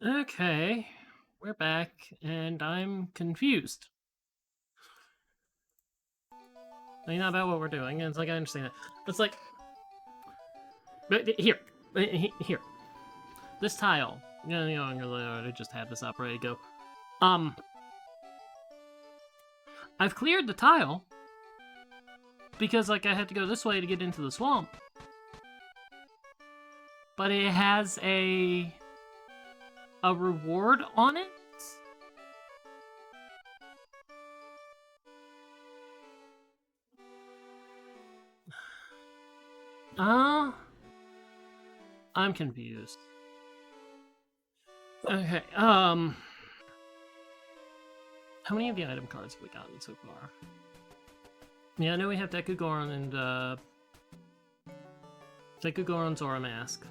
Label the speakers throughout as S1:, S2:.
S1: Okay, we're back, and I'm confused. I mean, not about what we're doing. It's like I understand that. It's like, but here, here, this tile. I just had this up ready to go. I've cleared the tile because like I had to go this way to get into the swamp, but it has a reward on it. I'm confused. Okay, how many of the item cards have we gotten so far? Yeah, I know we have Deku Goron and, Deku Goron's Aura Mask.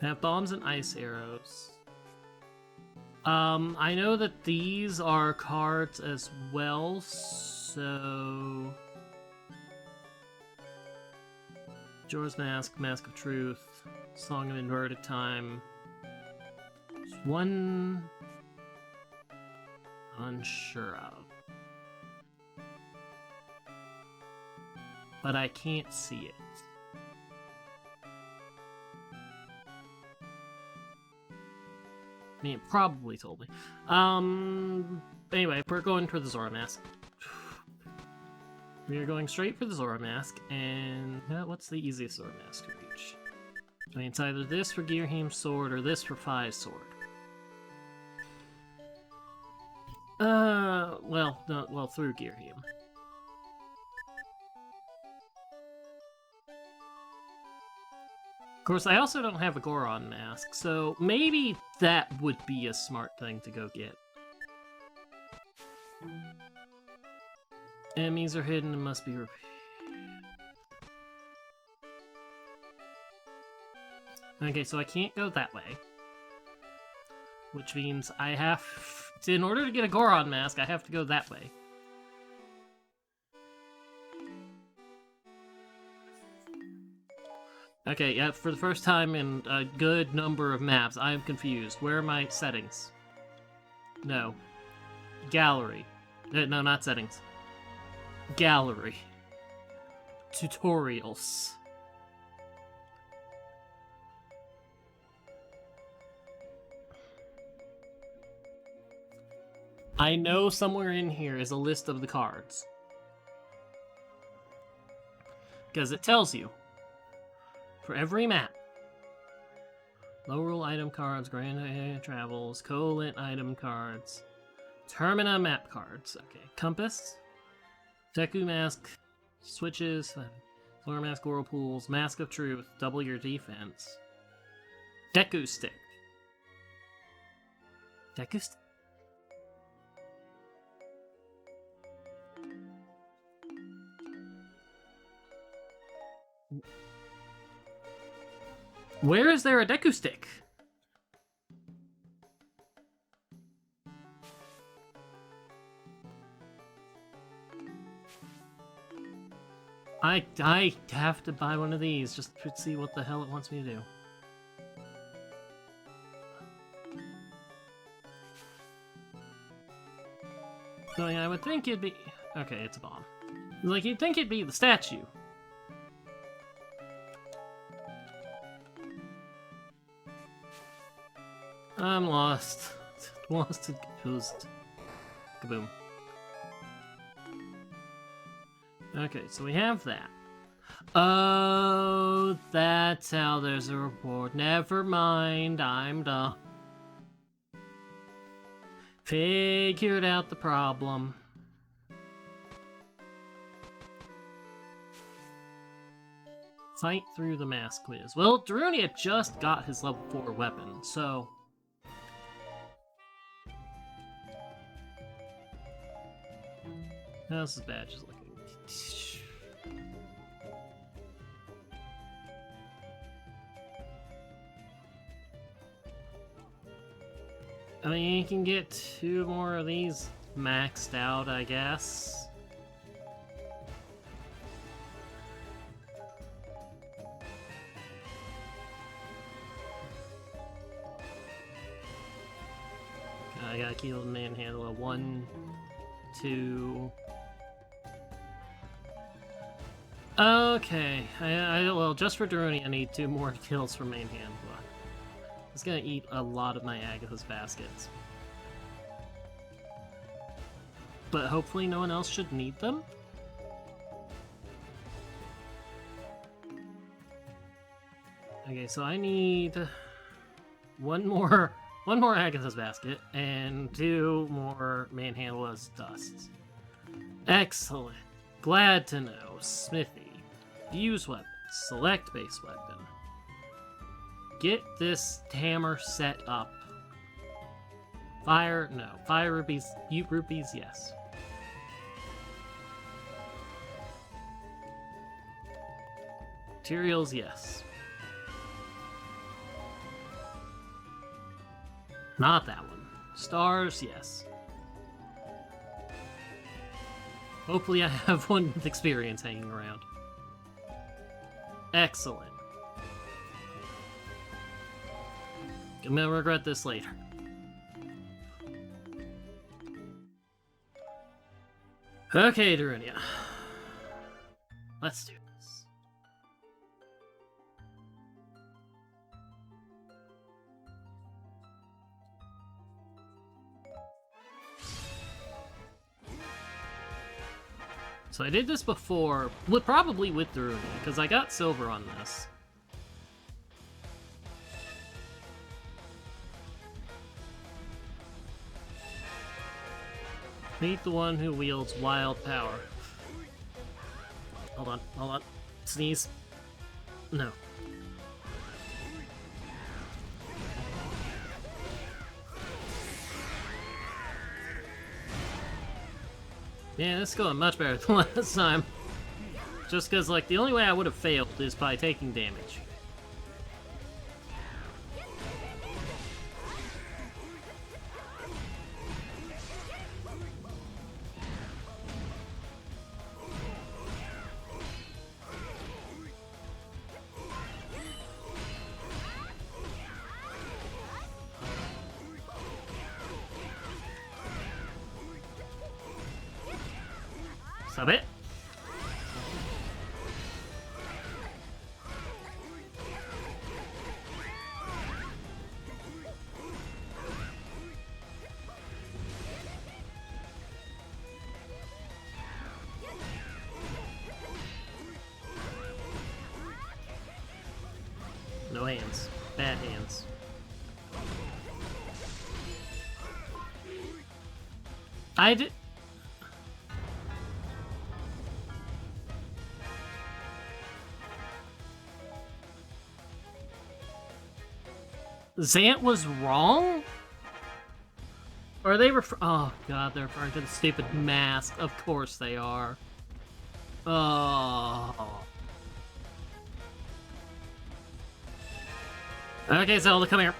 S1: We have bombs and ice arrows. I know that these are cards as well, so... Jorah's Mask, Mask of Truth, Song of Inverted Time. There's one... unsure of. But I can't see it. I mean, it probably told me. Anyway, we're going for the Zora Mask. We are going straight for the Zora Mask, and what's the easiest Zora Mask to reach? I mean, it's either this for Girahim's sword or this for Phi's sword. Well, through Girahim. Of course, I also don't have a Goron mask, so maybe that would be a smart thing to go get. Enemies are hidden and must be repeated. Okay, so I can't go that way. Which means I have to, in order to get a Goron mask, I have to go that way. Okay, yeah, for the first time in a good number of maps, I am confused. Where are my settings? No. Gallery. No, not settings. Gallery. Tutorials. I know somewhere in here is a list of the cards. Because it tells you. For every map. Low rule item cards, Grand Travels, Colent item cards, Termina map cards. Okay, Compass, Deku Mask, Switches, Floor Mask, Whirlpools, Mask of Truth, double your defense. Deku Stick. Deku Stick? Where is there a Deku Stick? I have to buy one of these just to see what the hell it wants me to do. So yeah, I would think it'd be... Okay, it's a bomb. Like, you'd think it'd be the statue. I'm lost. Lost and confused. Kaboom. Okay, so we have that. Oh, that's how there's a reward. Never mind, I'm done. Figured out the problem. Fight through the mask quiz. Well, Darunia just got his level 4 weapon, so... How's his badges looking? I mean, you can get 2 more of these maxed out, I guess. I gotta keep the manhandle at 1, 2. Okay, well, just for Daruni, I need 2 more kills for manhandle. It's gonna eat a lot of my Agatha's baskets. But hopefully no one else should need them. Okay, so I need one more Agatha's basket and 2 more Manhandla's dusts. Excellent. Glad to know. Smithy. Use weapon. Select base weapon. Get this hammer set up. Fire, no. Fire rupees, rupees, yes. Materials, yes. Not that one. Stars, yes. Hopefully I have one with experience hanging around. Excellent. I'm gonna regret this later. Okay, Darunia. Let's do this. So I did this before, probably with Darunia, because I got silver on this. Meet the one who wields wild power. Hold on. Sneeze. No. Yeah, this is going much better than last time. Just because, like, the only way I would have failed is by taking damage. Stop it. No hands. Bad hands. I did... Zant was wrong? Or are they oh god, they're referring to the stupid mask. Of course they are. Oh. Okay, Zelda, come here.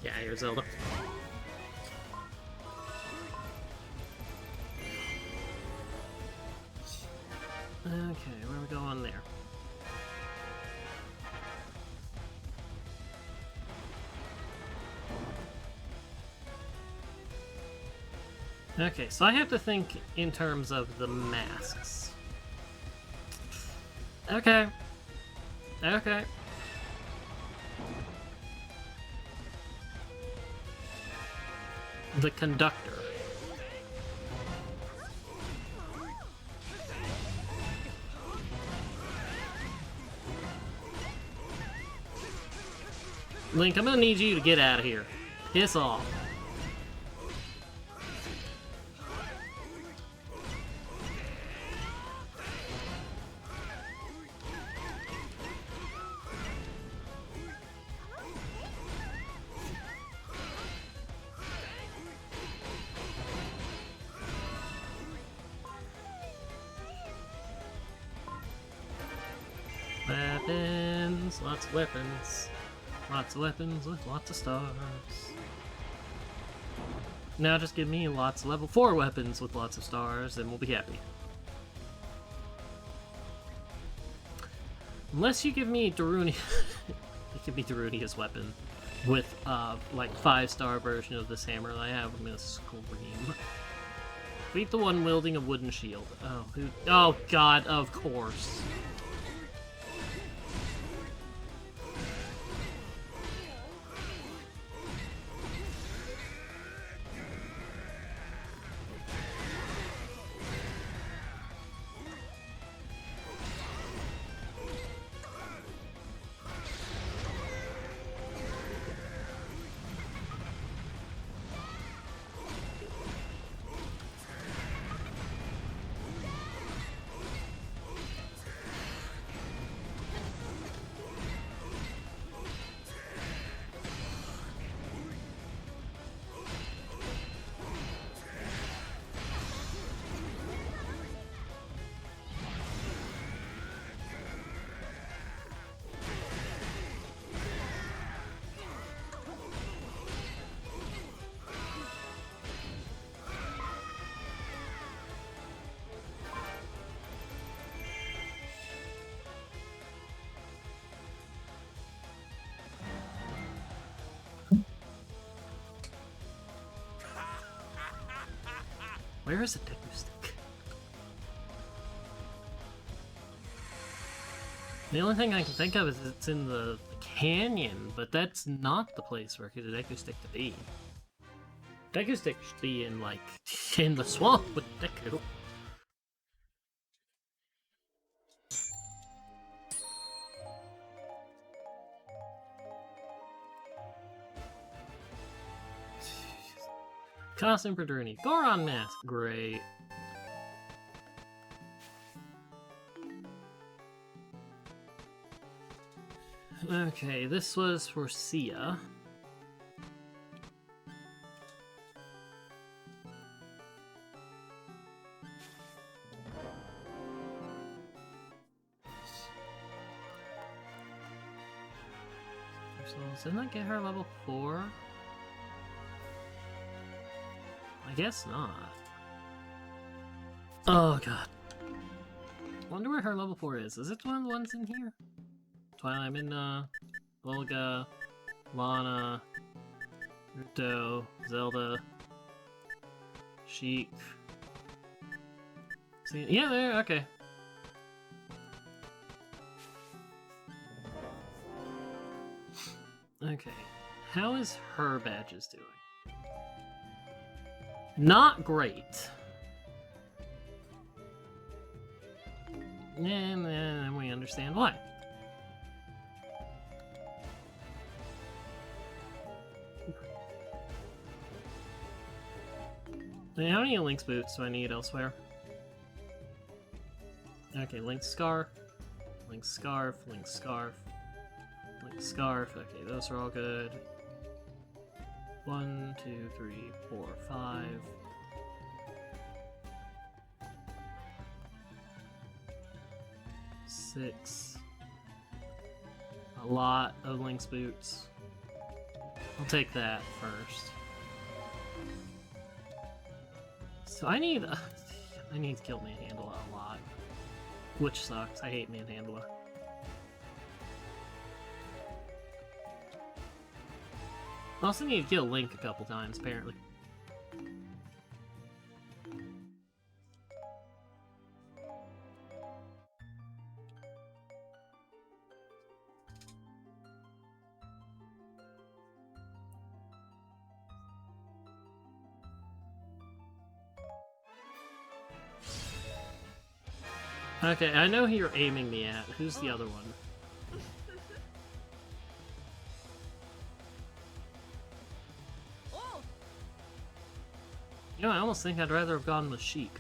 S1: Yeah, here's Zelda. Okay, where are we going there? Okay, so I have to think in terms of the masks. Okay. Okay. The conductor. Link, I'm gonna need you to get out of here. Piss off. weapons, lots of weapons. Lots of weapons with lots of stars. Now just give me lots of level 4 weapons with lots of stars and we'll be happy. Unless you give me Daruni... you give me Darunia's weapon with, like, 5-star version of this hammer that I have, I'm gonna scream. Beat the one wielding a wooden shield. Oh, who... Oh, God, of course. Where is the Deku Stick? The only thing I can think of is it's in the canyon, but that's not the place where the Deku Stick to be. Deku Stick should be in, like, in the swamp with Deku. Costume for Daruni. Goron mask. Great. Okay, this was for Sia. Didn't that get her level 4? I guess not. Oh god. Wonder where her level 4 is. Is it one of the ones in here? Twilight Midna, Volga, Lana, Ruto, Zelda, Sheik. See, yeah, there, okay. Okay. How is her badges doing? Not great. And then we understand why. And how many Link's boots do I need elsewhere? Okay, Link's scarf, Link's scarf, Link's scarf, Link's scarf. Okay, those are all good. 1, 2, 3, 4, 5. Six. A lot of Link's boots. I'll take that first. So I need to kill Manhandla a lot. Which sucks. I hate Manhandla. I also need to kill Link a couple times, apparently. Okay, I know who you're aiming me at. Who's the other one? You know, I almost think I'd rather have gone with Sheik.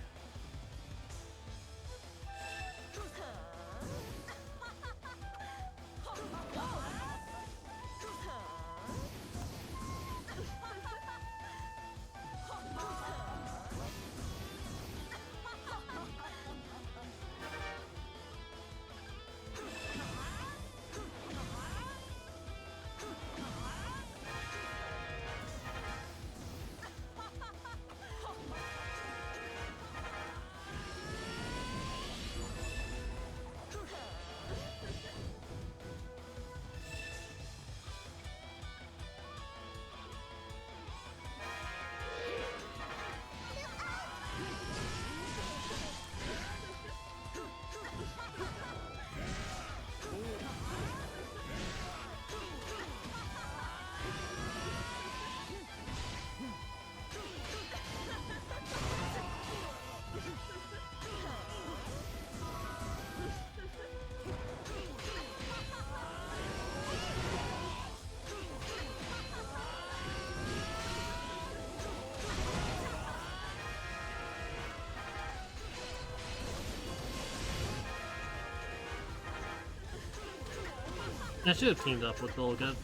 S1: I should have teamed up with Volga.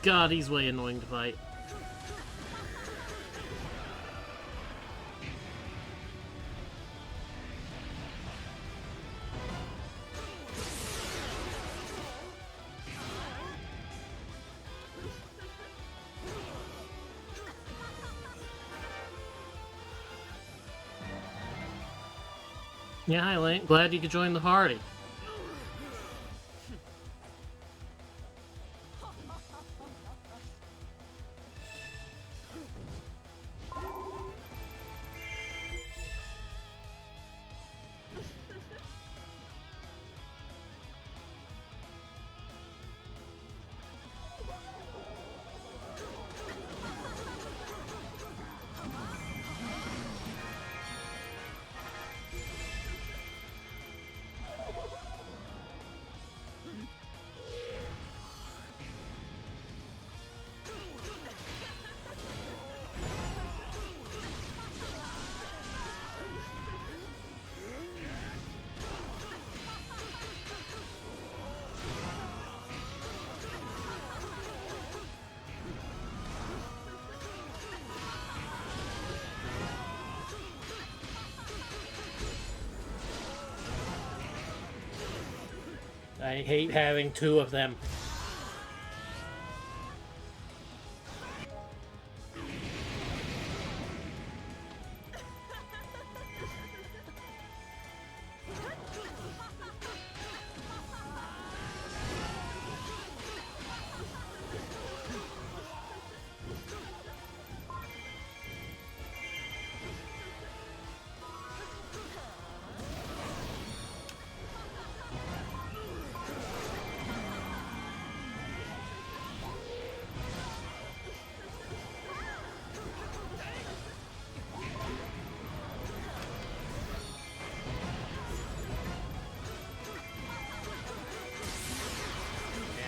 S1: God, he's way annoying to fight. Yeah, hi Lane. Glad you could join the party. I hate having two of them.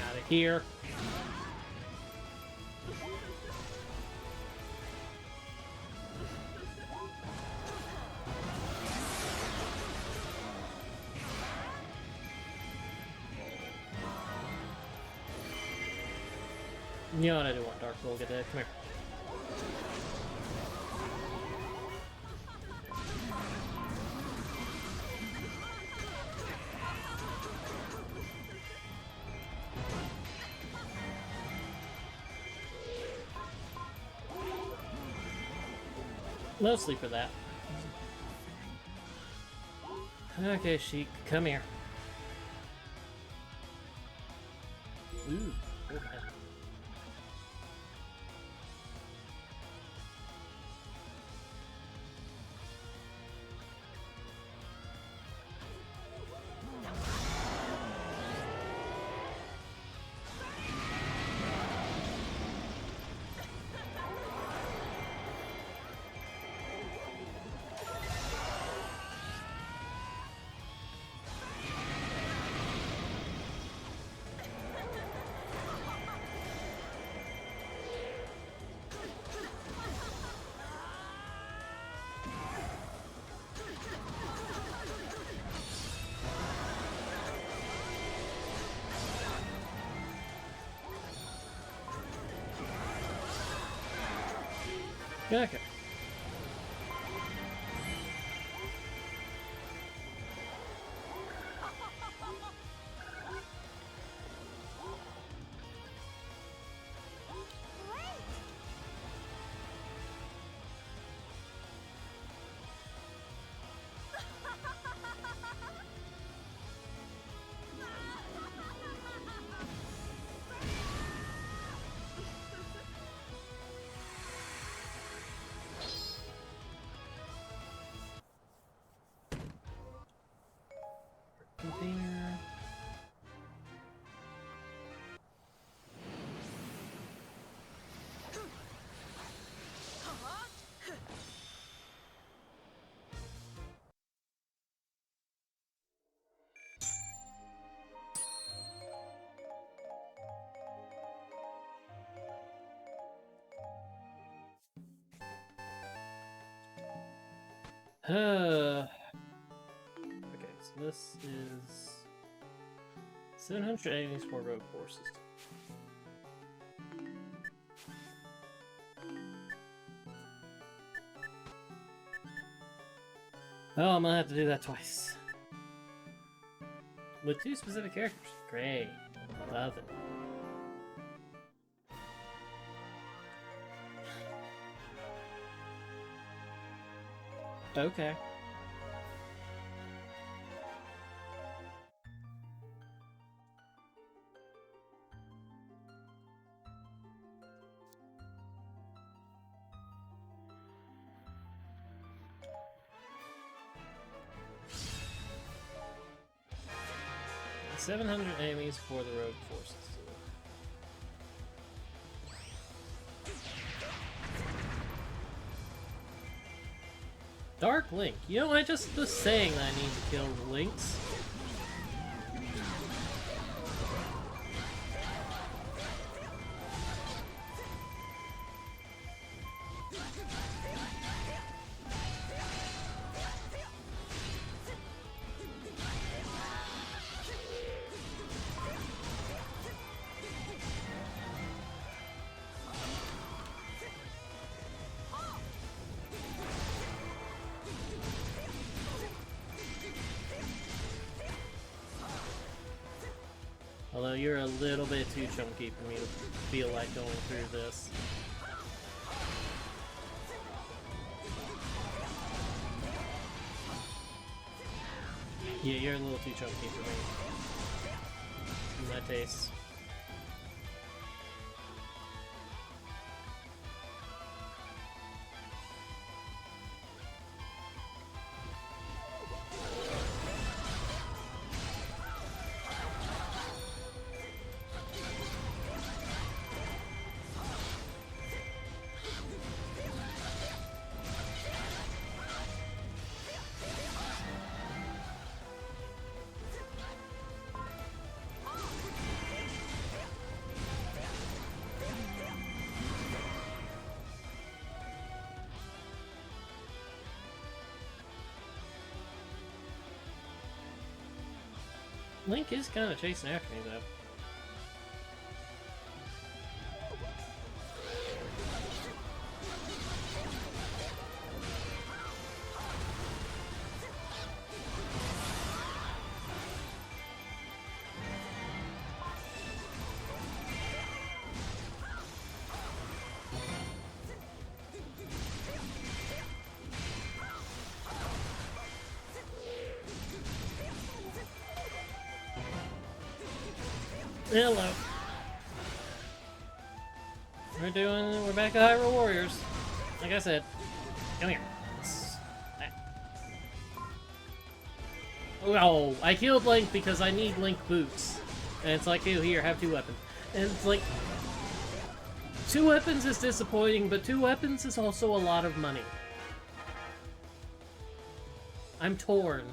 S1: Out of here. You know what I do want Dark Soul. Get that. Come here. Mostly for that. Okay, Sheik, come here. Ooh, okay. Okay. Container. Okay, so this is 700 enemies for rogue forces. Oh, I'm gonna have to do that twice. With 2 specific characters. Great. Love it. Okay. $700 enemies for the rogue forces. Dark Link. You know, I just was saying that I need to kill the Links. Although you're a little bit too chunky for me to feel like going through this. Yeah, you're a little too chunky for me. In my taste. Link is kind of chasing after me, though. Hello. We're back to Hyrule Warriors. Like I said, come here. Oh, I killed Link because I need Link boots. And it's like, oh, here, have 2 weapons. And it's like, 2 weapons is disappointing, but 2 weapons is also a lot of money. I'm torn.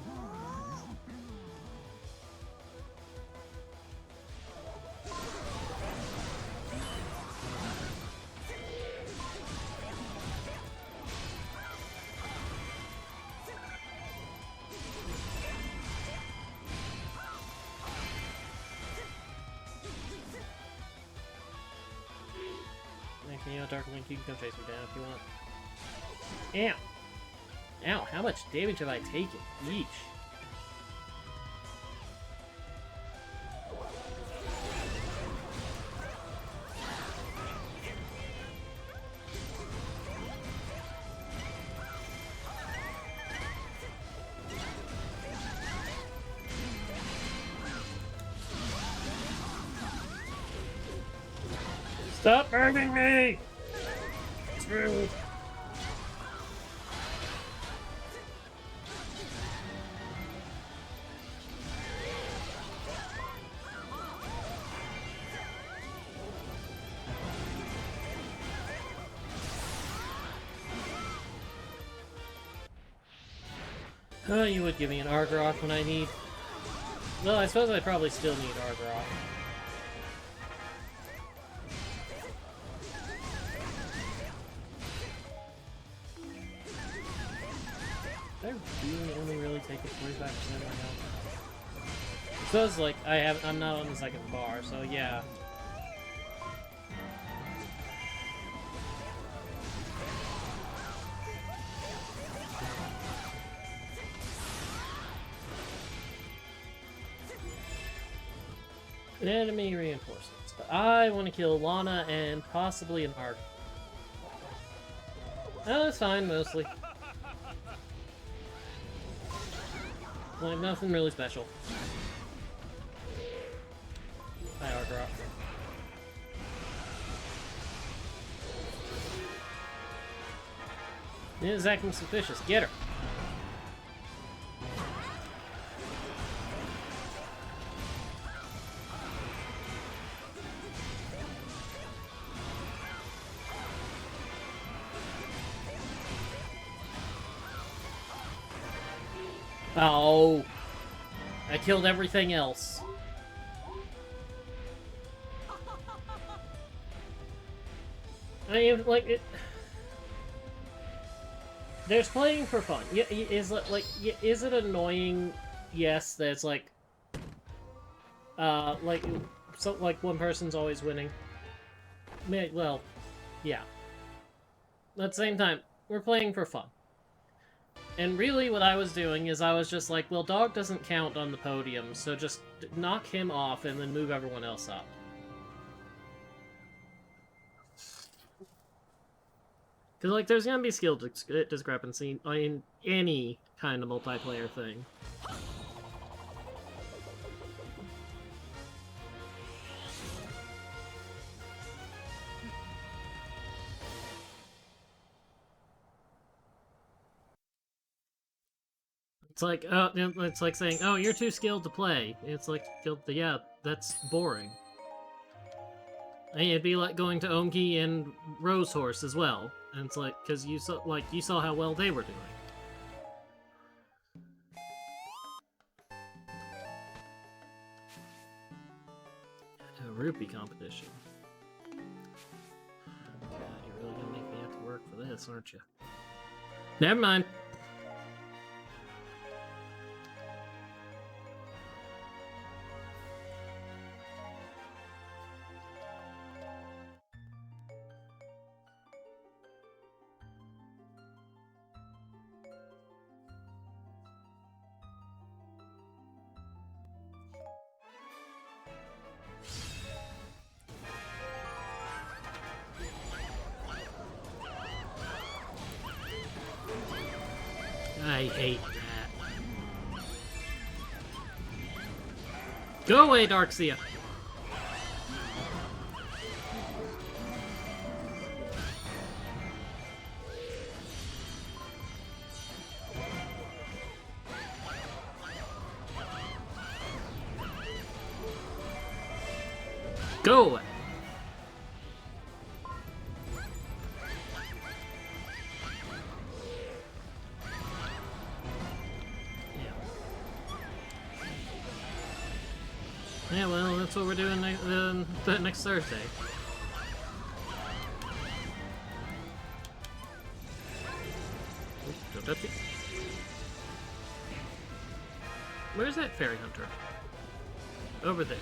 S1: You know, Dark Link, you can come chase me down if you want. Ow! Ow, how much damage have I taken? Yeesh. Stop burning me! Through. Oh, you would give me an Argroth when I need... Well, I suppose I probably still need Argroth. Did I only really take a 45% of my health? says like I'm not on the second bar, so yeah. Enemy reinforcements, but I want to kill Lana and possibly an Arc. Oh, it's fine, mostly. Like, nothing really special. Hi, Arc. It is acting suspicious. Get her! Oh, I killed everything else. I mean, like, there's playing for fun. Yeah, is it annoying? Yes, that's like one person's always winning. Well, yeah. At the same time, we're playing for fun. And really what I was doing is I was just like, well, Dog doesn't count on the podium, so just knock him off and then move everyone else up. Because, like, there's gonna be skill discrepancy in any kind of multiplayer thing. It's like, it's like saying, oh, you're too skilled to play. It's like, yeah, that's boring. And it'd be like going to Omki and Rosehorse as well. And it's like, because you saw how well they were doing. A rupee competition. God, you're really gonna make me have to work for this, aren't you? Never mind. I hate that. Go away, Darkseia! Go away! Yeah, well, that's what we're doing next Thursday. Don't touch it. Where's that fairy hunter? Over there.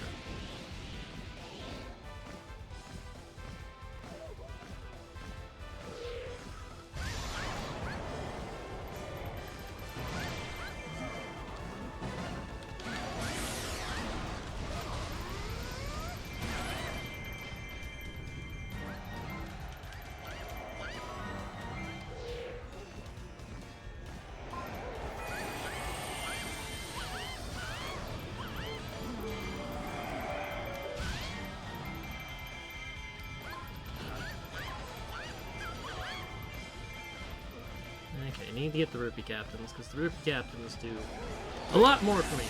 S1: Okay, I need to get the rupee captains, because the rupee captains do a lot more for me.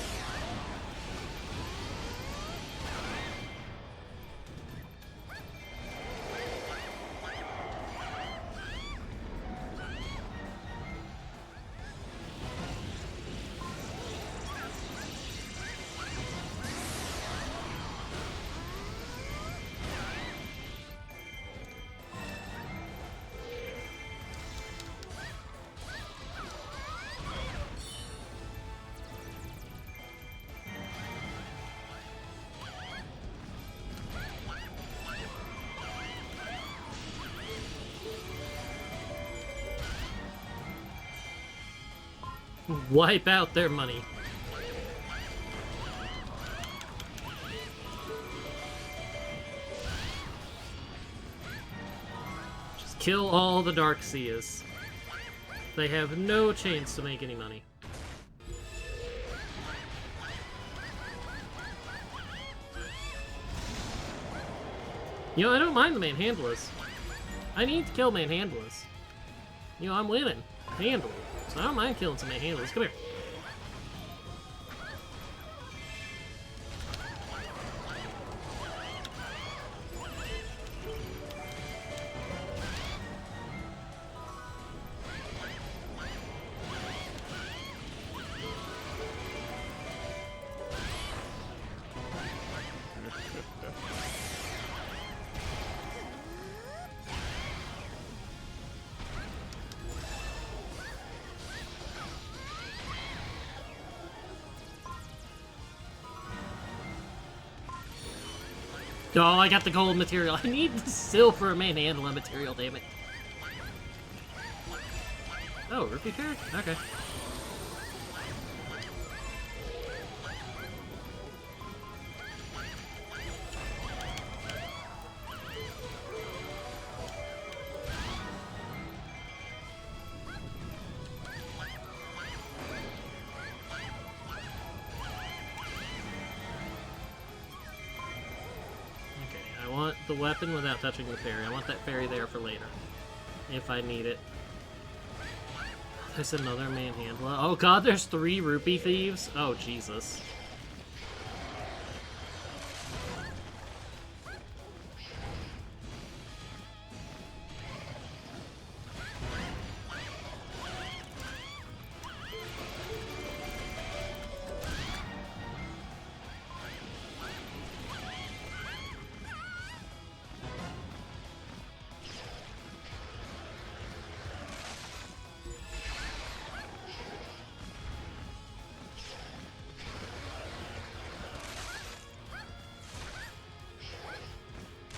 S1: wipe out their money. Just kill all the Dark Seas. They have no chance to make any money. You know, I don't mind the Manhandlers. I need to kill Manhandlers. You know, I'm winning handily, so I don't mind killing some Manhandlers. Come here. Oh, I got the gold material. I need the silver Manhandler material, damn it. Oh, rupee card? Okay. The weapon without touching the fairy. I want that fairy there for later. If I need it. There's another Manhandler. Oh god, there's 3 rupee thieves? Oh, Jesus.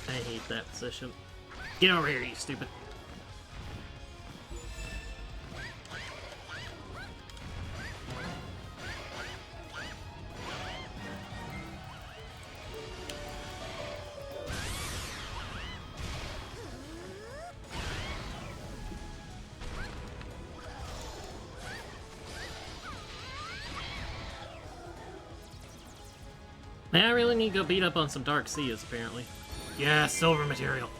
S1: I hate that position. Get over here, you stupid. Man, I really need to go beat up on some Dark Seas, apparently. Yeah, silver material.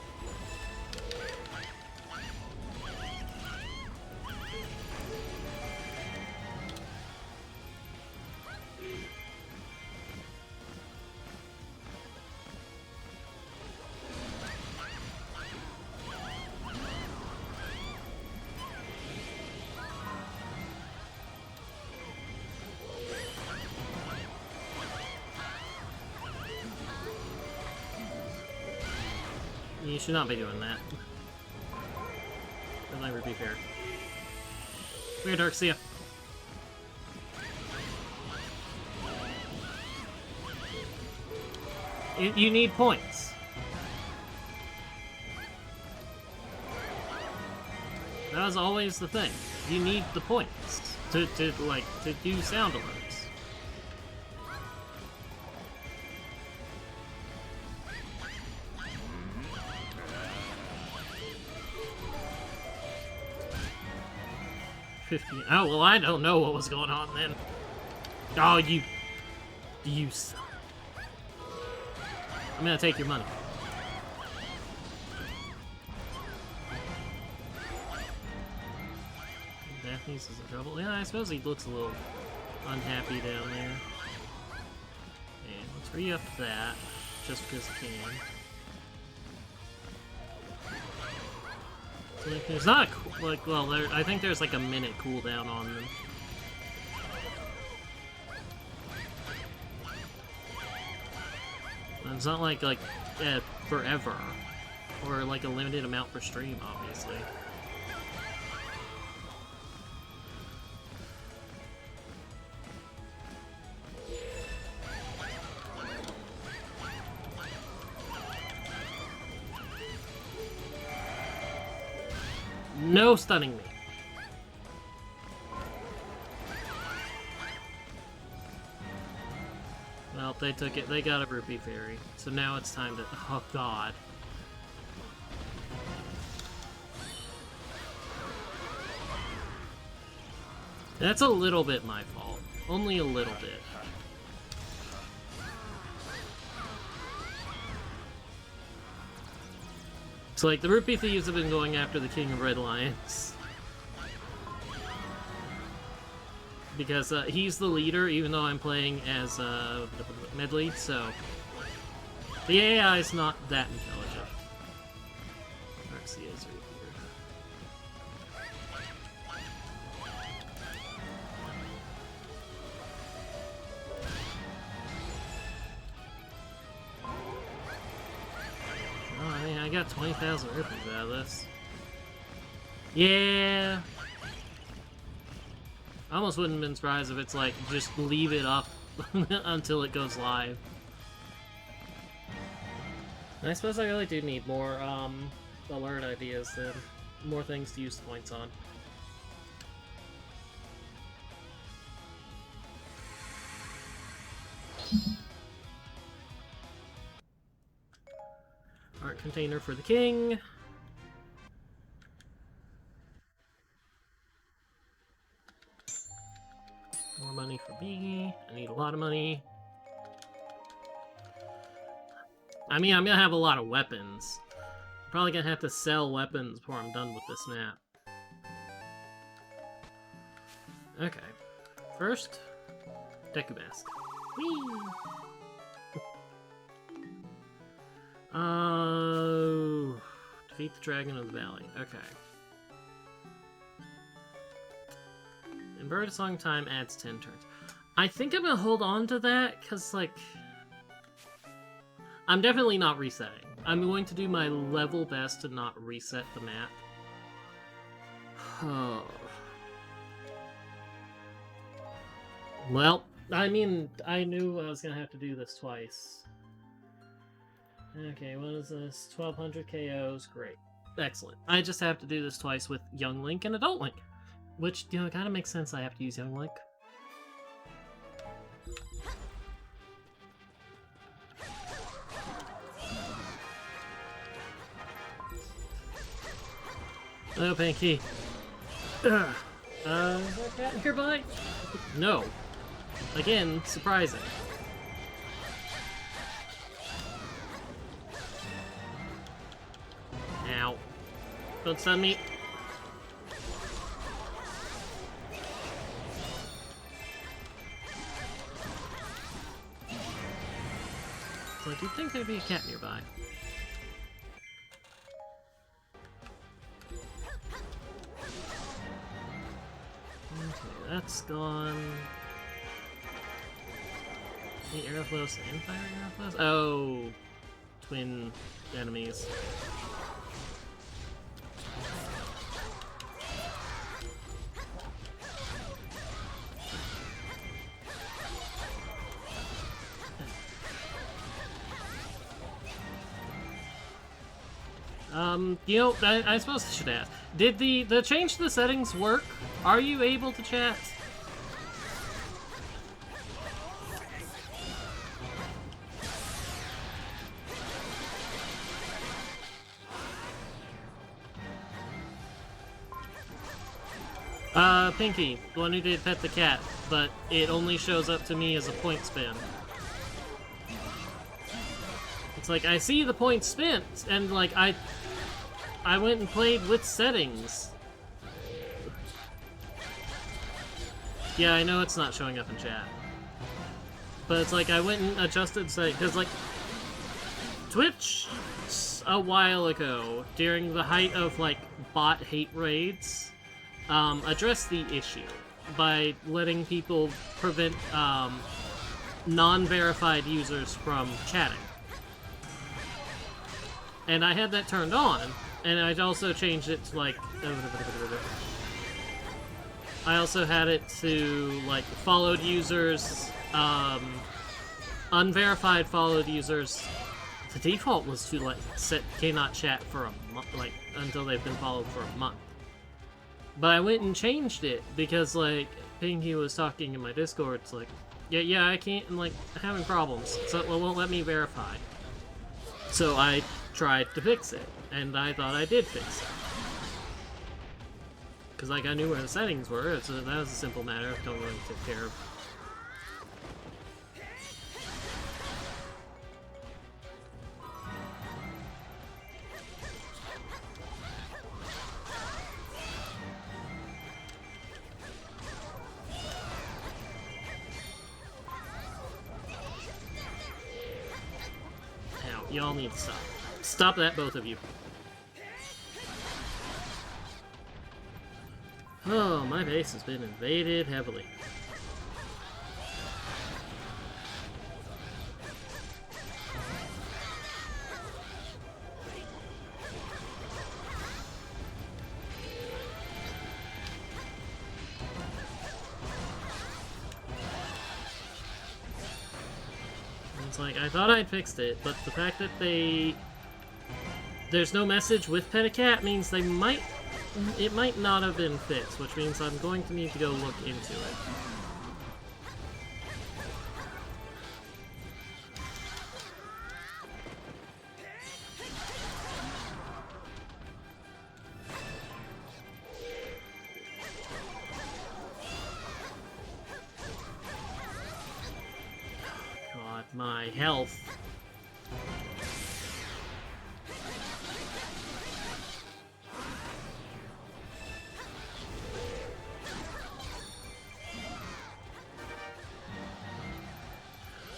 S1: You should not be doing that. That might be fair. Weird Dark Sea. You need points. That was always the thing. You need the points to do sound alerts. Oh, well, I don't know what was going on then. Oh, you son. I'm gonna take your money. Daphne's is in trouble. Yeah, I suppose he looks a little unhappy down there. And let's re-up that, just because I can. Like, there's not a, like, well, I think there's like a minute cooldown on them. And it's not like forever, or like a limited amount per stream, obviously. No stunning me. Well, they took it. They got a rupee fairy. So now it's time to... Oh, God. That's a little bit my fault. Only a little bit. So, like, the rupee thieves have been going after the King of Red Lions. Because he's the leader, even though I'm playing as Medley, so... The AI is not that intelligent. Arceus right here. Oh, I mean, I got 20,000 rupees out of this. Yeah! I almost wouldn't have been surprised if it's like, just leave it up until it goes live. And I suppose I really do need more alert ideas then. More things to use the points on. Art container for the king. More money for me. I need a lot of money. I mean, I'm gonna have a lot of weapons. I'm probably gonna have to sell weapons before I'm done with this map. Okay. First, Deku Mask. Whee! Defeat the Dragon of the Valley. Okay. Inverted Song Time adds 10 turns. I think I'm gonna hold on to that, because, like... I'm definitely not resetting. I'm going to do my level best to not reset the map. Oh. Well, I mean, I knew I was gonna have to do this twice. Okay, what is this? 1200 KOs. Great. Excellent. I just have to do this twice with Young Link and Adult Link. Which, you know, it kind of makes sense I have to use Young Link. Oh, Pinky. Is that cat nearby? No. Again, surprising. Ow. Don't stun me. It's like, you'd think there'd be a cat nearby. Okay, that's gone. The Aeroflows and Fire Aeroflows? Oh! Twin enemies. You know, I suppose I should ask. Did the change to the settings work? Are you able to chat? Pinky, the one who did Pet the Cat, but it only shows up to me as a point spin. It's like, I see the point spent, and like, I went and played with settings. Yeah, I know it's not showing up in chat. But it's like, I went and adjusted settings, because like, Twitch, a while ago, during the height of like, bot hate raids, addressed the issue by letting people prevent, non-verified users from chatting. And I had that turned on, and I also changed it to, like... I also had it to, like, followed users, unverified followed users. The default was to, like, set cannot chat for a month, like, until they've been followed for a month. But I went and changed it, because, like, Pinky was talking in my Discord, it's like, yeah, I can't, I'm like, having problems. So it won't let me verify. So I tried to fix it, and I thought I did fix it. Because, like, I knew where the settings were, so that was a simple matter of going to take care of. Now, y'all need to stop. Stop that, both of you. Oh, my base has been invaded heavily. It's like, I thought I'd fixed it, but the fact that there's no message with Pet a Cat means it might not have been fixed, which means I'm going to need to go look into it. God, my health.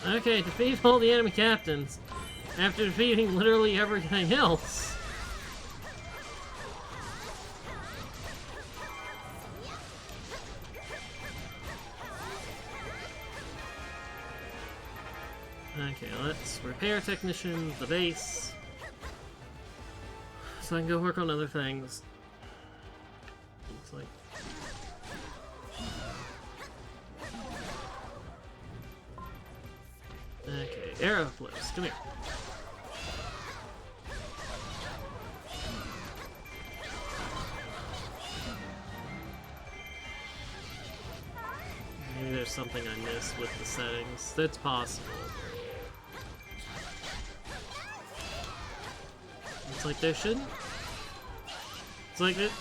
S1: Okay, defeat all the enemy captains after defeating literally everything else. Okay, let's repair technician the base so I can go work on other things. Looks like. Okay, Aeroflows, come here. Maybe there's something I missed with the settings. That's possible. It's like there shouldn't. It's like it.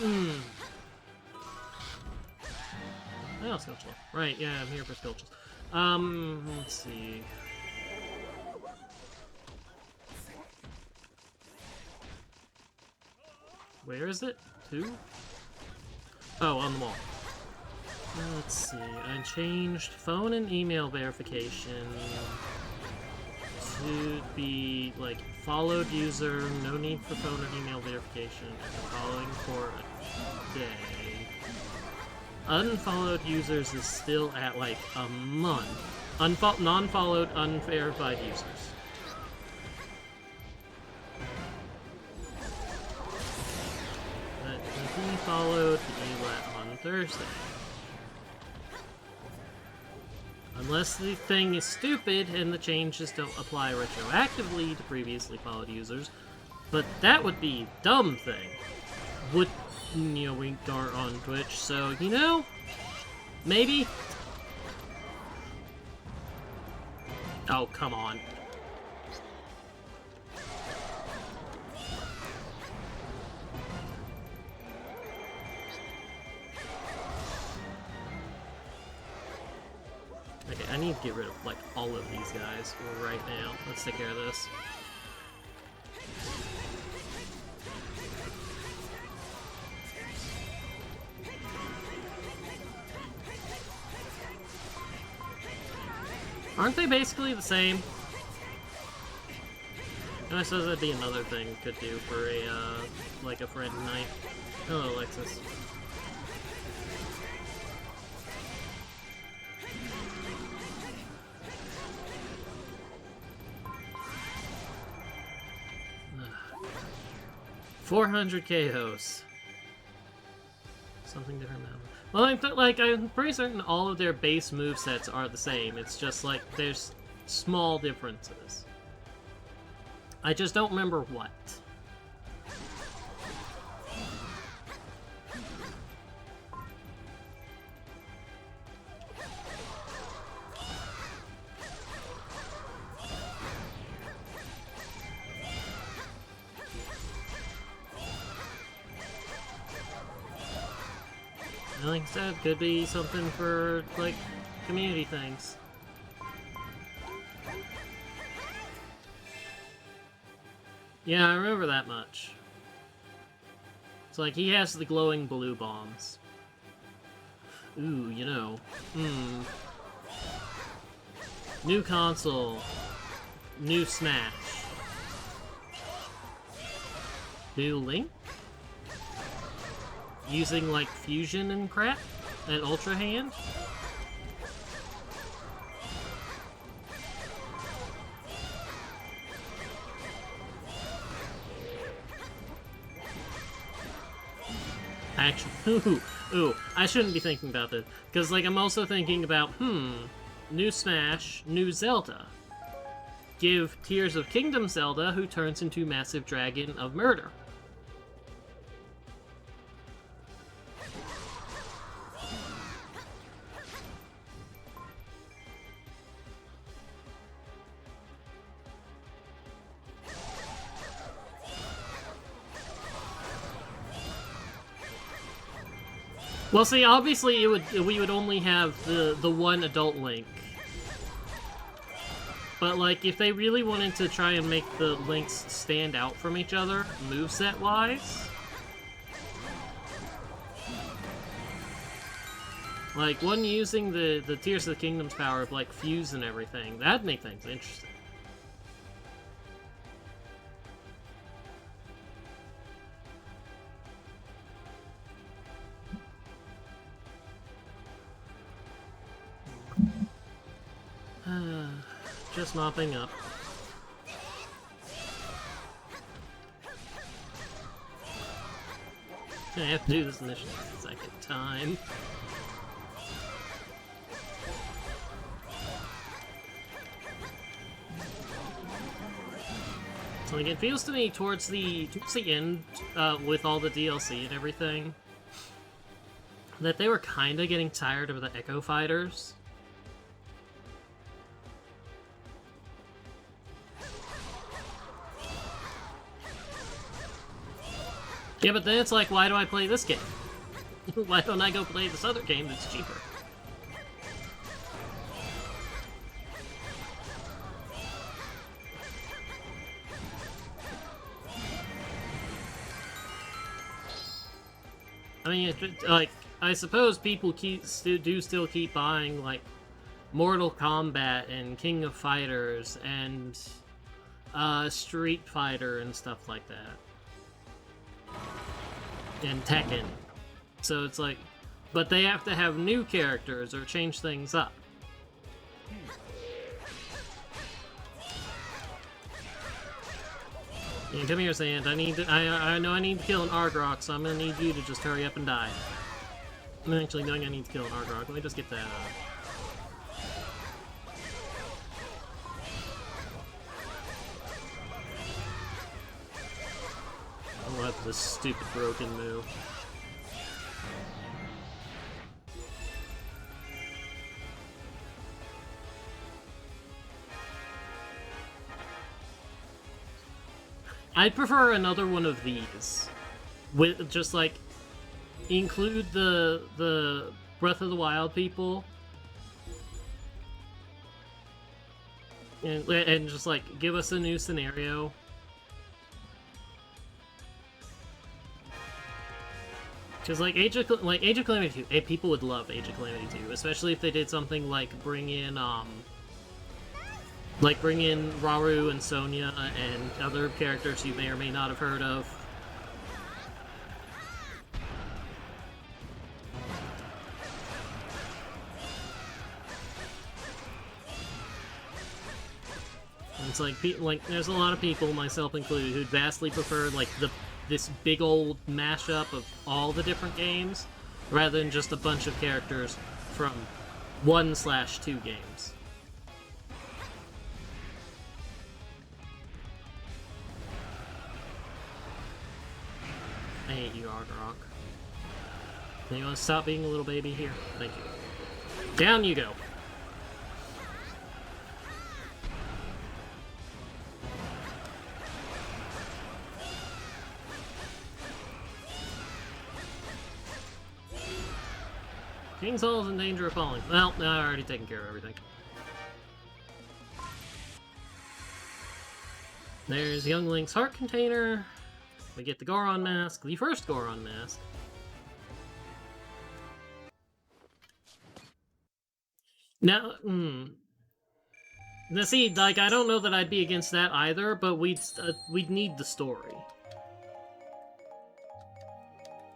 S1: Oh, skill chill. Right, yeah, I'm here for skill chills. Let's see. Where is it? 2? Oh, on the wall. Let's see. I changed phone and email verification to be like followed user, no need for phone or email verification, and following for a day. Unfollowed users is still at like a month. Non-followed, unverified users. But he followed the on Thursday. Unless the thing is stupid and the changes don't apply retroactively to previously followed users. But that would be a dumb thing. We are on Twitch, so, maybe? Oh, come on. Okay, I need to get rid of, like, all of these guys right now. Let's take care of this. Aren't they basically the same? And I suppose that'd be another thing we could do for a, like a friend night. Hello, Alexis. $400 KOs. Something different now. Well, I'm pretty certain all of their base movesets are the same. It's just like there's small differences. I just don't remember what. like I said, could be something for, like, community things. Yeah, I remember that much. It's like, he has the glowing blue bombs. Ooh, you know. New console. New Smash. New Link? Using, like, fusion and crap? And Ultra Hand? Actually, ooh, I shouldn't be thinking about this. Because, like, I'm also thinking about, new Smash, new Zelda. Give Tears of Kingdom Zelda, who turns into Massive Dragon of Murder. Well, see, obviously we would only have the one adult Link. But, like, if they really wanted to try and make the Links stand out from each other, moveset-wise, like, one using the Tears of the Kingdom's power of, like, fuse and everything, that'd make things interesting. Just mopping up. I have to do this mission a second time. So, like, it feels to me towards the end, with all the DLC and everything, that they were kinda getting tired of the Echo Fighters. Yeah, but then it's like, why do I play this game? Why don't I go play this other game that's cheaper? I mean, like, I suppose people do still keep buying, like, Mortal Kombat and King of Fighters and Street Fighter and stuff like that. And Tekken. So it's like, but they have to have new characters or change things up. Yeah, come here, Sand. I know I need to kill an Argrok, so I'm gonna need you to just hurry up and die. I'm actually knowing I need to kill an Argrok. Let me just get that I love this stupid broken move. I'd prefer another one of these. With just like include the Breath of the Wild people. And just like give us a new scenario. Because, like, Age of Calamity 2, people would love Age of Calamity 2, especially if they did something like bring in Rauru and Sonya and other characters you may or may not have heard of. And it's like, there's a lot of people, myself included, who'd vastly prefer, like, this big old mashup of all the different games, rather than just a bunch of characters from 1/2 games. I hate you, Argrok. Can you want to stop being a little baby here? Thank you. Down you go. King's Hall is in danger of falling. Well, no, I already taken care of everything. There's Young Link's heart container. We get the Goron mask, the first Goron mask. Now, Now see, like, I don't know that I'd be against that either, but we'd need the story.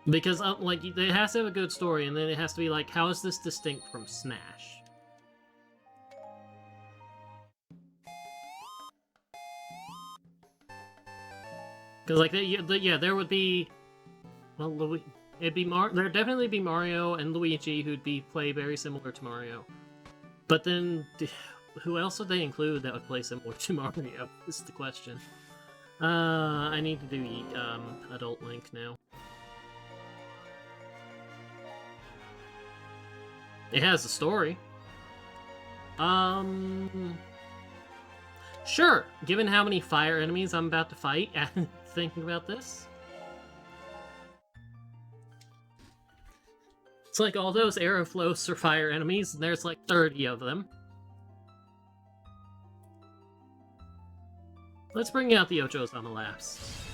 S1: Because, like, it has to have a good story, and then it has to be like, how is this distinct from Smash? Because, like, yeah, there would be... Well, there'd definitely be Mario and Luigi who'd play very similar to Mario. But then, who else would they include that would play similar to Mario, is the question. I need to do Adult Link now. It has a story. Sure, given how many fire enemies I'm about to fight, thinking about this. It's like all those Aeroflows are fire enemies, and there's like 30 of them. Let's bring out the Ochos on the laps.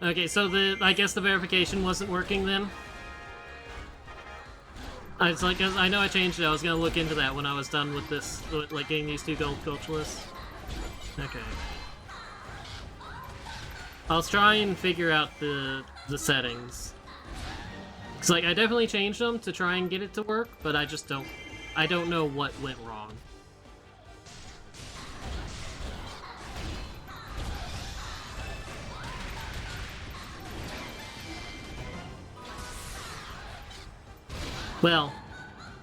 S1: Okay, so I guess the verification wasn't working then? It's like, I know I changed it, I was gonna look into that when I was done with this, like getting these 2 gold coachless. Okay. I'll try and figure out the settings. Cause like, I definitely changed them to try and get it to work, but I don't know what went wrong. Well,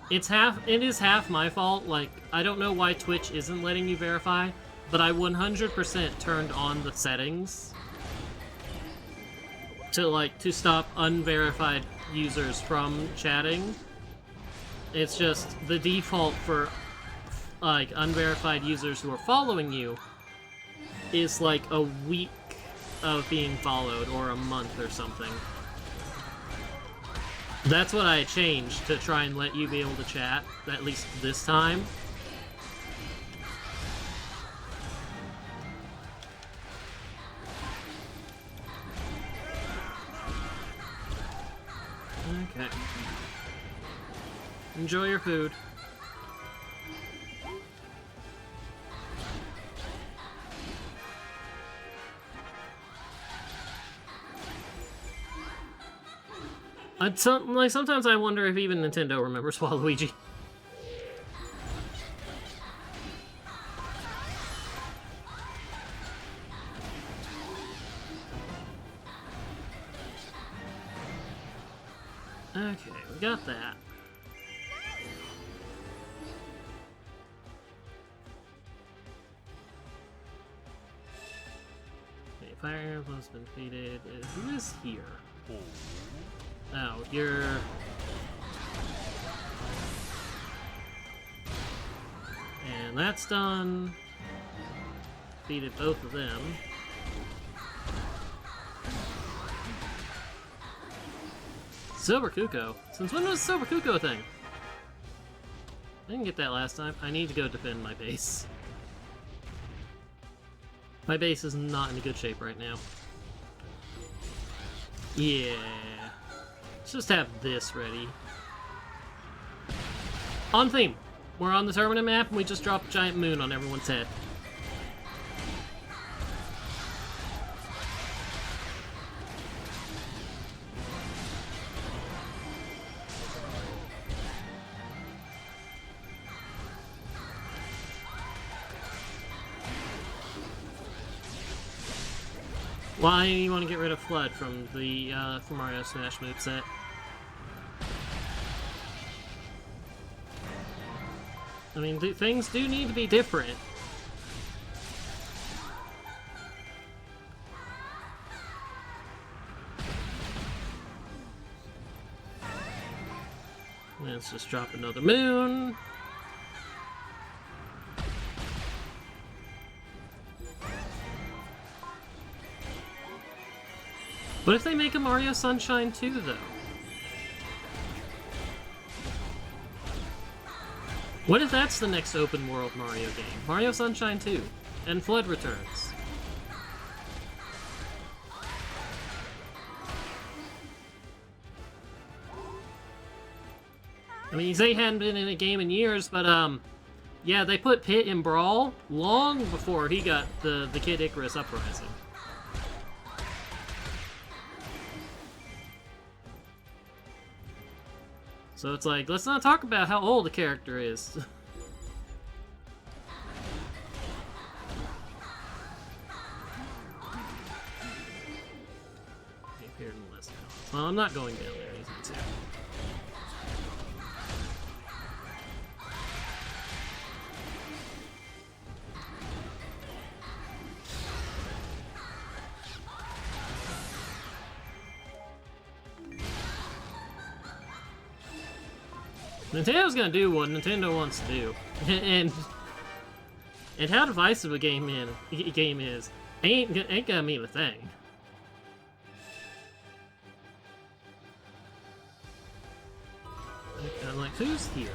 S1: it is half my fault. Like, I don't know why Twitch isn't letting you verify, but I 100% turned on the settings to stop unverified users from chatting. It's just the default for like unverified users who are following you is like a week of being followed or a month or something. That's what I changed to try and let you be able to chat, at least this time. Okay. Enjoy your food. Sometimes I wonder if even Nintendo remembers Waluigi. Okay, we got that. Okay, Fire Airflow's been defeated. Who is here? Oh, you're... And that's done. Defeated both of them. Silver Kuko. Since when was Silver Kuko a thing? I didn't get that last time. I need to go defend my base. My base is not in a good shape right now. Yeah. Let's just have this ready. On theme. We're on the tournament map and we just dropped a giant moon on everyone's head. Why do you want to get rid of Flood from the from Mario Smash moveset? I mean, things do need to be different. Let's just drop another moon. What if they make a Mario Sunshine 2, though? What if that's the next open world Mario game? Mario Sunshine 2 and Flood Returns. I mean, Zay hadn't been in a game in years, but yeah, they put Pit in Brawl long before he got the Kid Icarus Uprising. So it's like, let's not talk about how old the character is. He appeared in the list now. Well, I'm not going down there. He's in Nintendo's gonna do what Nintendo wants to do, and how divisive a game is ain't gonna mean a thing. I'm like, who's here?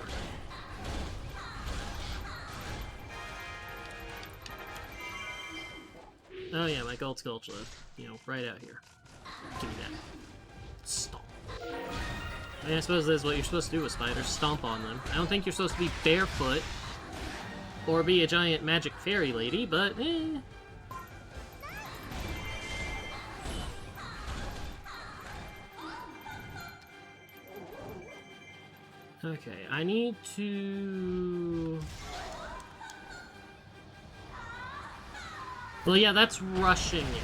S1: Oh yeah, my gold sculpture, you know, right out here. Give me that. Stomp. I mean, I suppose that's what you're supposed to do with spiders, stomp on them. I don't think you're supposed to be barefoot or be a giant magic fairy lady, but eh. Okay, I need to... Well, yeah, that's rushing it.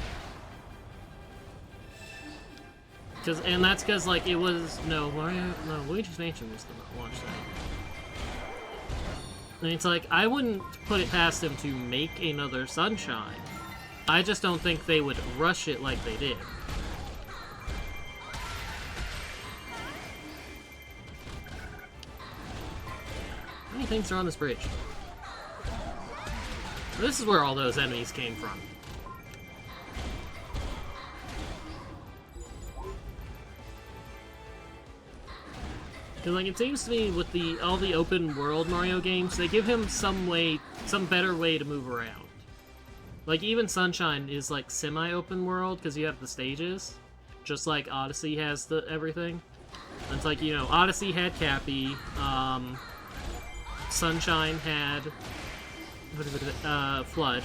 S1: And that's because, like, it was... No, Luigi's Mansion was the launch thing. And it's like, I wouldn't put it past them to make another Sunshine. I just don't think they would rush it like they did. How many things are on this bridge? This is where all those enemies came from. Because, like, it seems to me with all the open world Mario games, they give him some better way to move around. Like, even Sunshine is, like, semi-open world, because you have the stages. Just like Odyssey has everything. And it's like, you know, Odyssey had Cappy, Sunshine had... Flood.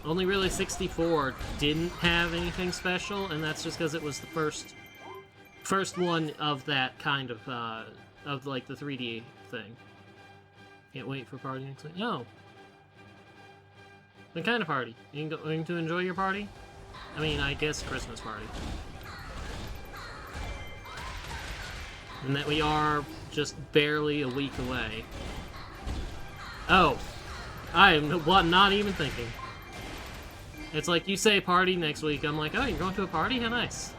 S1: Only really 64 didn't have anything special, and that's just because it was the first one of that kind of like the 3D thing. Can't wait for party next week. No. What kind of party? You going to enjoy your party? I mean, I guess Christmas party. And that we are just barely a week away. Oh, I am not even thinking. It's like you say party next week, I'm like, oh, you're going to a party? How nice.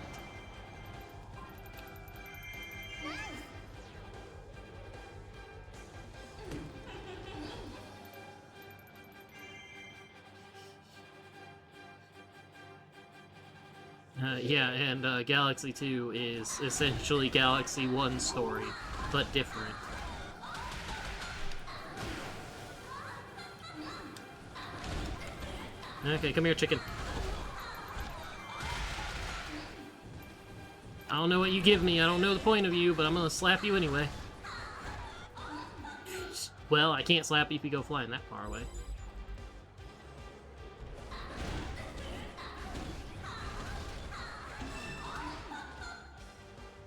S1: Yeah, and Galaxy 2 is essentially Galaxy 1 story, but different. Okay, come here, chicken. I don't know what you give me, I don't know the point of you, but I'm gonna slap you anyway. Well, I can't slap you if you go flying that far away.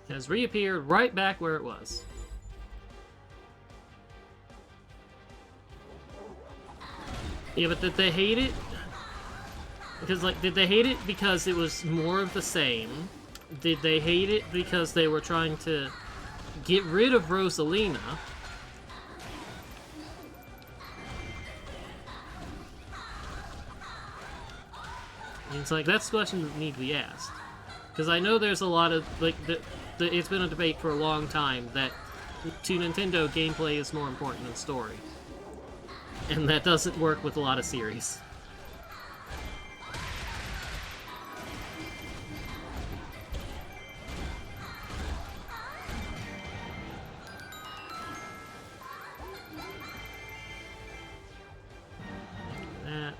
S1: It has reappeared right back where it was. Yeah, but did they hate it? Because, like, did they hate it because it was more of the same? Did they hate it because they were trying to get rid of Rosalina? And it's like, that's the question that need to be asked. Because I know there's a lot of, like, it's been a debate for a long time that to Nintendo, gameplay is more important than story. And that doesn't work with a lot of series.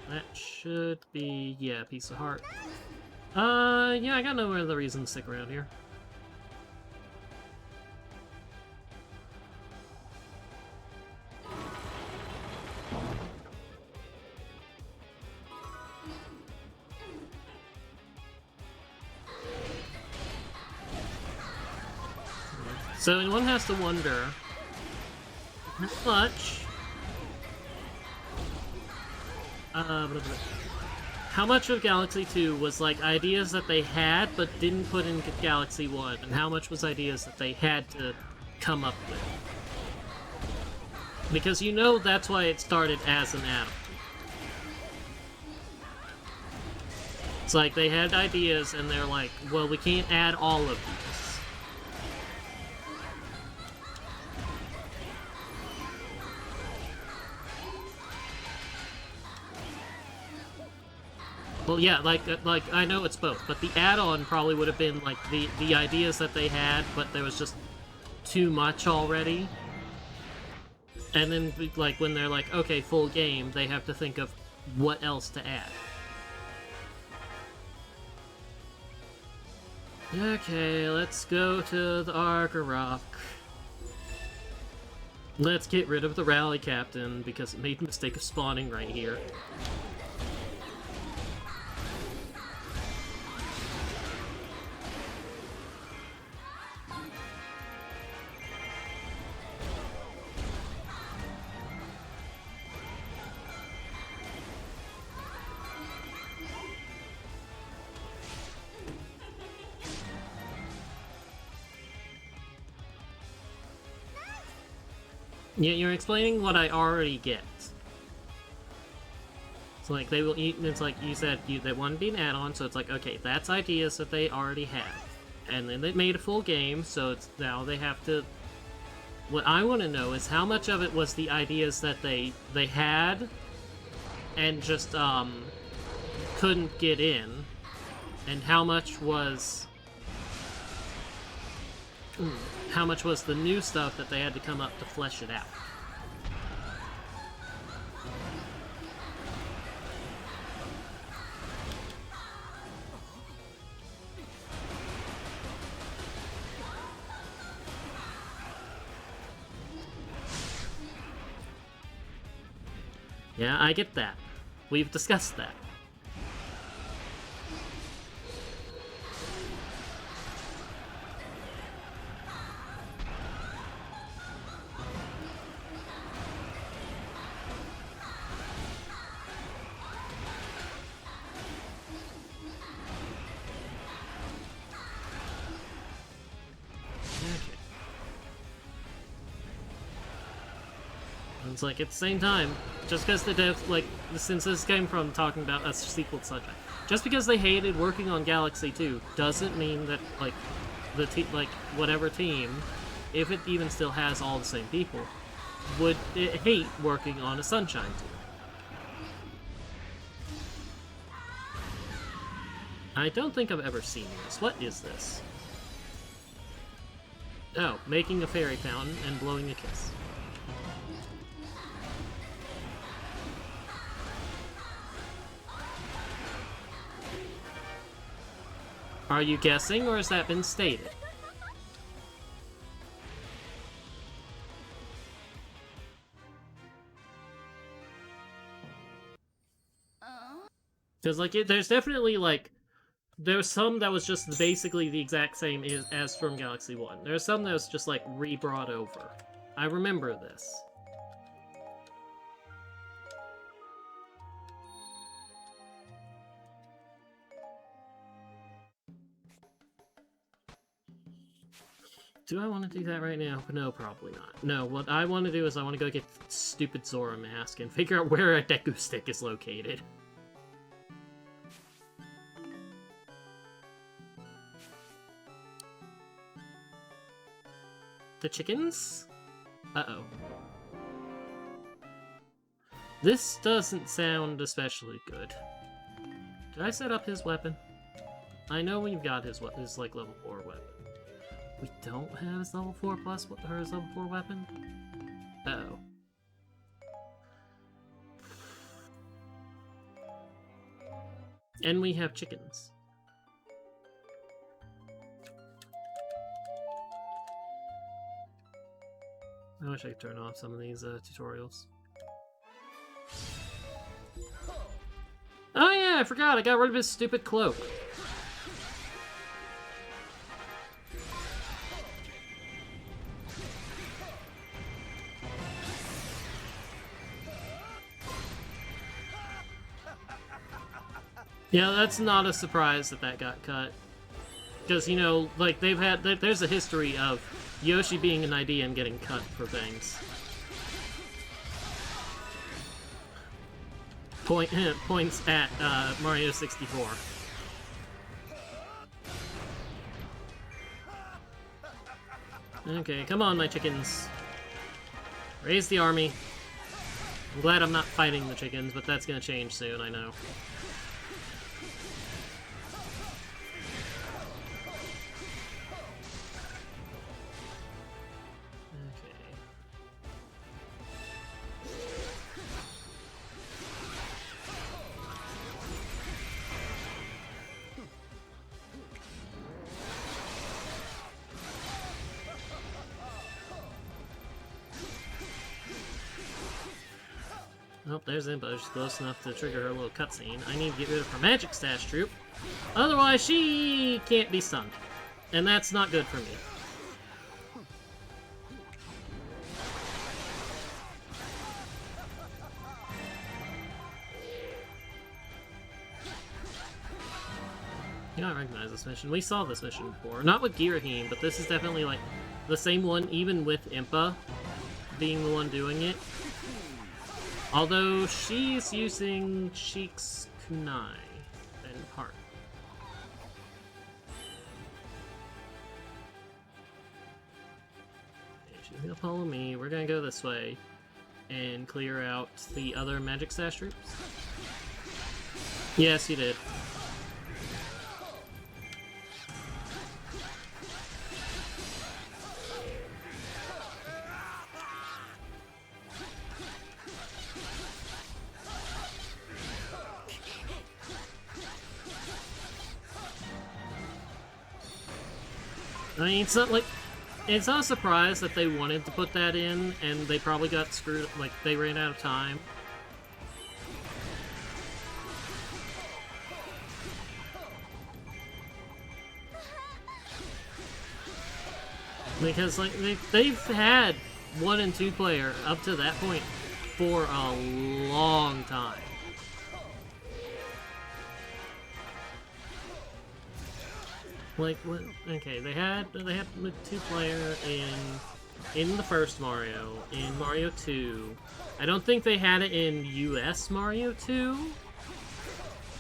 S1: That should be, yeah, piece of heart. Yeah, I got no other reason to stick around here. So one has to wonder how much of Galaxy 2 was like ideas that they had but didn't put in Galaxy 1, and how much was ideas that they had to come up with? Because you know that's why it started as an add-on. It's like they had ideas and they're like, well, we can't add all of these. Well, yeah, like I know it's both, but the add-on probably would have been like the ideas that they had, but there was just too much already. And then, like, when they're like, okay, full game, they have to think of what else to add. Okay, let's go to the Argarok. Let's get rid of the rally captain, because it made the mistake of spawning right here. Yeah, you're explaining what I already get. It's like they will eat, and it's like you said, they want to be an add-on, so it's like, okay, that's ideas that they already have. And then they made a full game, so it's now they have to... What I want to know is how much of it was the ideas that they had and just couldn't get in, and how much was the new stuff that they had to come up to flesh it out. Yeah, I get that. We've discussed that. It's like, at the same time, just because the devs, like, since this came from talking about a sequel subject, just because they hated working on Galaxy 2 doesn't mean that, like, whatever team, if it even still has all the same people, would hate working on a Sunshine 2. I don't think I've ever seen this. What is this? Oh, making a fairy fountain and blowing a kiss. Are you guessing, or has that been stated? Because, like, there's definitely, like, there's some that was just basically the exact same as from Galaxy 1. There's some that was just, like, re-brought over. I remember this. Do I want to do that right now? No, probably not. No, what I want to do is I want to go get the stupid Zora mask and figure out where a Deku Stick is located. the chickens? Uh-oh. This doesn't sound especially good. Did I set up his weapon? I know we've got his like level 4 weapon. We don't have his level 4 plus his level 4 weapon? Uh-oh. And we have chickens. I wish I could turn off some of these tutorials. Oh yeah, I forgot, I got rid of his stupid cloak. Yeah, that's not a surprise that that got cut. Because, you know, like, there's a history of Yoshi being an idea and getting cut for things. Points at Mario 64. Okay, come on, my chickens. Raise the army. I'm glad I'm not fighting the chickens, but that's gonna change soon, I know. Oh, there's Impa. She's close enough to trigger her little cutscene. I need to get rid of her magic stash troop. Otherwise, she can't be stunned. And that's not good for me. You don't recognize this mission. We saw this mission before. Not with Girahim, but this is definitely like the same one, even with Impa being the one doing it. Although she's using Sheik's Kunai and Heart. Okay, she's gonna follow me. We're gonna go this way and clear out the other magic stash troops. Yes, you did. I mean, it's not a surprise that they wanted to put that in, and they probably got screwed, like, they ran out of time. Because, like, they've had 1 and 2 player up to that point for a long time. Like, what? Okay, they had 2-player in the first Mario, in Mario 2. I don't think they had it in US Mario 2.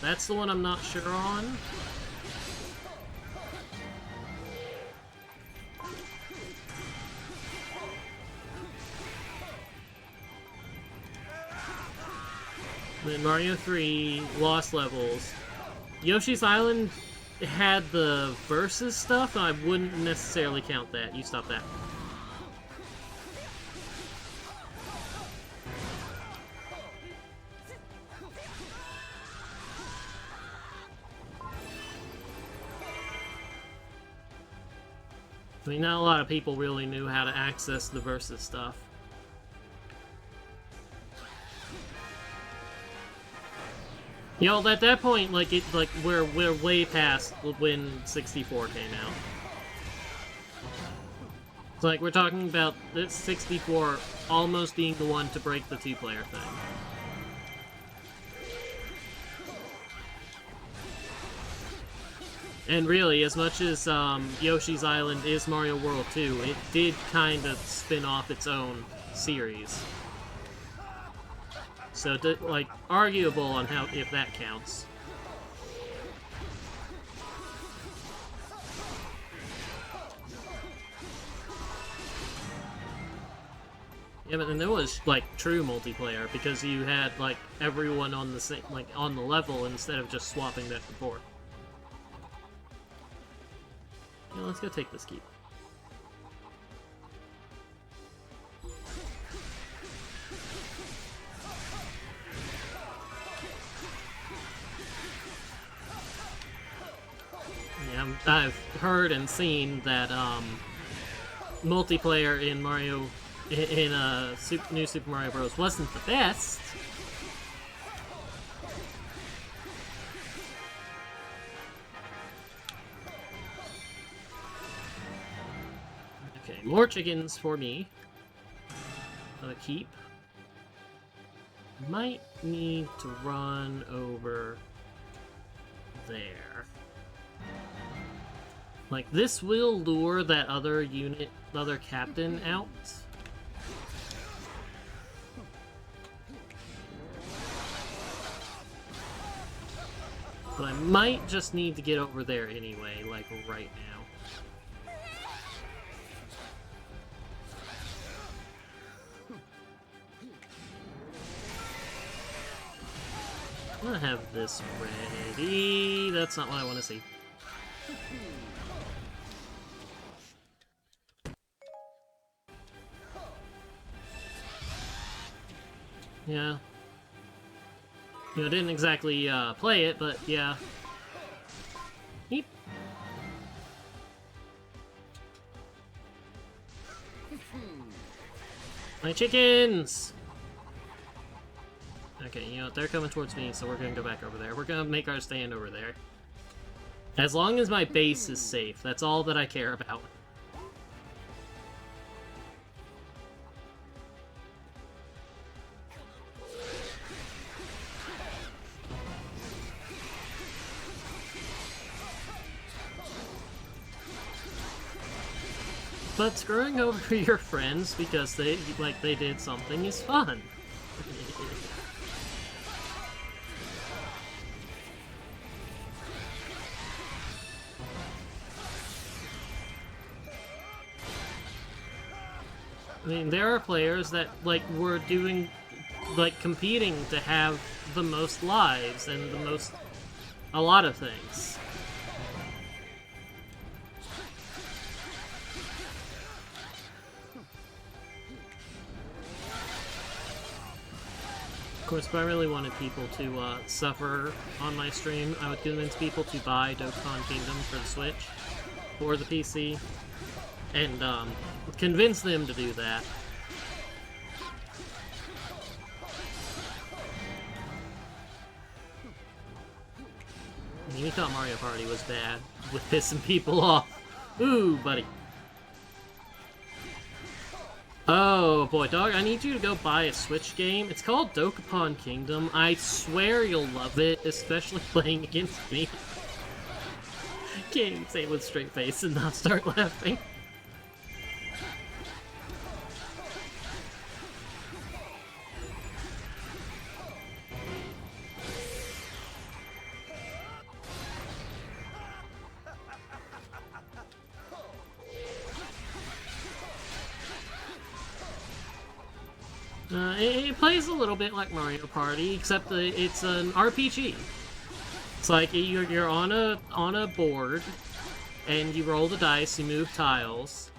S1: That's the one I'm not sure on. Then Mario 3, Lost Levels. Yoshi's Island had the versus stuff, and I wouldn't necessarily count that. You stop that. I mean, not a lot of people really knew how to access the versus stuff. You know, at that point, we're way past when 64 came out. It's like, we're talking about this 64 almost being the one to break the 2-player thing. And really, as much as Yoshi's Island is Mario World 2, it did kind of spin off its own series. So, like, arguable on how, if that counts. Yeah, but then there was like true multiplayer because you had like everyone on the same, like on the level instead of just swapping back and forth. Yeah, let's go take this keep. Yeah, I've heard and seen that multiplayer in Mario, in New Super Mario Bros. Wasn't the best. Okay, more chickens for me. Keep. Might need to run over there. Like, this will lure that other unit, other captain out. But I might just need to get over there anyway, like right now. I'm gonna have this ready. That's not what I want to see. Yeah. You know, didn't exactly play it, but yeah. Yeep. My chickens! Okay, you know what, they're coming towards me, so we're gonna go back over there. We're gonna make our stand over there. As long as my base is safe, that's all that I care about. But screwing over your friends because they did something is fun. I mean, there are players that were doing competing to have the most lives and a lot of things. Of course, if I really wanted people to suffer on my stream, I would convince people to buy Dokkan Kingdom for the Switch or the PC, and convince them to do that. I mean, you thought Mario Party was bad with pissing people off. Ooh, buddy. Oh boy, dog, I need you to go buy a Switch game. It's called Dokkan Kingdom. I swear you'll love it, especially playing against me. Can't even say it with a straight face and not start laughing. It plays a little bit like Mario Party, except that it's an RPG. It's like you're on a board, and you roll the dice, you move tiles,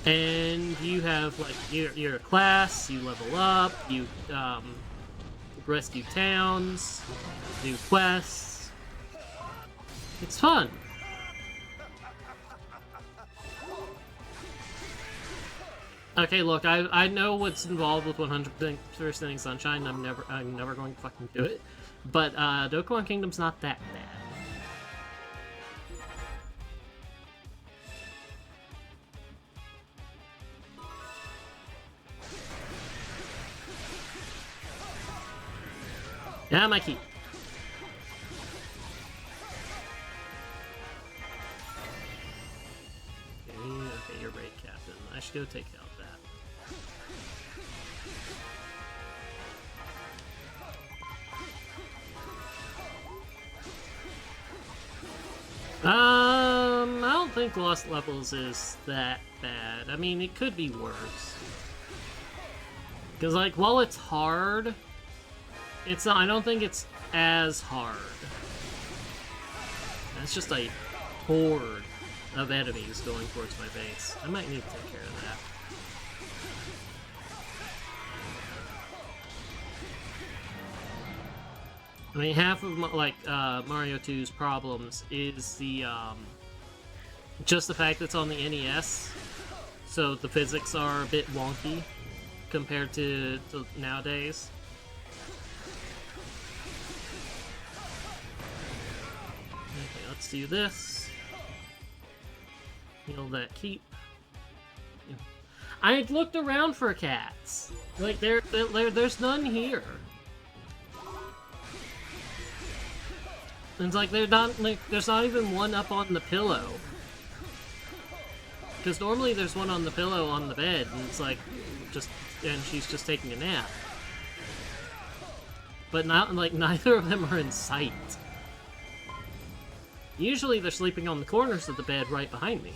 S1: and you have like your class. You level up, you rescue towns, do quests. It's fun. Okay, look, I know what's involved with 100% Sunshine. I'm never going to fucking do it. But Dokkan Kingdom's not that bad. Yeah, my key. Okay, you're right, Captain. I should go take out that. I don't think Lost Levels is that bad. I mean, it could be worse. Because, like, while it's hard, it's not, I don't think it's as hard. That's just a horde of enemies going towards my base. I might need to take care of that. I mean, half of, like, Mario 2's problems is the, just the fact that it's on the NES, so the physics are a bit wonky compared to nowadays. Okay, let's do this. Heal that keep. I looked around for cats. Like, there's none here. It's like there's not even one up on the pillow. Because normally there's one on the pillow on the bed, and it's like, and she's just taking a nap. But not, like, neither of them are in sight. Usually they're sleeping on the corners of the bed right behind me.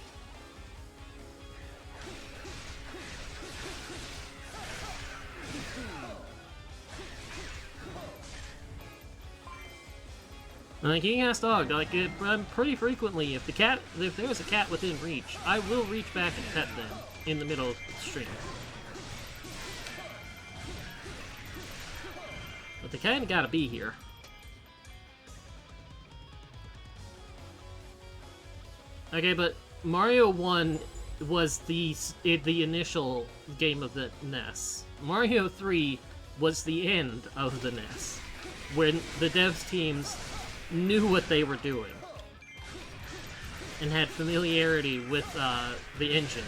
S1: Like, King Ass Dog, like, pretty frequently, if there was a cat within reach, I will reach back and pet them in the middle of the stream. But they kinda gotta be here. Okay, but Mario 1 was the initial game of the NES. Mario 3 was the end of the NES, when the devs teams knew what they were doing and had familiarity with the engine.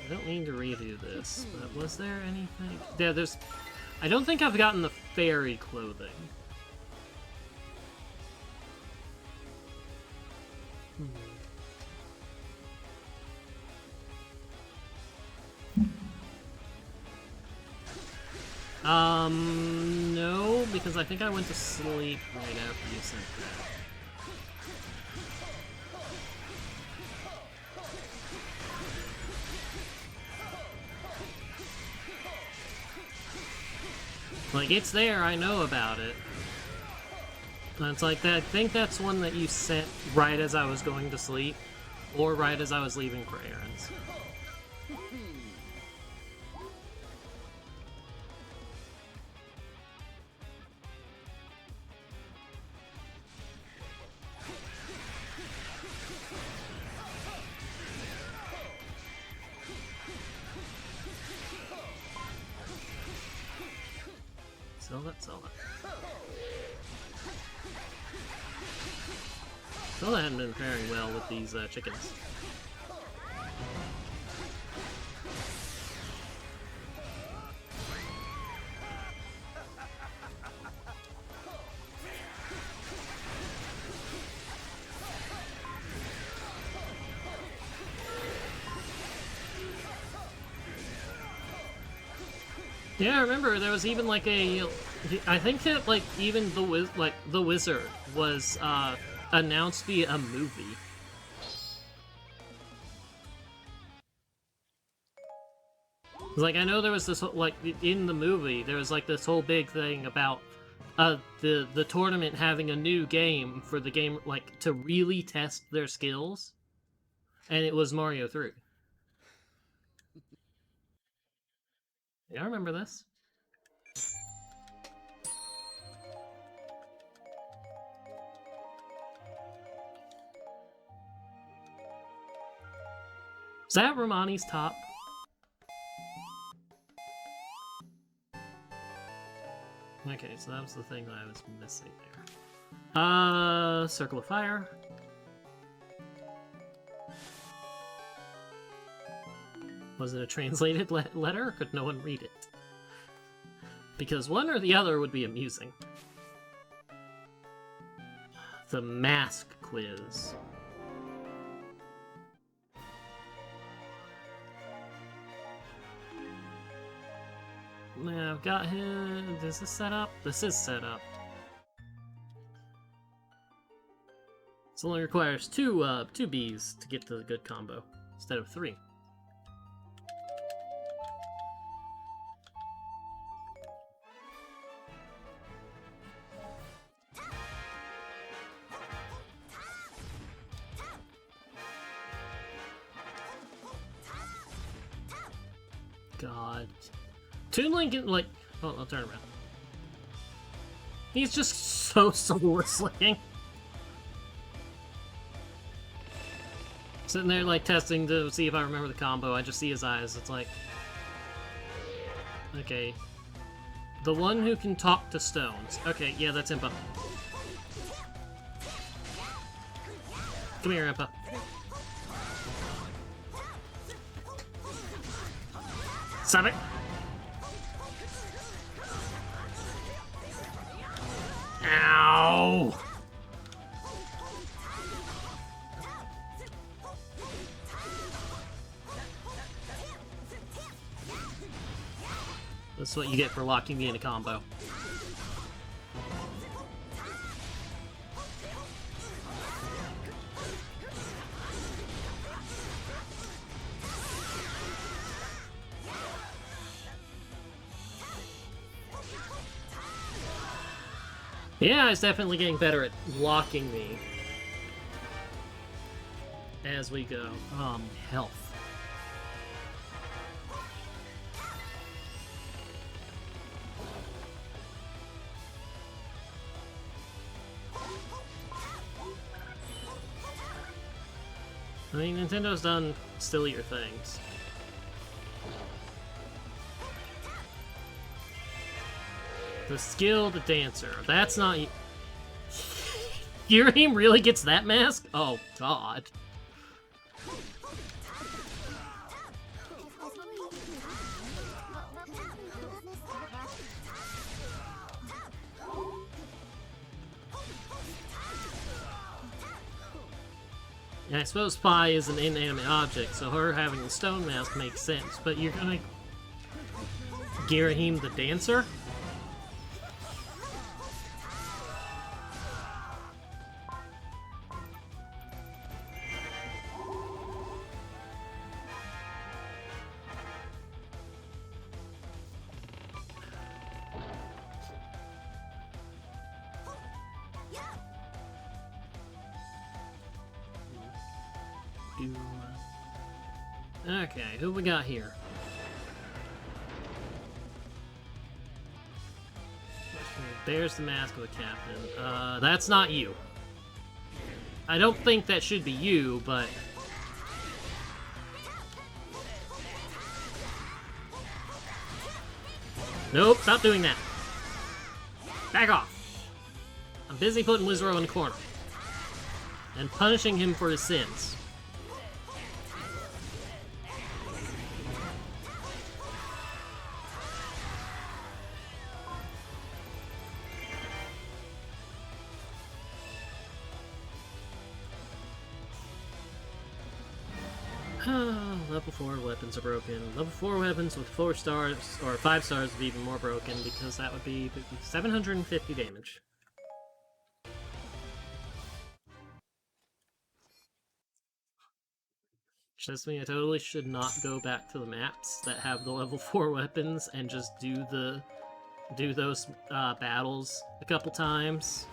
S1: I don't mean to redo this, but was there anything? Yeah, there's... I don't think I've gotten the fairy clothing. No, because I think I went to sleep right after you said that. Like, it's there, I know about it. It's like that. I think that's one that you sent right as I was going to sleep, or right as I was leaving for errands. Sell that, sell that. Still hadn't been faring well with these chickens. Yeah, I remember there was even like a, I think that like even the Wizard was announced via a movie. Like, I know there was this like in the movie there was like this whole big thing about the tournament having a new game for the game, like, to really test their skills, and it was Mario 3. Yeah, I remember this. Is that Romani's top? Okay, so that was the thing that I was missing there. Circle of Fire. Was it a translated letter, or could no one read it? Because one or the other would be amusing. The mask quiz. Yeah, I've got him. Is this set up? This is set up. This only requires two Bs to get the good combo instead of 3. God. Toon Link, like... Oh, I'll turn around. He's just so sword slinging. Sitting there, like, testing to see if I remember the combo. I just see his eyes. It's like... Okay. The one who can talk to stones. Okay, yeah, that's Impa. Come here, Impa. Stop it! Ow! That's what you get for locking me in a combo. Yeah, it's definitely getting better at locking me as we go. Health. I mean, Nintendo's done sillier things. The skilled dancer. That's not... Yuriem really gets that mask? Oh, God. Yeah, I suppose Pi is an inanimate object, so her having the stone mask makes sense, but you're gonna... Girahim the dancer? Okay, who we got here? There's the mask of the captain. That's not you. I don't think that should be you, but... Nope, stop doing that. Back off. I'm busy putting Wizro in the corner. And punishing him for his sins. Level 4 weapons are broken. Level 4 weapons with 4 stars, or 5 stars would be even more broken, because that would be 750 damage. Which says to me I totally should not go back to the maps that have the level 4 weapons and just do those battles a couple times.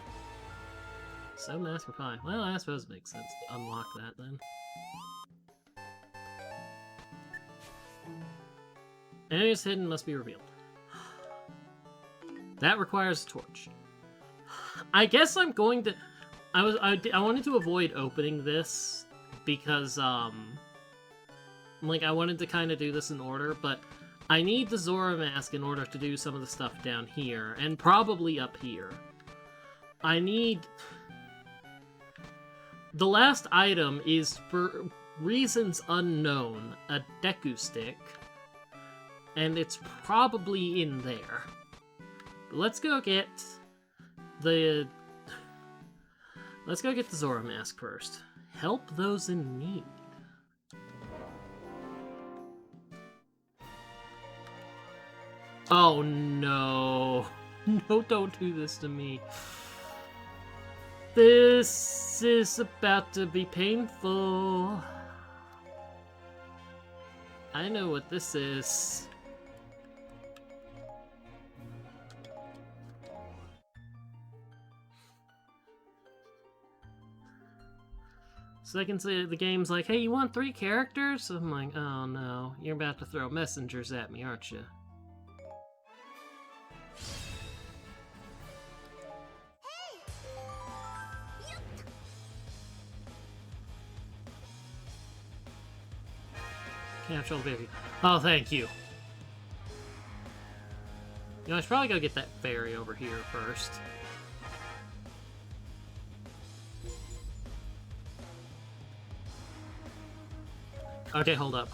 S1: So Mask for Pi. Well, I suppose it makes sense to unlock that then. Enemies hidden must be revealed. That requires a torch. I guess I'm going to... I wanted to avoid opening this because, like, I wanted to kind of do this in order, but I need the Zora mask in order to do some of the stuff down here, and probably up here. I need... The last item is, for reasons unknown, a Deku Stick. And it's probably in there. But let's go get the Zora mask first. Help those in need. Oh no. No, don't do this to me. This is about to be painful. I know what this is. So I can say the game's like, hey, you want 3 characters? I'm like, oh no, you're about to throw messengers at me, aren't you? Capture the baby. Oh, thank you. You know, I should probably go get that fairy over here first. Okay, hold up.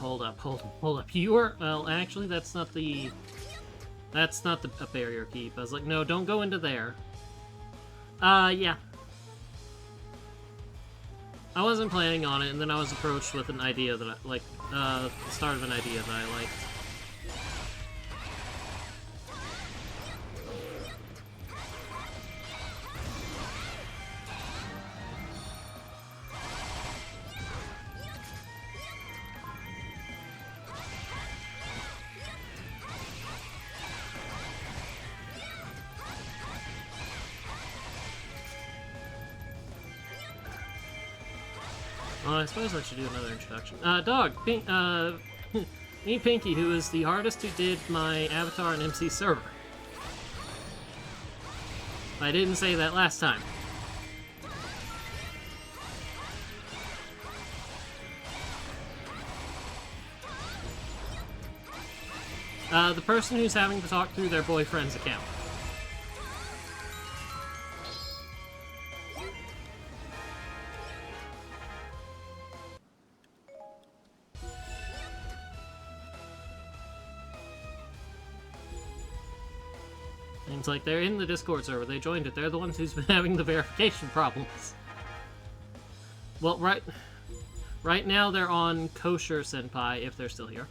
S1: You are... Well, actually, that's not the a barrier keep. I was like, no, don't go into there. Yeah. I wasn't planning on it, and then I was approached with an idea that the start of an idea that I liked. I suppose I should do another introduction. Dog, me Pinky, who is the artist who did my avatar and MC server. I didn't say that last time. The person who's having to talk through their boyfriend's account. It's like they're in the Discord server, they joined it, they're the ones who's been having the verification problems. Well, right now they're on Kosher Senpai, if they're still here.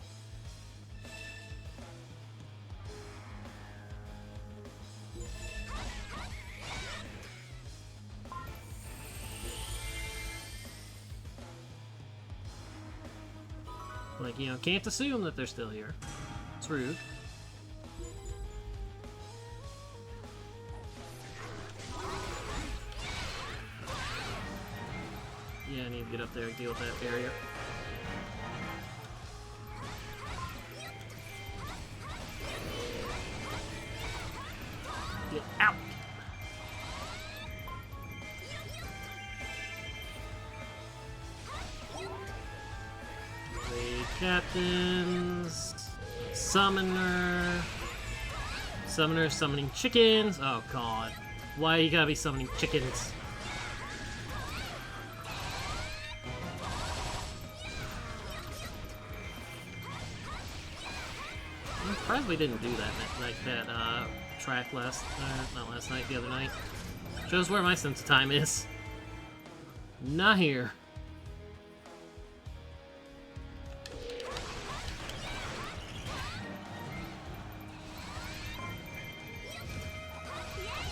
S1: Like, you know, can't assume that they're still here. It's rude. Yeah, I need to get up there and deal with that barrier. Get out! Raid captains. Summoner. Summoner summoning chickens. Oh god. Why you gotta be summoning chickens? I'm surprised we didn't do that, like that track not last night, the other night. Shows where my sense of time is. Not here.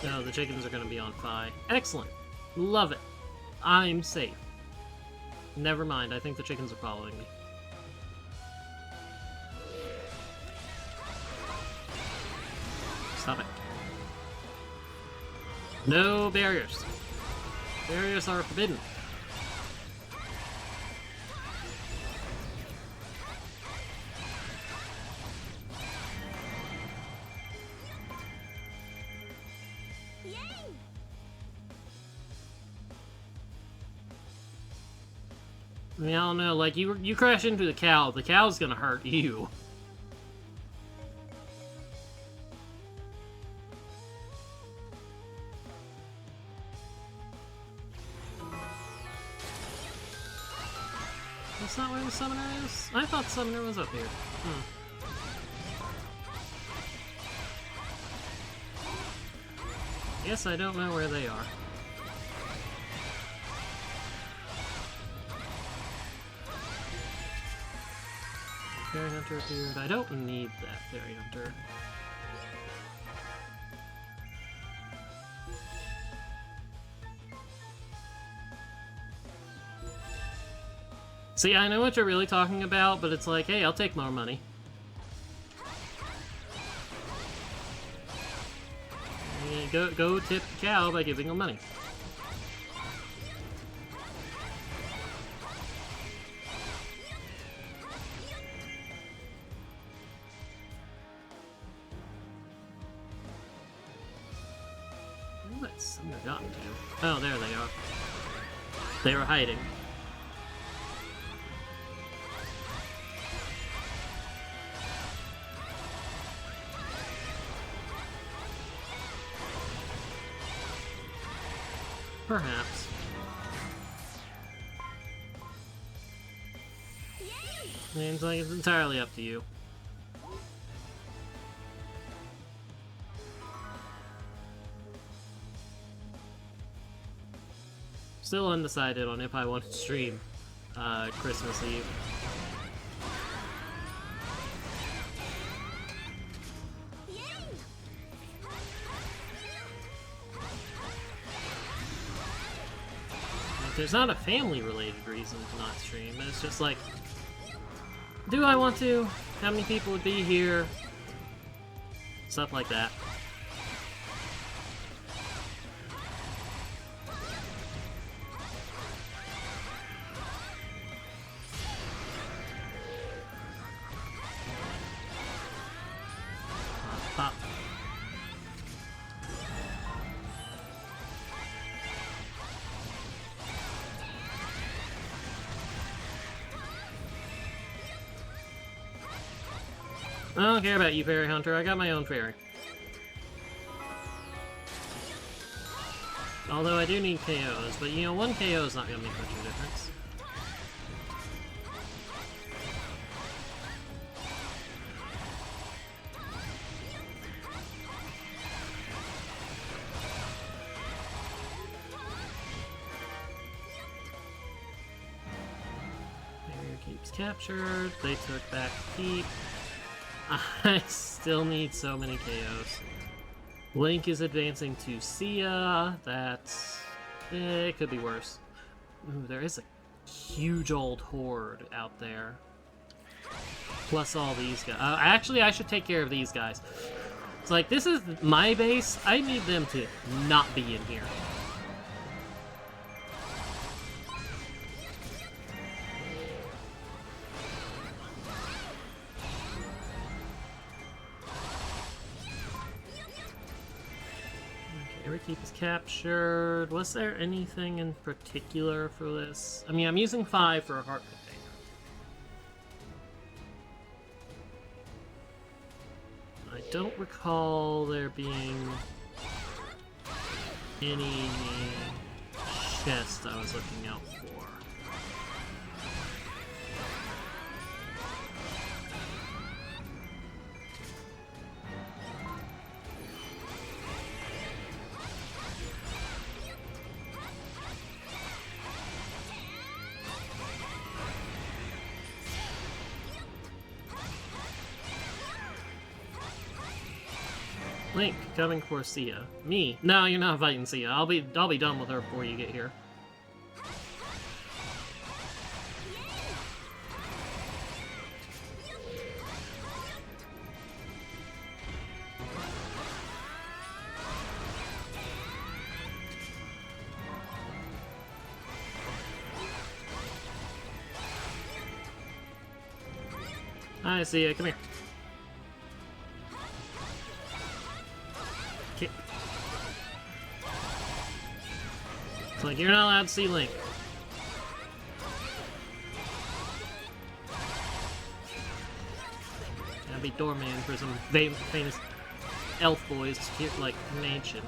S1: No, the chickens are gonna be on fire. Excellent. Love it. I'm safe. Never mind, I think the chickens are following me. Stop it. No barriers. Barriers are forbidden. I mean, I don't know, like, you crash into the cow's gonna hurt you. That's not where the summoner is? I thought the summoner was up here. Guess I don't know where they are. Fairy Hunter appeared. I don't need that Fairy Hunter. See, I know what you're really talking about, but it's like, hey, I'll take more money. Yeah, go tip the cow by giving him money. What's under gotten to? Oh, there they are. They were hiding. Perhaps. Seems like it's entirely up to you. Still undecided on if I want to stream Christmas Eve. There's not a family-related reason to not stream, but it's just like, do I want to? How many people would be here? Stuff like that. Pop. I don't care about you, Fairy Hunter. I got my own fairy. Although I do need KOs, but you know, one KO is not going to make much of a difference. Barrier keeps captured. They took back keep. I still need so many KOs. Link is advancing to Sia. That's... it could be worse. Ooh, there is a huge old horde out there. Plus all these guys. Actually, I should take care of these guys. It's like, this is my base. I need them to not be in here. Keep is captured. Was there anything in particular for this? I mean, I'm using 5 for a heart container. I don't recall there being any chest I was looking out for. Link, coming for Sia. Me? No, you're not fighting Sia. I'll be done with her before you get here. Hi, Sia. Come here. Kick. It's like, you're not allowed to see Link. Gotta be doorman for some famous elf boys here, like, mansion.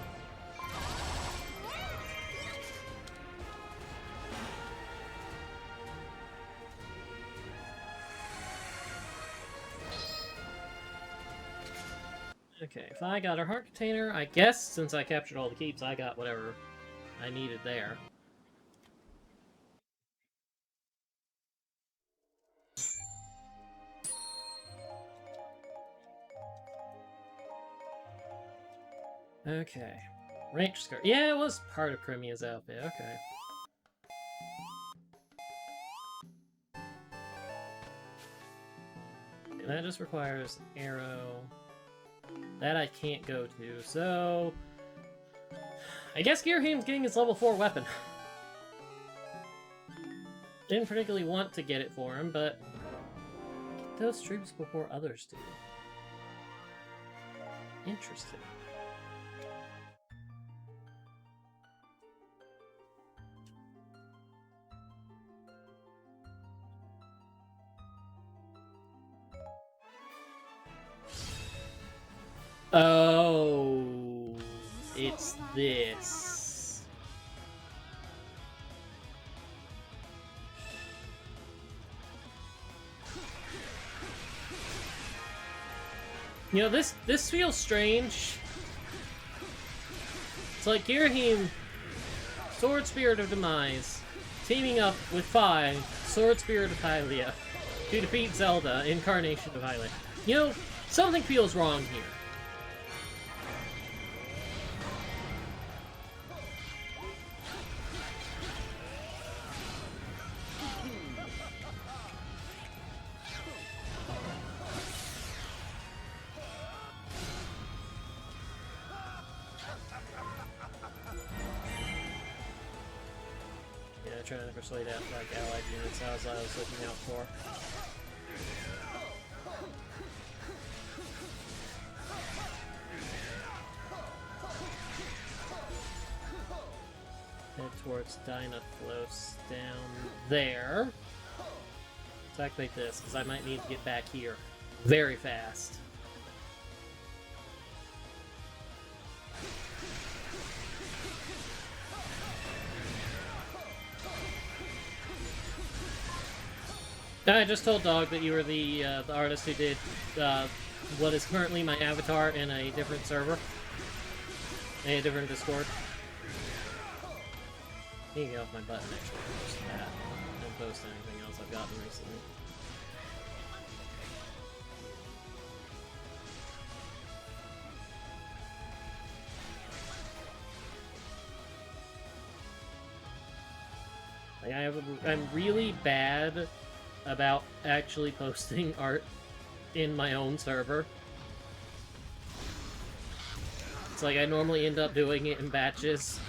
S1: Okay, if I got a heart container, I guess since I captured all the keeps, I got whatever I needed there. Okay. Range skirt. Yeah, it was part of Crimea's outfit. Okay. That just requires arrow. That I can't go to, so... I guess Girahim's getting his level 4 weapon. Didn't particularly want to get it for him, but... Get those troops before others do. Interesting. Oh, it's this. You know, this feels strange. It's like Girahim, Sword Spirit of Demise, teaming up with Fi, Sword Spirit of Hylia, to defeat Zelda, Incarnation of Hylia. You know, something feels wrong here. Trying to persuade out like allied units, that was what I was looking out for. Head towards Dynaflos down there. Let's activate this, because I might need to get back here very fast. I just told Dog that you were the artist who did what is currently my avatar in a different server, in a different Discord. You can get off my button actually, post that, and post anything else I've gotten recently. Like I'm really bad about actually posting art in my own server. It's like I normally end up doing it in batches.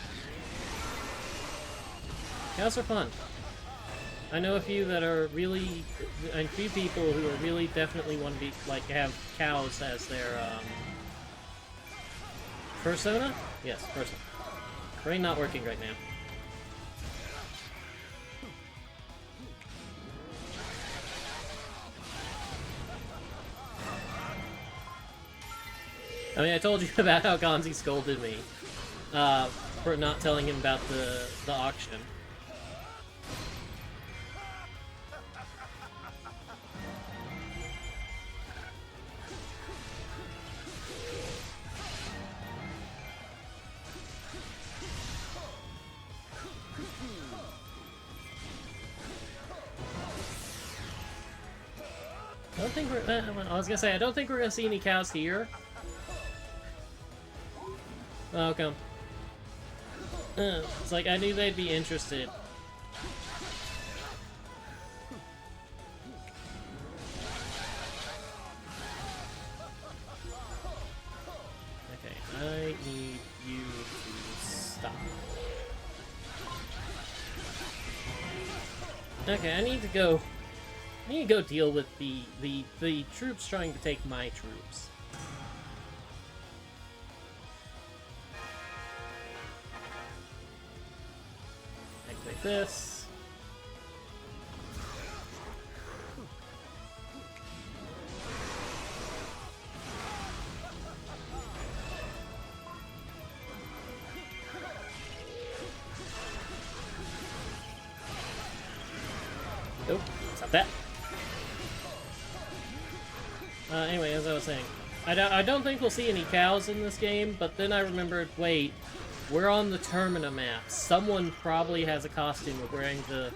S1: Cows are fun. I know a few that are really, a few people who are really definitely want to be, like, have cows as their, persona? Yes, persona. Brain not working right now. I mean, I told you about how Gonzi scolded me for not telling him about the auction. I don't think we're... I was gonna say, I don't think we're gonna see any cows here. Oh, come. It's like I knew they'd be interested. Okay, I need you to stop. Okay, I need to go deal with the troops trying to take my troops. Like this. Nope, stop that. Anyway, as I was saying, I don't think we'll see any cows in this game, but then I remembered, wait, we're on the Termina map. Someone probably has a costume of wearing the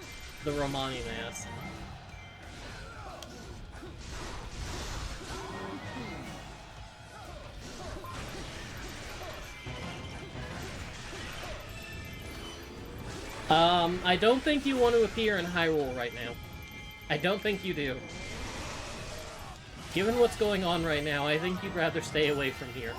S1: Romani mask. I don't think you want to appear in Hyrule right now. I don't think you do. Given what's going on right now, I think you'd rather stay away from here.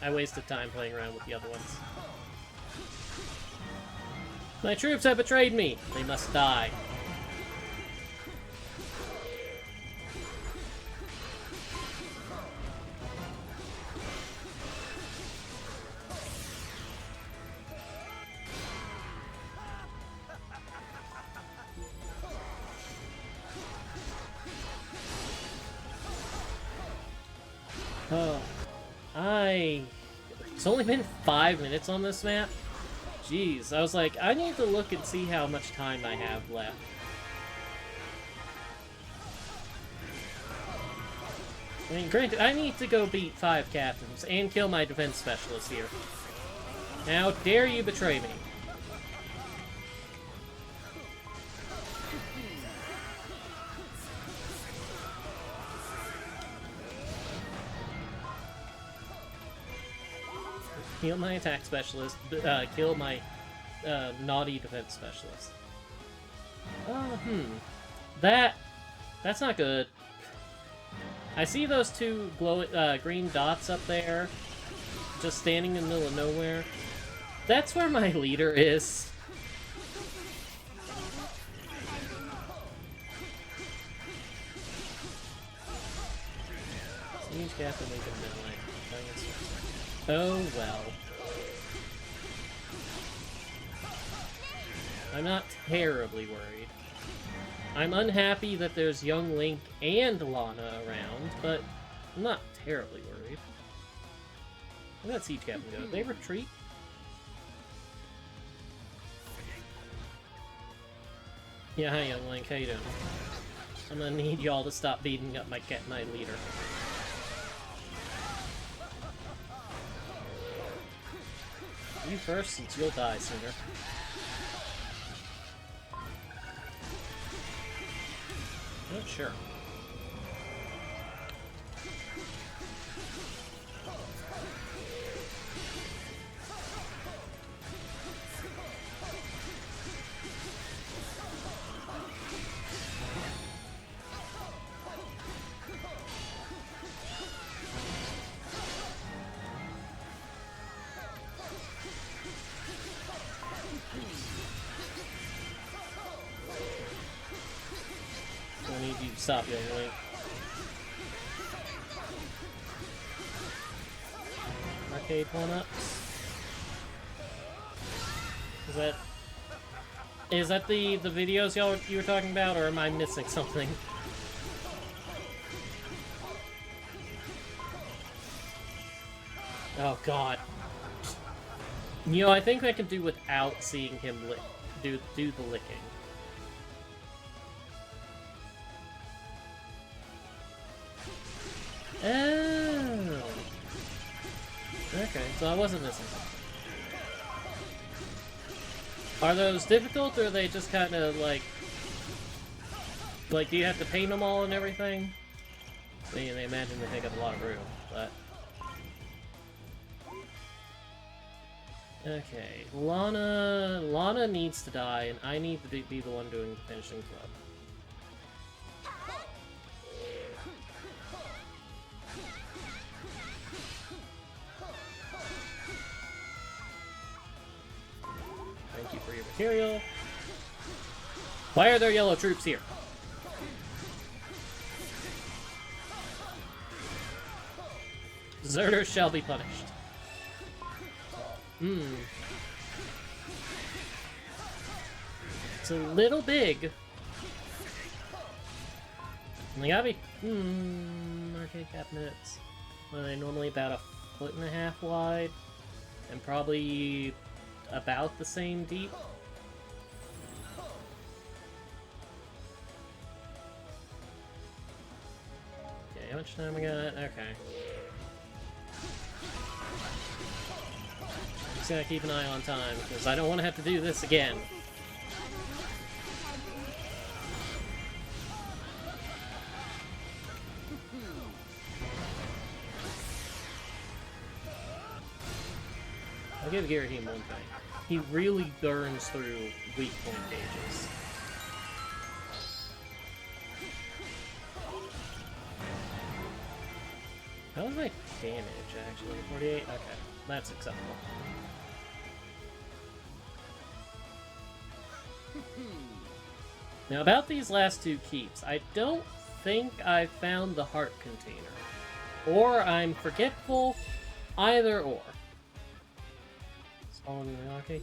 S1: I wasted time playing around with the other ones. My troops have betrayed me! They must die. Oh, it's only been 5 minutes on this map? Jeez, I was like, I need to look and see how much time I have left. I mean, granted, I need to go beat 5 captains and kill my defense specialist here. How dare you betray me? Kill my attack specialist, kill my naughty defense specialist. That's not good. I see those two green dots up there, just standing in the middle of nowhere. That's where my leader is. Siege Captain Lincoln Midnight. Oh well. I'm not terribly worried. I'm unhappy that there's young Link and Lana around, but I'm not terribly worried. Where'd that Siege Captain go? Did they retreat? Yeah, hi young Link, how you doing? I'm gonna need y'all to stop beating up my leader. You first, since you'll die sooner. Oh, sure. I need you to stop, young Link. Arcade 1-ups. Is that the videos you were talking about, or am I missing something? Oh god. You know, I think I can do without seeing him do the licking. Oh. Okay, so I wasn't missing something. Are those difficult, or are they just kind of like, do you have to paint them all and everything? I mean, they imagine they take up a lot of room, but... Okay, Lana needs to die, and I need to be the one doing the finishing club. Thank you for your material. Why are there yellow troops here? Deserters shall be punished. It's a little big. And they gotta be... arcade cabinets. Well, they're normally about 1.5 feet wide. And probably about the same deep. Okay, how much time we got? Okay. just gonna keep an eye on time, because I don't want to have to do this again. I'll give Girahim one thing. He really burns through weak point gauges. How was my damage, actually? 48? Okay, that's acceptable. Now, about these last two keeps, I don't think I found the heart container. Or I'm forgetful, either or. Okay,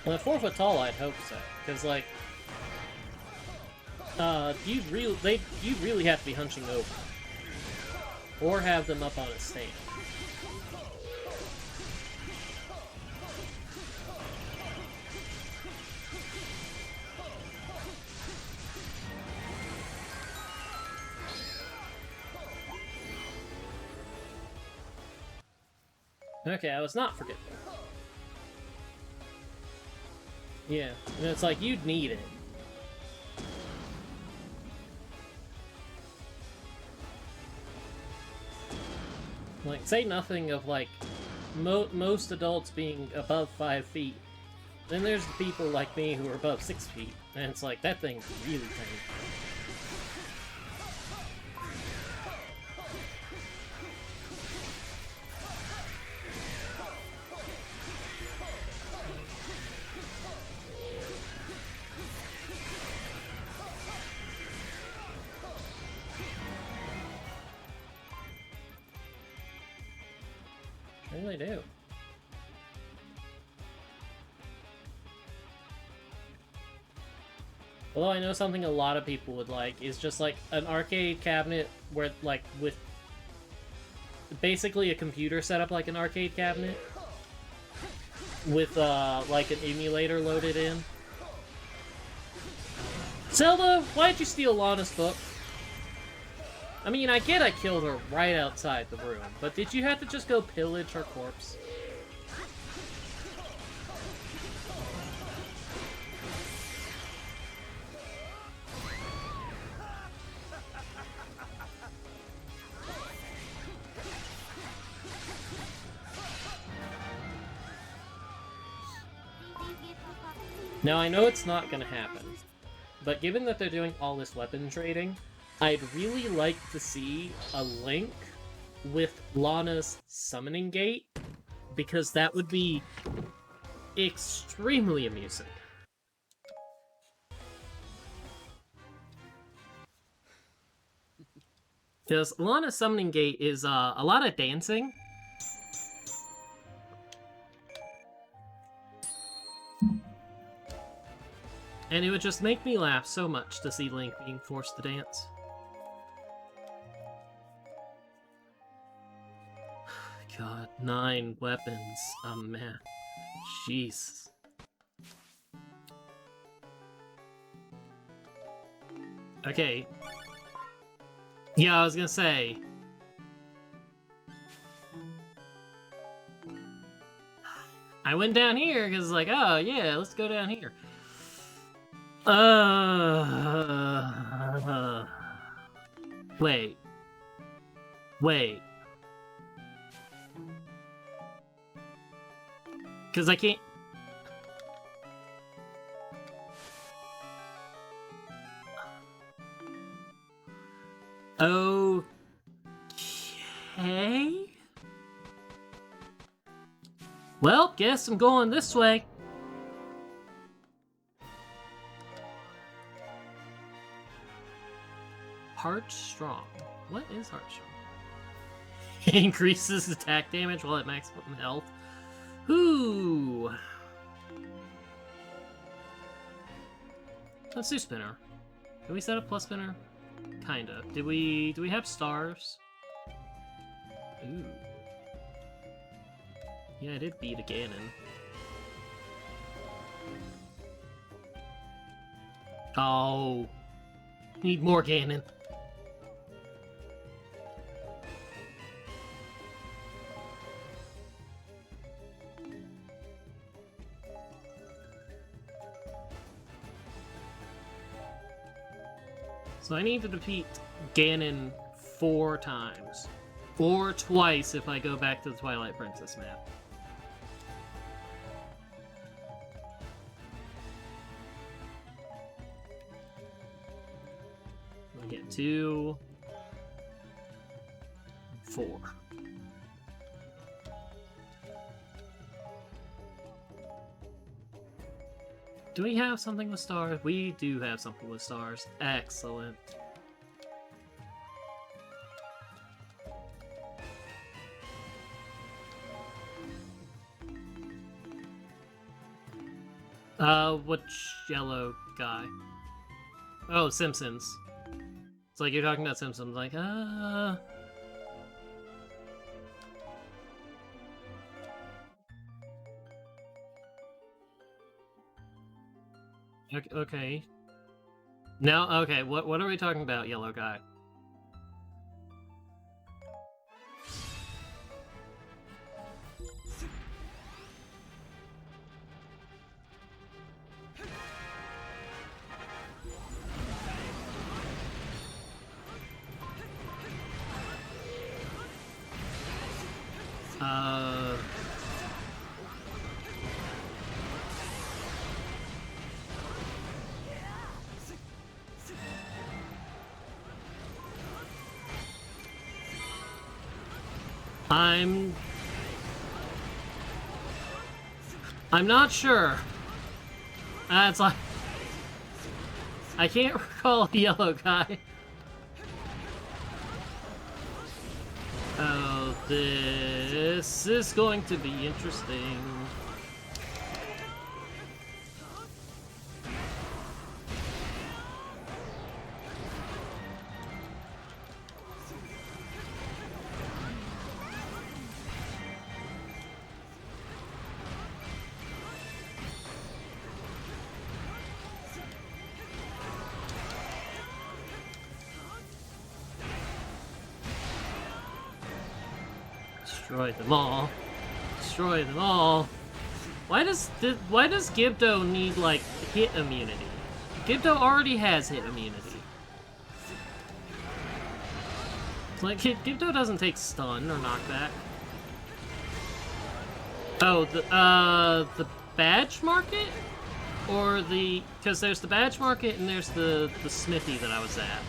S1: well, at 4 foot tall, I'd hope so, because like, you'd really have to be hunching over, or have them up on a stand. Okay, I was not forgetful. Yeah, and it's like, you'd need it. Like, say nothing of, like, most adults being above 5 feet. Then there's the people like me who are above 6 feet, and it's like, that thing's really tiny. I really do. Although I know something a lot of people would like is just like an arcade cabinet where, like, with basically a computer set up like an arcade cabinet with like an emulator loaded in. Zelda, why'd you steal Lana's book? I mean, I get I killed her right outside the room, but did you have to just go pillage her corpse? Now, I know it's not gonna happen, but given that they're doing all this weapon trading, I'd really like to see a link with Lana's summoning gate, because that would be extremely amusing. Because Lana's summoning gate is a lot of dancing. And it would just make me laugh so much to see Link being forced to dance. God, 9 weapons a match. Jeez. Okay. Yeah, I was gonna say. I went down here because, like, oh yeah, let's go down here. Wait. Wait. Because I can't... Okay... Well, guess I'm going this way. Heart Strong. What is Heart Strong? Increases attack damage while at maximum health. Ooh. Let's do spinner. Did we set up plus spinner? Kinda. Do we have stars? Ooh. Yeah, I did beat a Ganon. Oh. Need more Ganon. So I need to defeat Ganon 4 times. Or twice if I go back to the Twilight Princess map. I get 2, 4. Do we have something with stars? We do have something with stars. Excellent. Which yellow guy? Oh, Simpsons. It's like you're talking about Simpsons, like, Okay. Now, okay, what are we talking about, yellow guy? I'm not sure. It's like I can't recall a yellow guy. Oh, this is going to be interesting. Destroy them all. Destroy them all. Why does Gibdo need, like, hit immunity? Gibdo already has hit immunity. Like, Gibdo doesn't take stun or knockback. Oh, the badge market? Or the... Because there's the badge market and there's the smithy that I was at.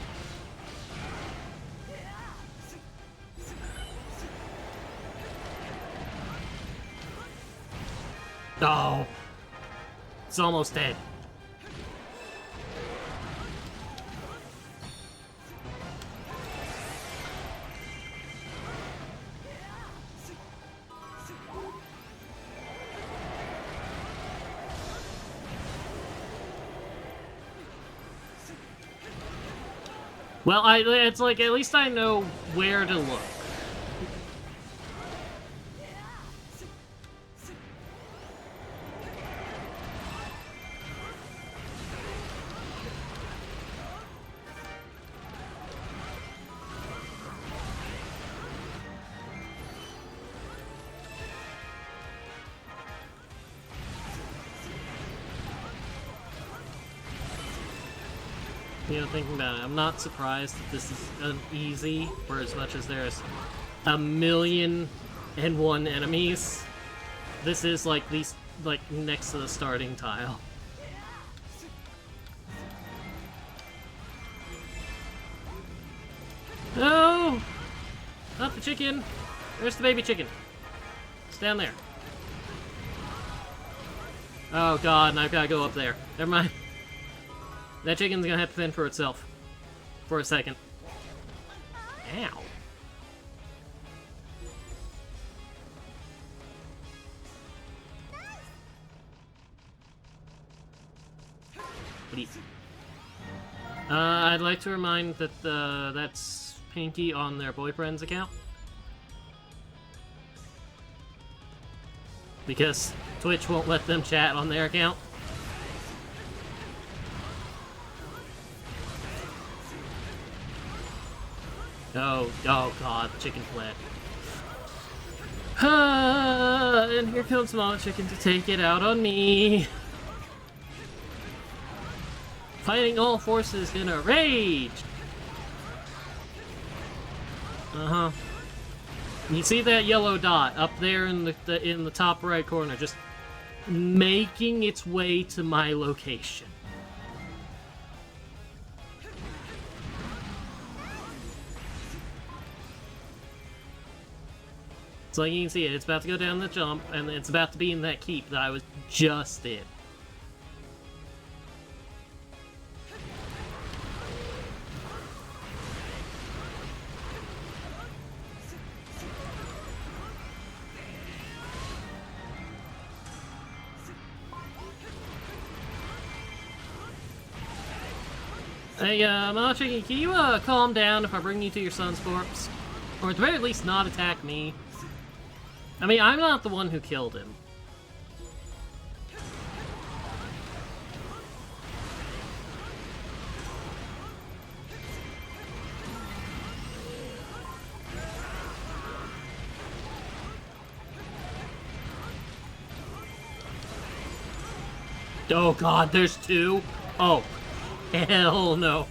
S1: Oh, it's almost dead. Well, it's like, at least I know where to look. You know, thinking about it, I'm not surprised that this is easy, for as much as there's 1,000,001 enemies. This is like these, like, next to the starting tile. No! Not the chicken! Where's the baby chicken? It's down there. Oh god, and I've gotta go up there. Never mind. That chicken's gonna have to fend for itself. For a second. Ow. I'd like to remind that that's Pinky on their boyfriend's account. Because Twitch won't let them chat on their account. Oh god, chicken fled. And here comes Mama Chicken to take it out on me. Fighting all forces in a rage! Uh-huh. You see that yellow dot up there in the top right corner, just making its way to my location. So like you can see it, it's about to go down the jump, and it's about to be in that keep that I was just in. Hey, Machi, can you, calm down if I bring you to your son's corpse? Or at the very least not attack me. I mean, I'm not the one who killed him. Oh god, there's two? Oh. Hell no.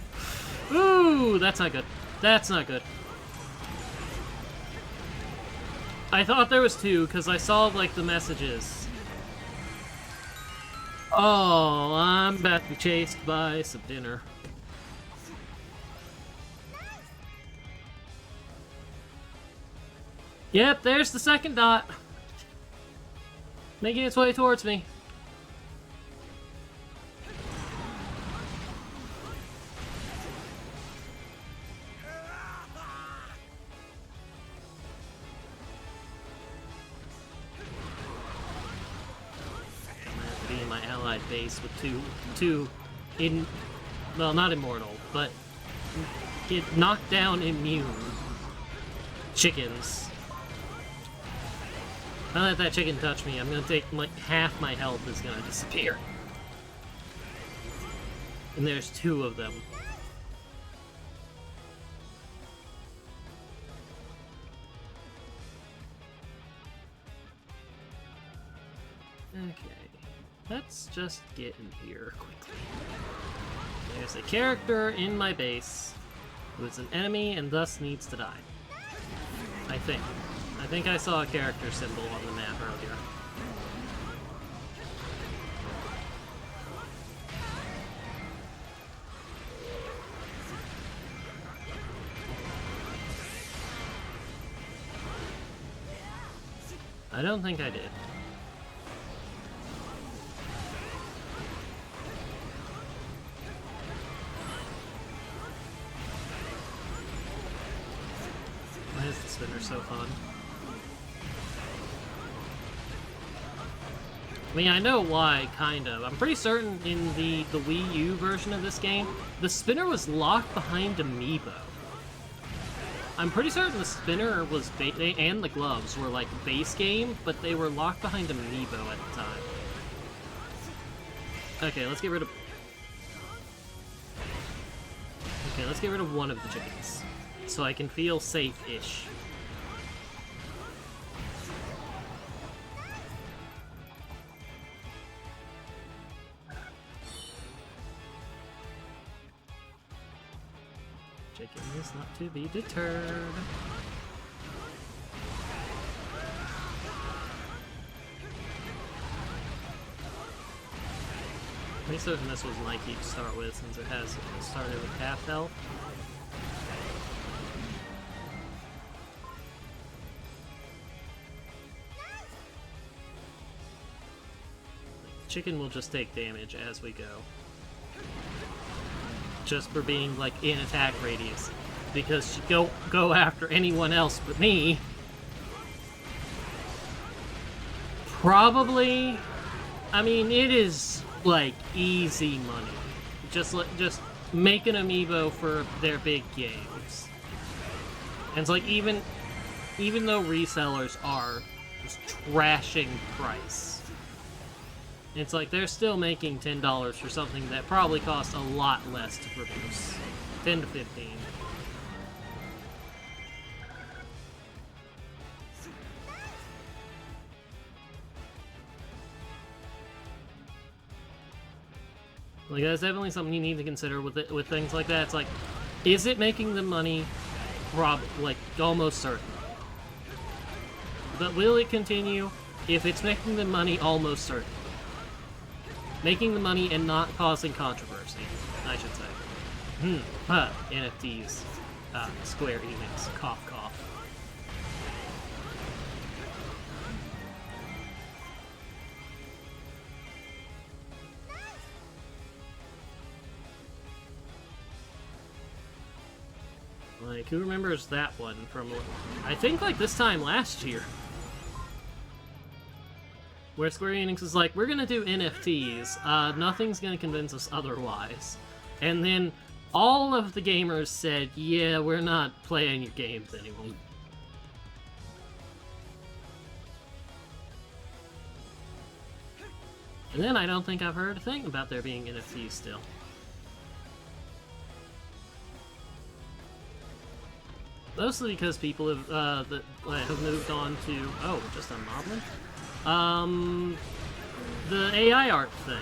S1: Ooh, that's not good. That's not good. I thought there was two, because I saw, like, the messages. Oh, I'm about to be chased by some dinner. Yep, there's the second dot. Making its way towards me. Base with two well, not immortal, but get knocked down immune chickens. If I let that chicken touch me, I'm gonna take, like, half my health is gonna disappear. And there's two of them. Okay. Let's just get in here quickly. There's a character in my base who is an enemy and thus needs to die. I think. I think I saw a character symbol on the map earlier. I don't think I did. Why is the spinner so fun? I mean, I know why, kind of. I'm pretty certain in the Wii U version of this game, the spinner was locked behind Amiibo. I'm pretty certain the spinner was, and the gloves were like base game, but they were locked behind Amiibo at the time. Okay, let's get rid of... Okay, let's get rid of one of the chickens, so I can feel safe-ish. Chicken is not to be deterred. Pretty certain this was Nike to start with, since it has started with half health. Chicken will just take damage as we go. Just for being, like, in attack radius. Because she don't go after anyone else but me. Probably... I mean, it is, like, easy money. Just make an amiibo for their big games. And it's like, even though resellers are just trashing price, it's like they're still making $10 for something that probably costs a lot less to produce. 10 to 15. Like, that's definitely something you need to consider with things like that. It's like, is it making them money? like, almost certain. But will it continue? If it's making the money, almost certain. Making the money and not causing controversy, I should say. NFTs. Square Enix. Cough, cough. Like, who remembers that one from, I think, like, this time last year? Where Square Enix is like, we're gonna do NFTs, nothing's gonna convince us otherwise. And then all of the gamers said, yeah, we're not playing your games anymore. And then I don't think I've heard a thing about there being NFTs still. Mostly because people have that have moved on to just a moblin. The AI art thing.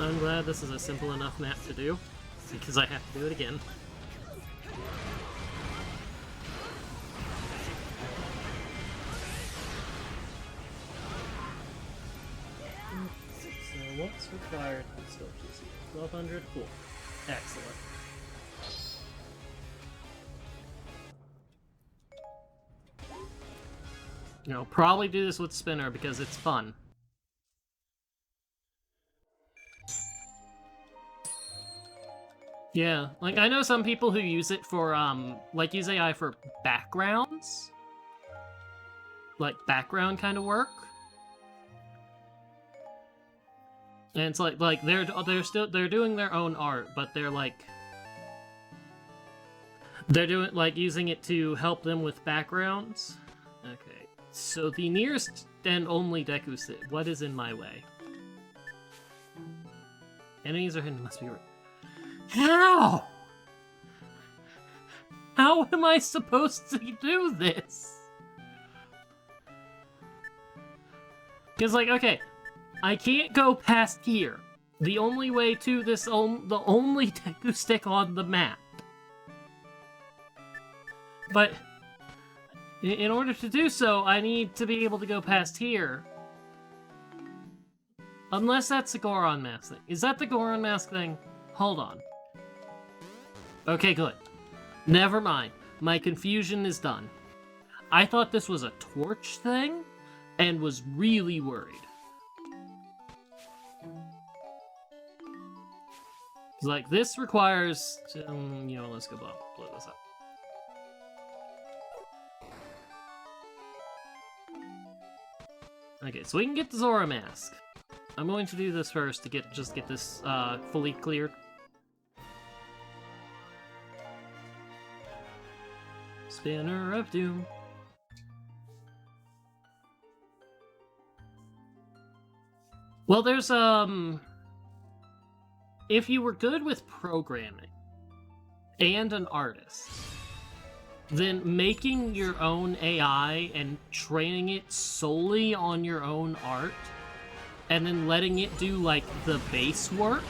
S1: I'm glad this is a simple enough map to do, because I have to do it again. So what's required to still PC? 1200? Cool. Excellent. You know, probably do this with Spinner because it's fun. Yeah, like, I know some people who use it for, like, use AI for backgrounds. Like, background kind of work. And it's like, they're doing their own art, but they're, like... They're doing, like, using it to help them with backgrounds. Okay, so the nearest and only Deku Sit. What is in my way? Enemies are hidden, must be right. How? How am I supposed to do this? Because, like, okay, I can't go past here. The only way to this, the only Deku Stick on the map. But, in order to do so, I need to be able to go past here. Unless that's the Goron Mask thing. Is that the Goron Mask thing? Hold on. Okay, good. Never mind. My confusion is done. I thought this was a torch thing, and was really worried. Like, this requires... you know, let's go blow this up. Okay, so we can get the Zora Mask. I'm going to do this first to get this fully cleared. Spinner of Doom. Well, there's, if you were good with programming and an artist, then making your own AI and training it solely on your own art, and then letting it do, like, the base work,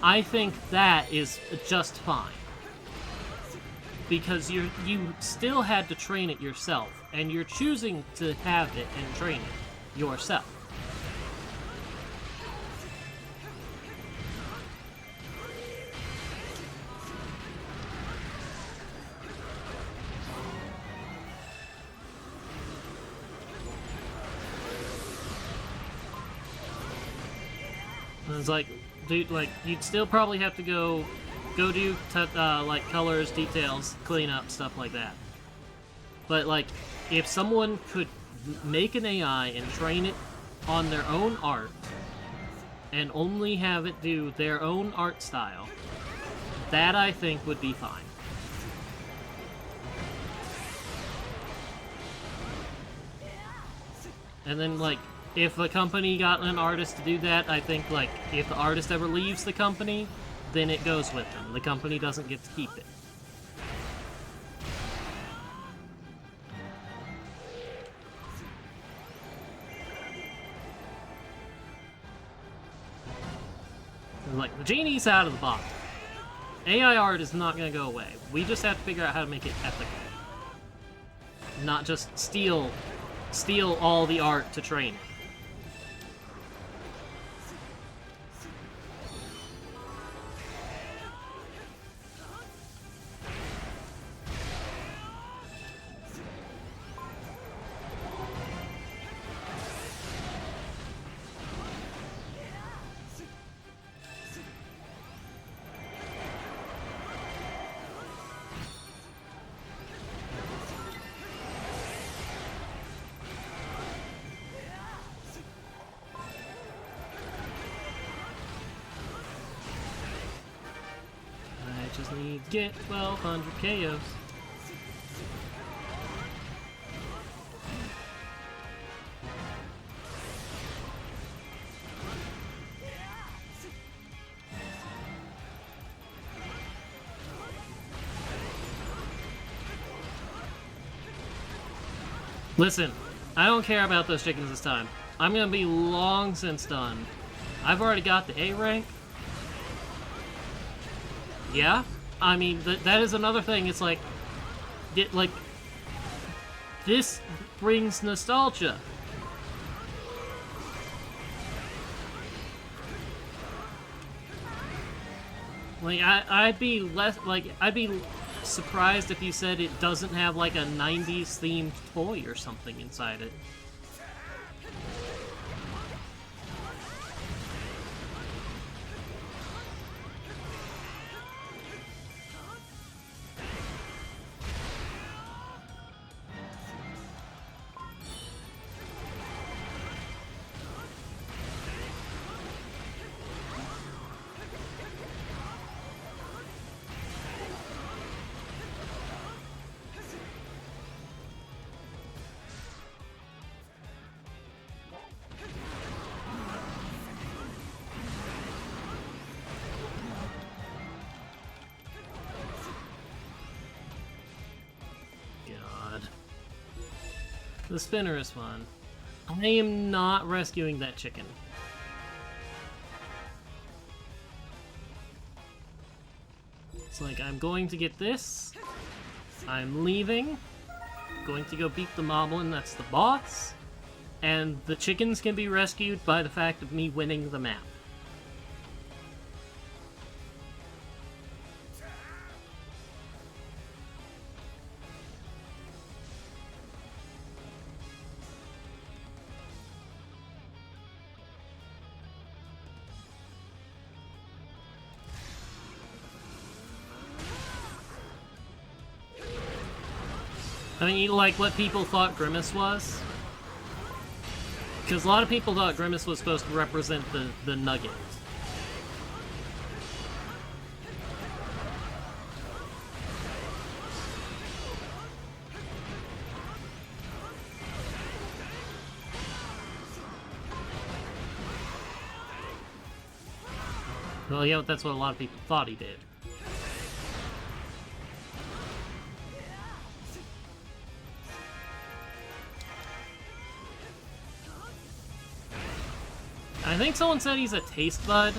S1: I think that is just fine. Because you still had to train it yourself, and you're choosing to have it and train it yourself. And it's like, dude, like, you'd still probably have to go do, like, colors, details, cleanup, stuff like that. But, like, if someone could make an AI and train it on their own art, and only have it do their own art style, that, I think, would be fine. And then, like, if a company got an artist to do that, I think, like, if the artist ever leaves the company, then it goes with them. The company doesn't get to keep it. Like, the genie's out of the bottle. AI art is not gonna go away. We just have to figure out how to make it ethical. Not just steal all the art to train it. I just need to get 1,200 KOs. Listen, I don't care about those chickens this time. I'm gonna be long since done. I've already got the A rank. Yeah? I mean, that is another thing. It's like... this brings nostalgia. Like, I'd be less... Like, I'd be surprised if you said it doesn't have, like, a 90s themed toy or something inside it. The spinner is fun. I am not rescuing that chicken. It's like, I'm going to get this. I'm leaving. Going to go beat the moblin, that's the boss. And the chickens can be rescued by the fact of me winning the map. I mean, you like what people thought Grimace was? Because a lot of people thought Grimace was supposed to represent the nugget. Well, yeah, that's what a lot of people thought he did. I think someone said he's a taste bud.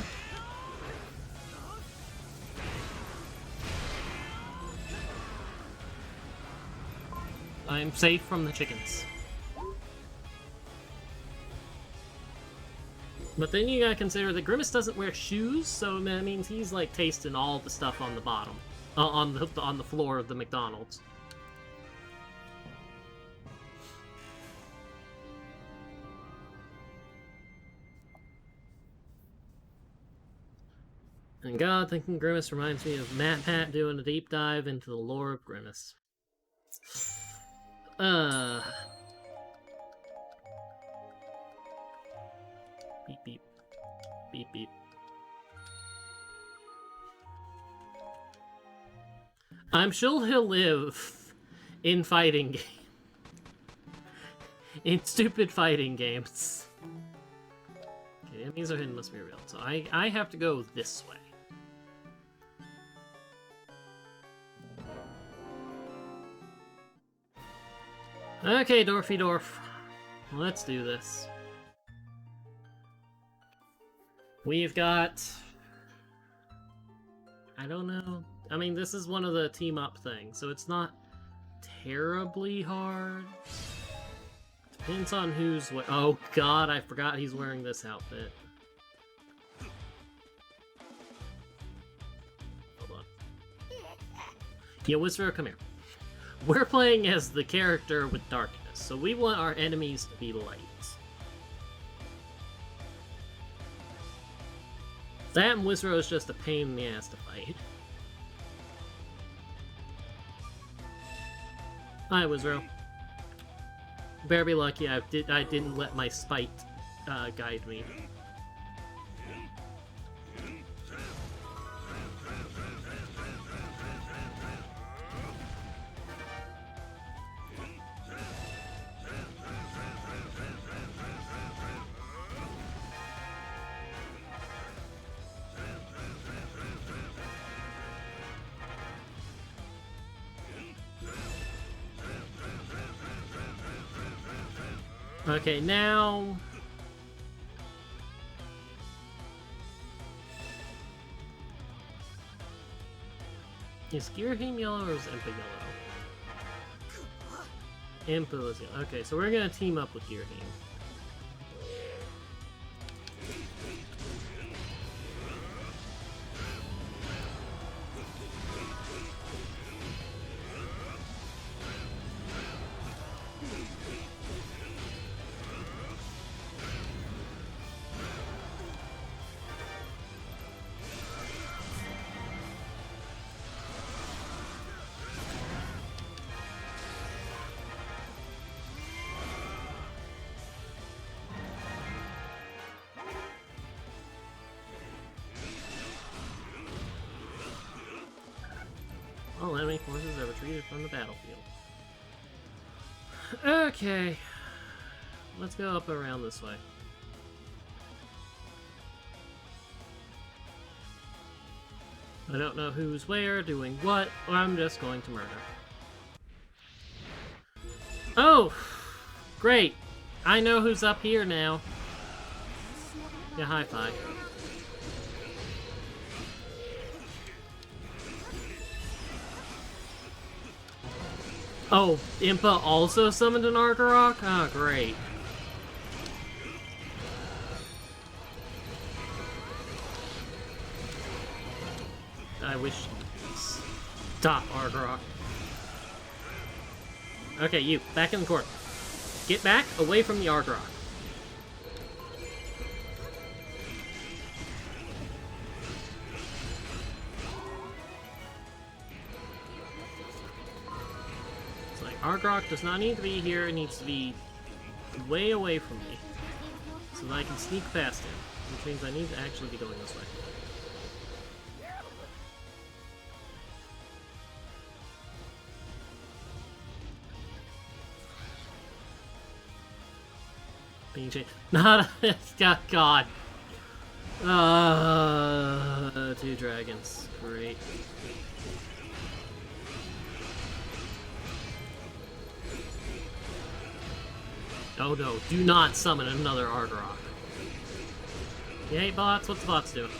S1: I'm safe from the chickens. But then you gotta consider that Grimace doesn't wear shoes, so that means he's like tasting all the stuff on the bottom, on the floor of the McDonald's. And God, thinking Grimace reminds me of Matt Pat doing a deep dive into the lore of Grimace. Beep beep. Beep beep. I'm sure he'll live in fighting games. In stupid fighting games. Okay, enemies are hidden, must be real. So I have to go this way. Okay, Dorfy Dorf. Let's do this. We've got I don't know. I mean, this is one of the team-up things, so it's not terribly hard. Depends on who's... Oh god, I forgot he's wearing this outfit. Hold on. Yeah, Wizro, come here. We're playing as the character with darkness, so we want our enemies to be light. That and Wizro is just a pain in the ass to fight. Hi, Wizro. Better be lucky I didn't let my spite guide me. Okay, now... Is Girahim yellow or is Impa yellow? Impa is yellow. Okay, so we're gonna team up with Girahim. All enemy forces are retreated from the battlefield. Okay. Let's go up around this way. I don't know who's where, doing what, or I'm just going to murder. Oh! Great! I know who's up here now. Yeah, high five. Oh, Impa also summoned an Argarok? Oh, great. I wish... Stop, Argarok. Okay, you, back in the court. Get back, away from the Argarok. Argarok does not need to be here, it needs to be way away from me. So that I can sneak past him. Which means I need to actually be going this way. Being chased. Not a... God. Two dragons. Great. Oh no, do not summon another Argarok. Yay, bots, what's the bots doing?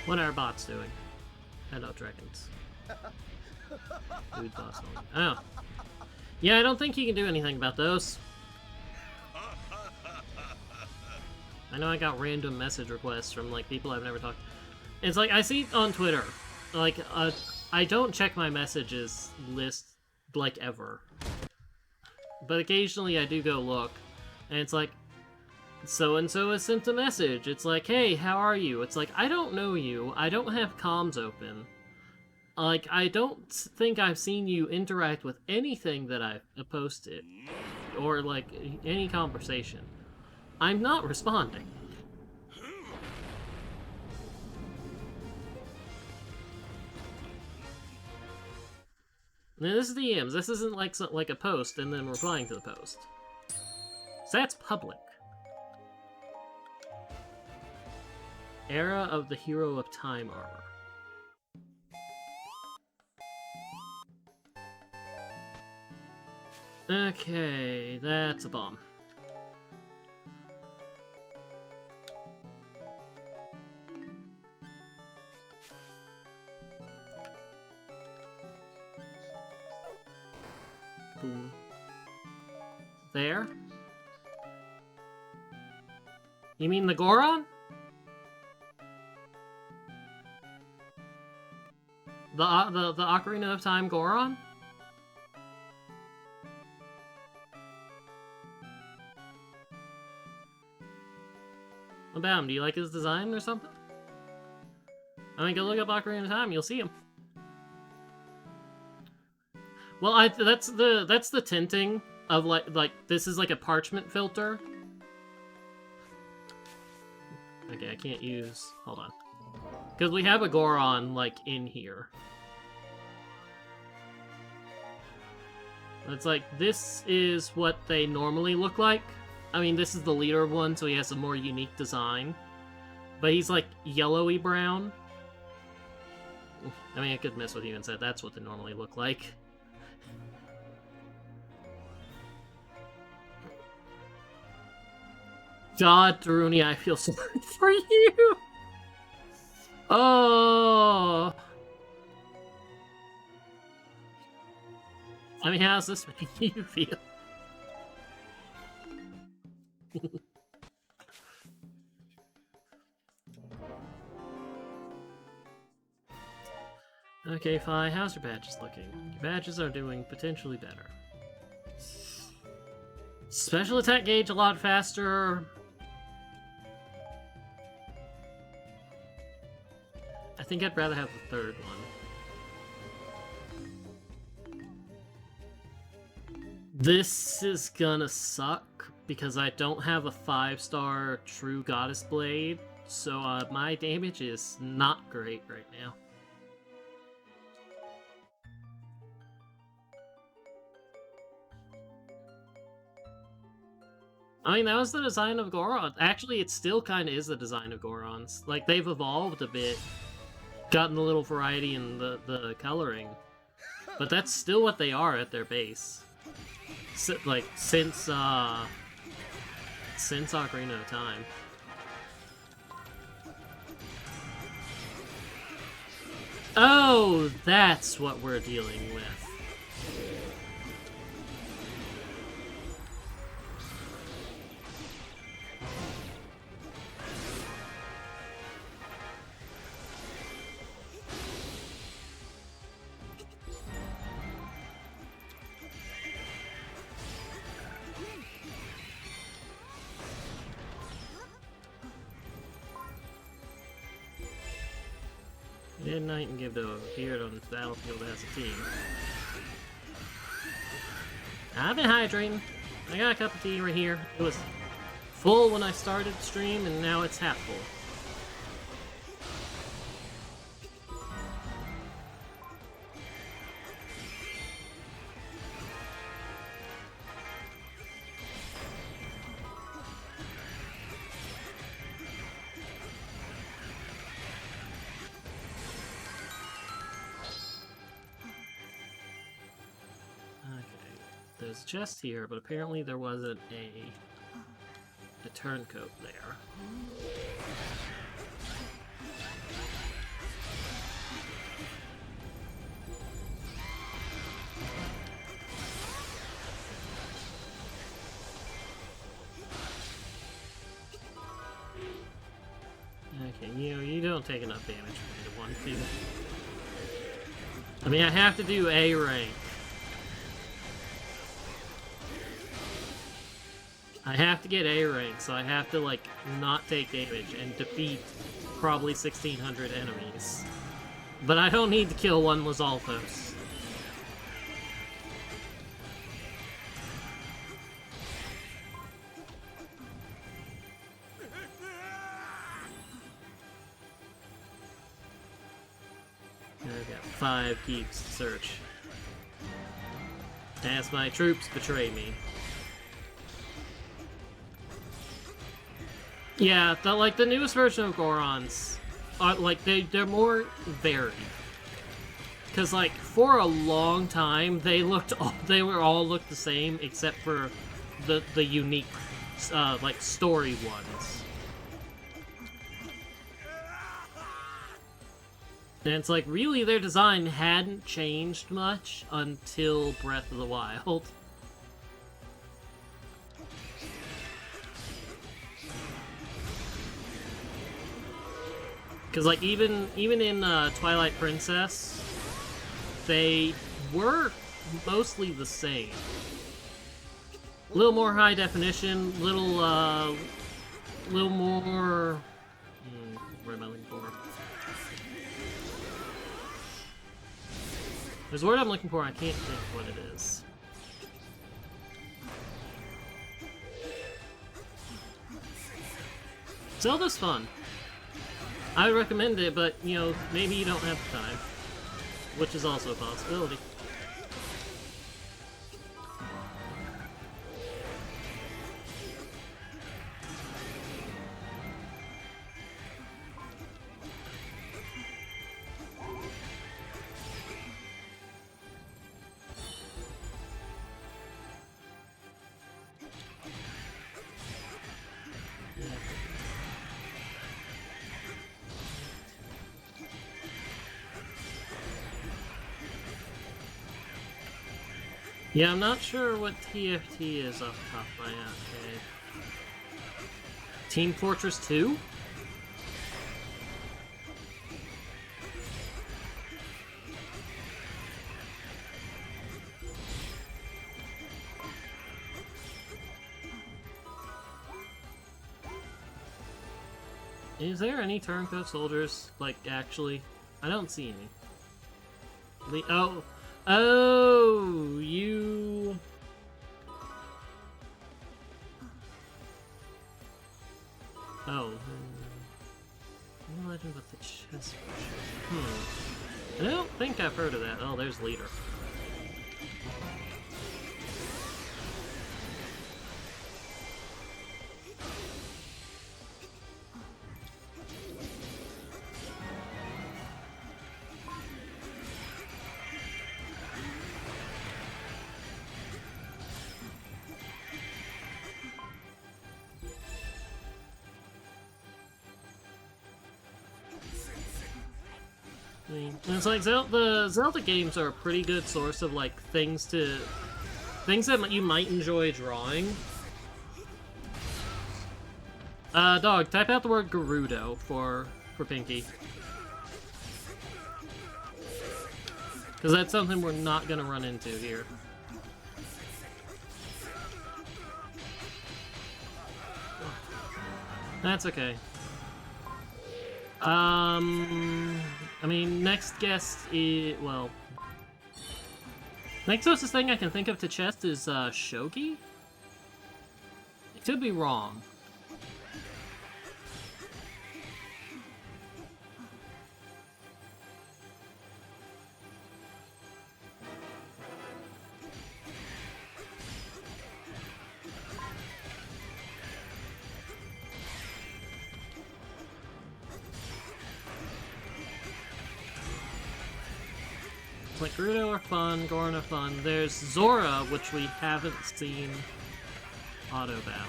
S1: What are our bots doing? Hello, dragons. Food boss only. Oh. Yeah, I don't think he can do anything about those. I know I got random message requests from, like, people I've never talked to. It's like, I see on Twitter, like, I don't check my messages list, like, ever. But occasionally I do go look, and it's like, so-and-so has sent a message. It's like, hey, how are you? It's like, I don't know you. I don't have comms open. Like, I don't think I've seen you interact with anything that I've posted. Or, like, any conversation. I'm not responding. Now, this is the EMs. This isn't like a post and then replying to the post. So that's public. Era of the Hero of Time armor. Okay, that's a bomb. Boom. There? You mean the Goron? The Ocarina of Time Goron? What about him? Do you like his design or something? I mean, go look up Ocarina of Time, you'll see him. Well, that's the tinting of like this is like a parchment filter. Okay, I can't use. Hold on, because we have a Goron like in here. It's like this is what they normally look like. I mean, this is the leader one, so he has a more unique design. But he's like yellowy brown. I mean, I could mess with you and say that's what they normally look like. God, Daruni, I feel sorry for you. Oh. I mean, how's this making you feel? Okay, Fi, how's your badges looking? Your badges are doing potentially better. Special attack gauge a lot faster. I think I'd rather have the third one. This is gonna suck because I don't have a 5-star True Goddess Blade, so my damage is not great right now. I mean, that was the design of Goron. Actually, it still kind of is the design of Gorons. Like, they've evolved a bit, gotten a little variety in the coloring, but that's still what they are at their base. Like, since Ocarina of Time. Oh, that's what we're dealing with. Midnight and Gibdo appeared on the battlefield as a team. I've been hydrating. I got a cup of tea right here. It was full when I started the stream, and now it's half full. There's a chest here, but apparently there wasn't a turncoat there. Okay, you don't take enough damage for me to 1-2. I mean, I have to do A rank. I have to get A rank, so I have to, like, not take damage and defeat probably 1,600 enemies. But I don't need to kill one Lizalfos. I've got 5 keeps to search. As my troops betray me. Yeah, the newest version of Gorons are like they're more varied. Cause like for a long time they were all looked the same except for the unique like story ones. And it's like really their design hadn't changed much until Breath of the Wild. Cause like even in Twilight Princess, they were mostly the same. A little more high definition, little more. What am I looking for? There's a word I'm looking for. I can't think what it is. Zelda's fun. I would recommend it, but you know maybe you don't have the time, which is also a possibility. Yeah, I'm not sure what TFT is off the top of my head. Team Fortress 2? Is there any turncoat soldiers, like, actually? I don't see any. Oh, you... Oh. Legend with the chest. I don't think I've heard of that. Oh, there's Leader. It's like the Zelda games are a pretty good source of like things that you might enjoy drawing. Dog, type out the word Gerudo for Pinky, because that's something we're not gonna run into here. That's okay. I mean, next guest is, well... Next closest thing I can think of to chest is, Shogi? I could be wrong. Like, Gerudo are fun, Goron are fun. There's Zora, which we haven't seen auto battle.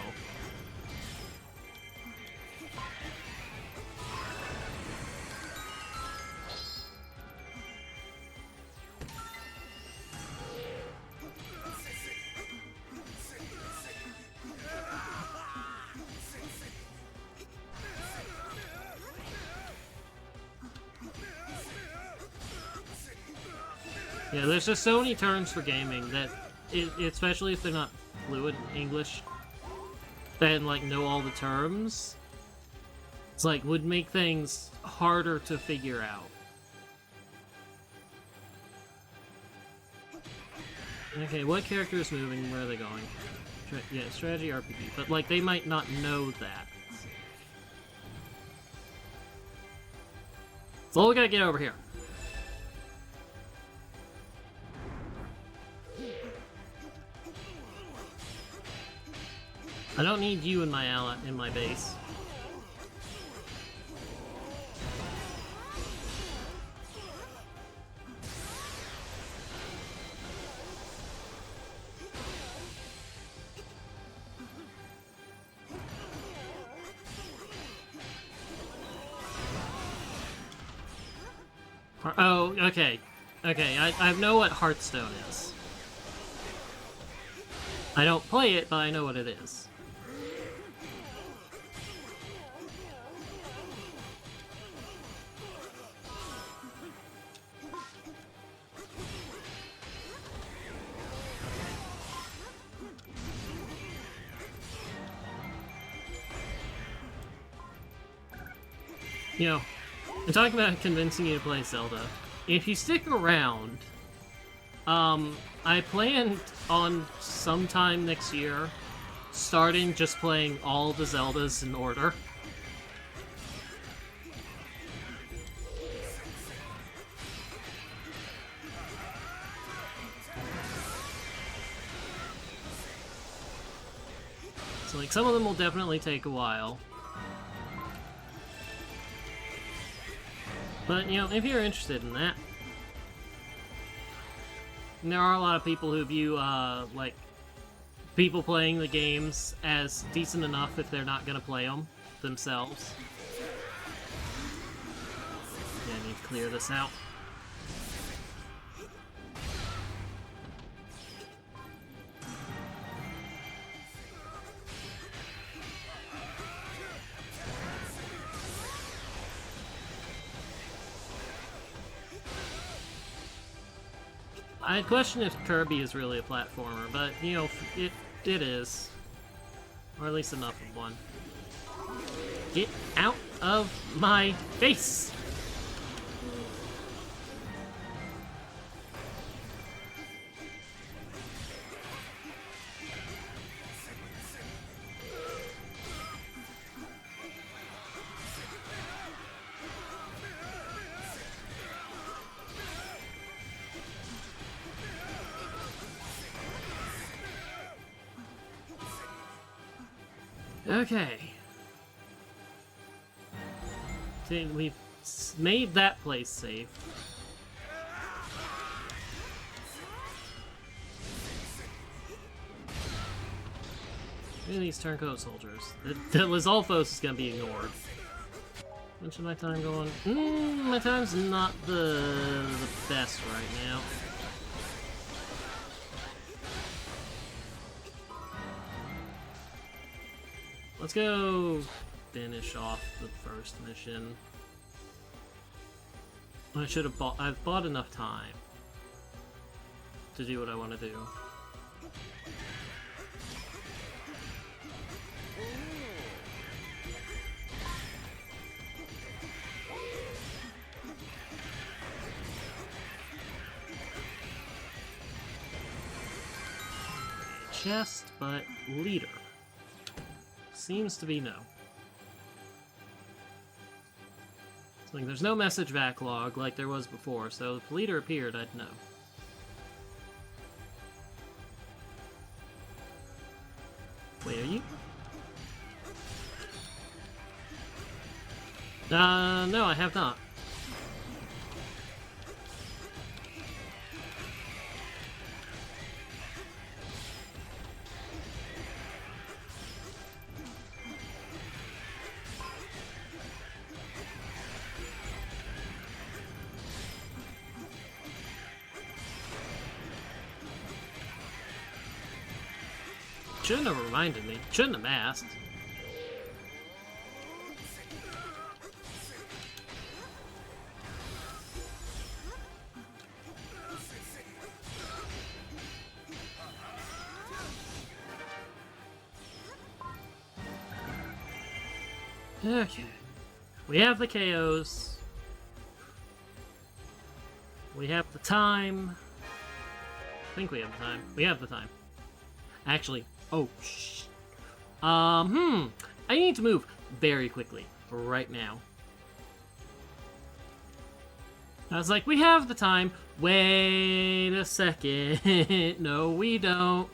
S1: Yeah, there's just so many terms for gaming that, especially if they're not fluent English, and like know all the terms, it's like would make things harder to figure out. Okay, what character is moving? Where are they going? Yeah, strategy RPG, but like they might not know that. So we gotta get over here. I don't need you in my base. Oh, okay. Okay, I know what Hearthstone is. I don't play it, but I know what it is. You know, and talking about convincing you to play Zelda, if you stick around, I planned on sometime next year starting just playing all the Zeldas in order. So, like, some of them will definitely take a while. But, you know, if you're interested in that, and there are a lot of people who view, like, people playing the games as decent enough if they're not gonna play them themselves. Yeah, I need to clear this out. I question if Kirby is really a platformer, but, you know, it is. Or at least enough of one. Get out of my face! Okay. See, we've made that place safe. Look at these turncoat soldiers. The Lizalfos is gonna be ignored. How much of my time going? My time's not the best right now. Let's go finish off the first mission. I should have bought. I've bought enough time to do what I want to do. Chest, but leader. Seems to be no. So, like, there's no message backlog like there was before, so if leader appeared, I'd know. Wait, are you? No, I have not. Shouldn't have reminded me. Shouldn't have asked. Okay. We have the KOs. We have the time. I think we have the time. We have the time. Actually, oh, shh. I need to move very quickly right now. I was like, we have the time. Wait a second. No, we don't.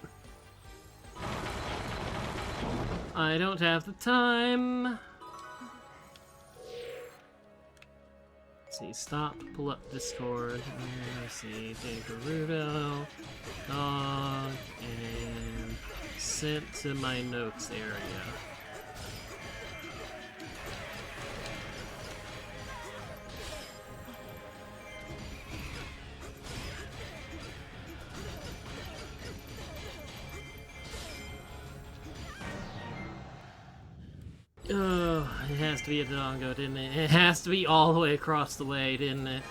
S1: I don't have the time. Let's see, stop, pull up Discord. Let's see, take Gerudo, dog, and sent to my notes area. Oh, it has to be a Dodongo, didn't it? It has to be all the way across the way, didn't it?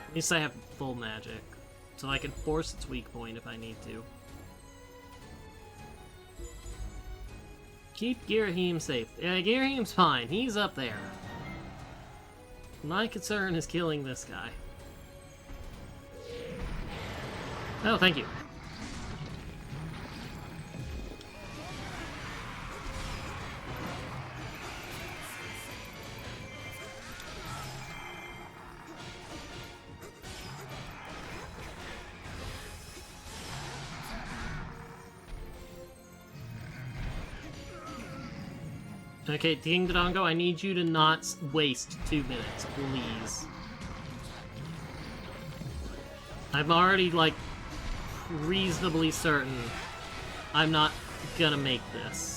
S1: At least I have full magic, so I can force its weak point if I need to. Keep Girahim safe. Yeah, Girahim's fine. He's up there. My concern is killing this guy. Oh, thank you. Okay, King Dodongo, I need you to not waste 2 minutes, please. I'm already, like, reasonably certain I'm not gonna make this.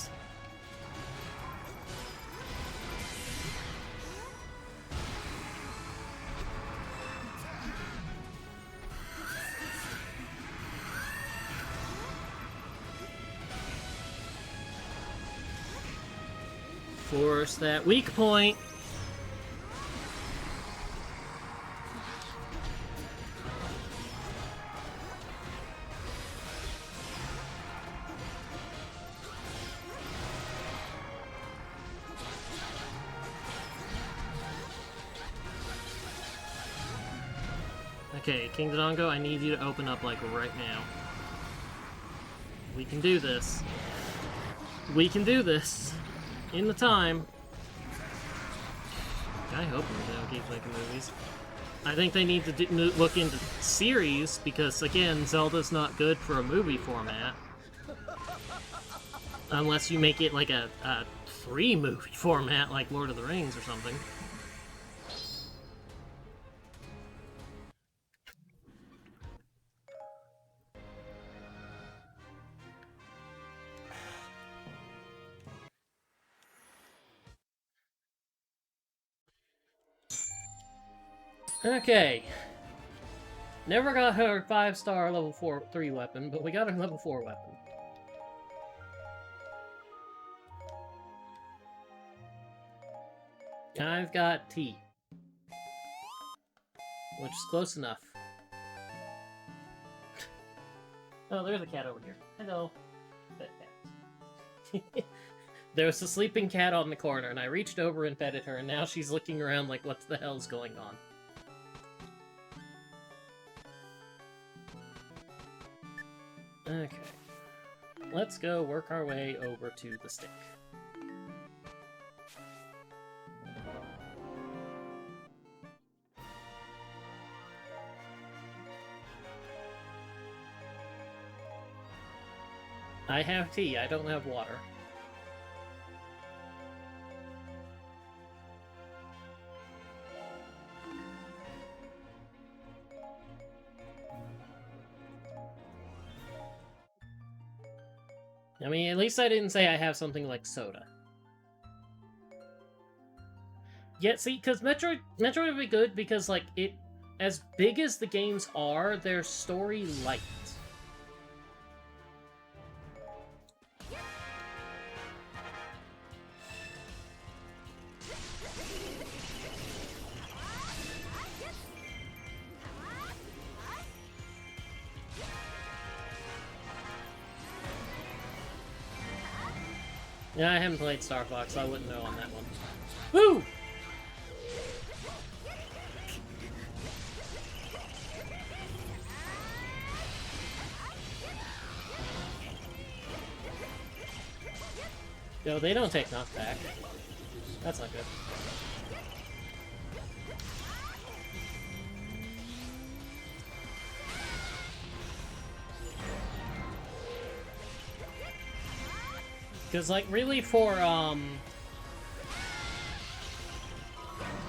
S1: Force that weak point. Okay, King Dodongo, I need you to open up, like, right now. We can do this. We can do this. In the time. I hope Nintendo keeps making movies. I think they need to look into series, because, again, Zelda's not good for a movie format. Unless you make it like a 3-movie format, like Lord of the Rings or something. Okay. Never got her 5-star level 3 weapon, but we got her level 4 weapon. I've got T. Which is close enough. Oh, there's a cat over here. Hello. Pet cat. There was a sleeping cat on the corner, and I reached over and petted her, and now she's looking around like, what the hell's going on? Okay. Let's go work our way over to the stick. I have tea, I don't have water. I mean, at least I didn't say I have something like soda. Yeah, see, because Metroid would be good because, like, it... As big as the games are, they're story light. Yeah, I haven't played Star Fox, so I wouldn't know on that one. Woo! Yo, they don't take knockback. That's not good. Because, like, really for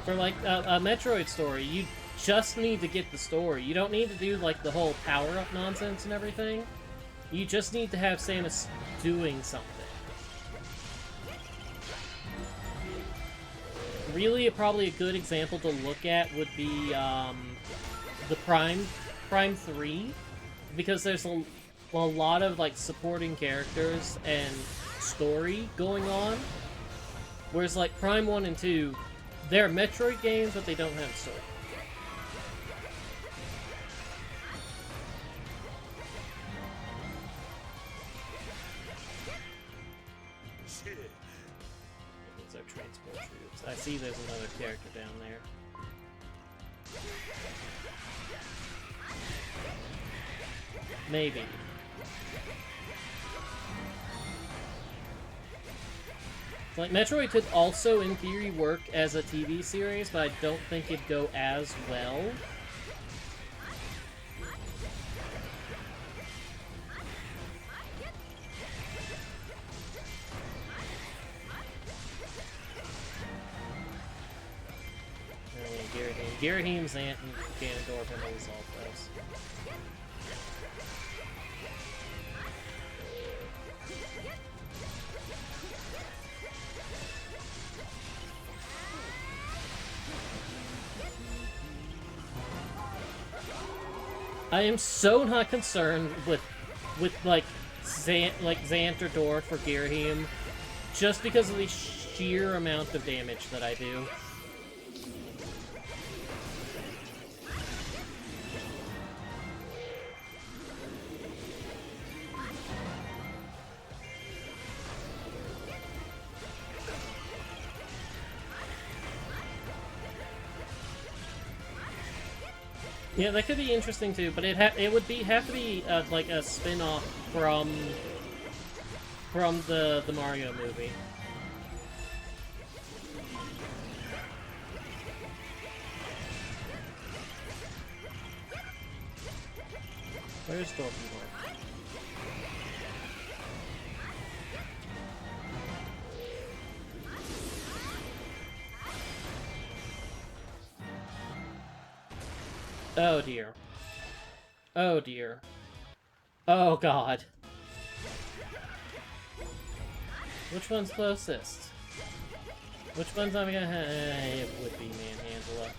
S1: like, a Metroid story, you just need to get the story. You don't need to do, like, the whole power-up nonsense and everything. You just need to have Samus doing something. Really, probably a good example to look at would be, the Prime 3. Because there's a lot of like supporting characters and story going on. Whereas like Prime 1 and 2, they're Metroid games, but they don't have story. These are transport troops. I see there's another character down there. Maybe. Like, Metroid could also, in theory, work as a TV series, but I don't think it'd go as well. Girahim, Zant, and Ganondorf and always all those. I am so not concerned with like Zant or Dorf or Girahim, just because of the sheer amount of damage that I do. Yeah, that could be interesting too, but it would have to be like a spin-off from the Mario movie. Where's Dorothy? Oh dear. Oh dear. Oh god. Which one's closest? Which one's I'm gonna have? It would be Manhandla.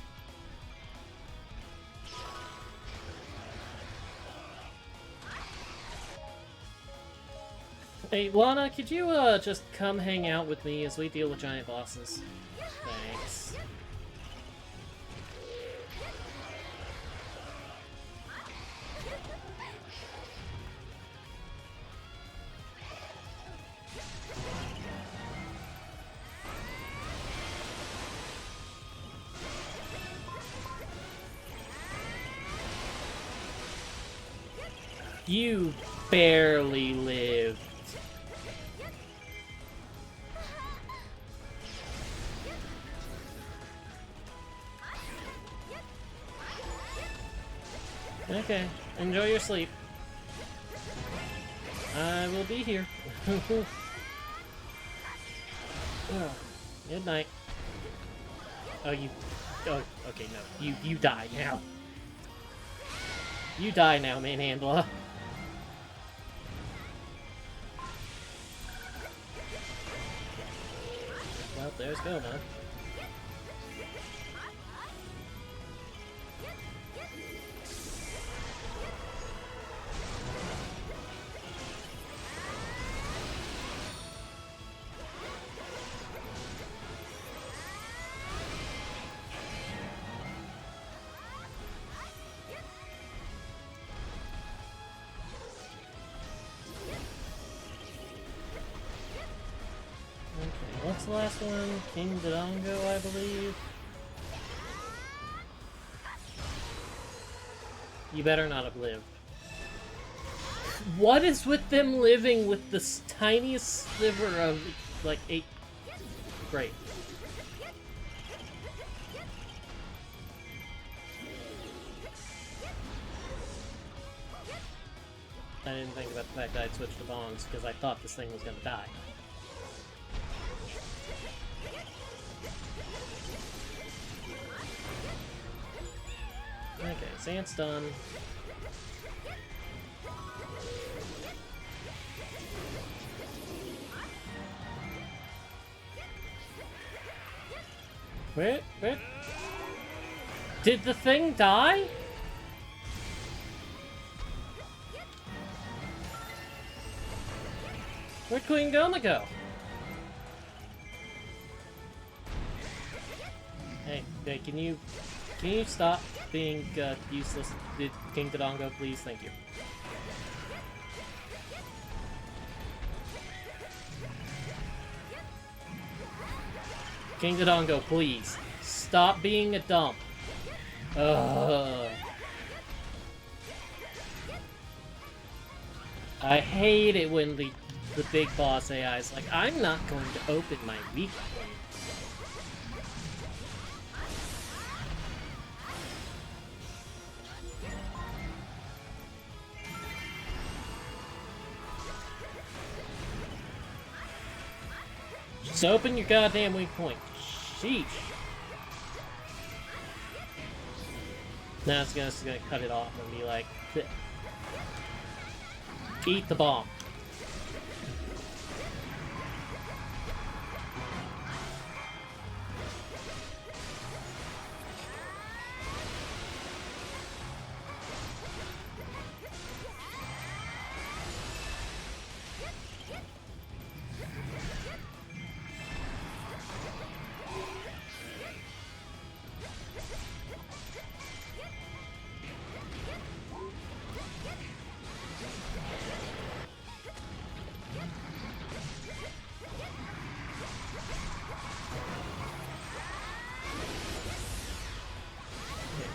S1: Hey, Lana, could you just come hang out with me as we deal with giant bosses? Thanks. You barely lived. Okay, enjoy your sleep. I will be here. Oh, good night. Oh, you... Oh, okay, no. You die now. You die now, Manhandla. Well, there's Goma. What's the last one? King Dodongo, I believe. You better not have lived. What is with them living with this tiniest sliver of, like, 8... Great. I didn't think about the fact that I'd switched to bombs, because I thought this thing was gonna die. Okay, Zant's done. Wait. Did the thing die? Where'd Queen Goma go? Hey, can you stop being useless, King Dodongo, please? Thank you. King Dodongo, please. Stop being a dump. Ugh. I hate it when the big boss AI is like, I'm not going to open my weak point. Just open your goddamn weak point. Sheesh. Now it's just gonna cut it off and be like, eat the bomb.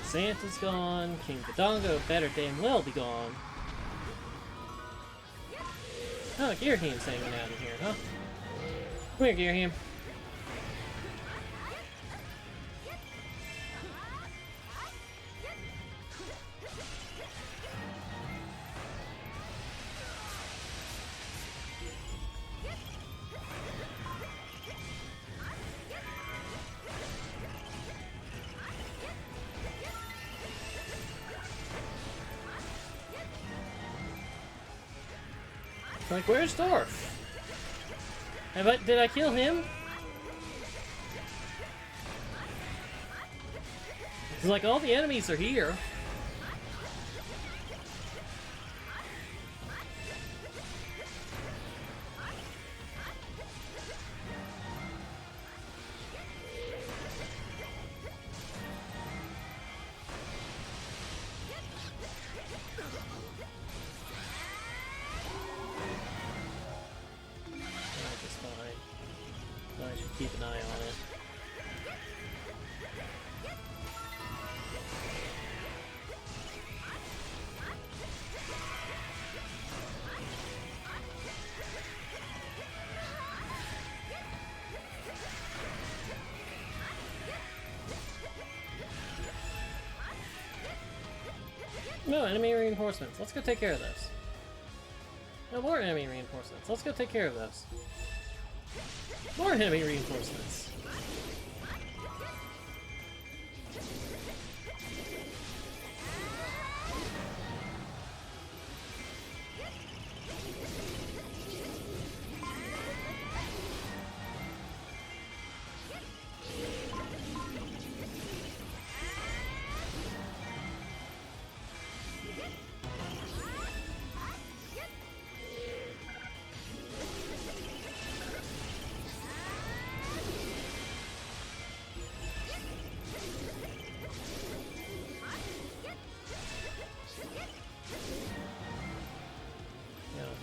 S1: Santa's gone, King Dodongo better damn well be gone. Oh, Girahim's hanging out in here, huh? Come here, Girahim. Like, where's Dorf? Did I kill him? It's like all the enemies are here. Keep an eye on it. No, enemy reinforcements. Let's go take care of those. No, more enemy reinforcements. Let's go take care of those. More enemy reinforcements.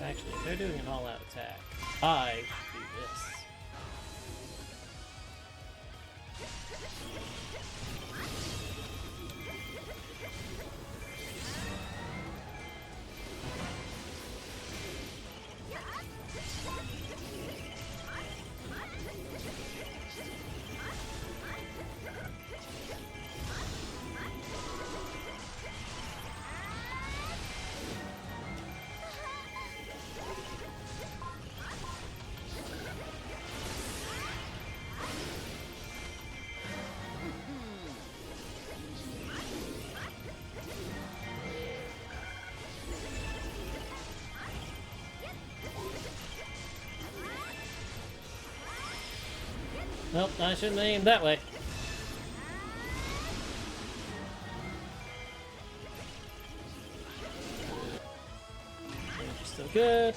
S1: Actually, if they're doing an all-out attack, I should do this. Nope, I shouldn't have aimed that way. Still good.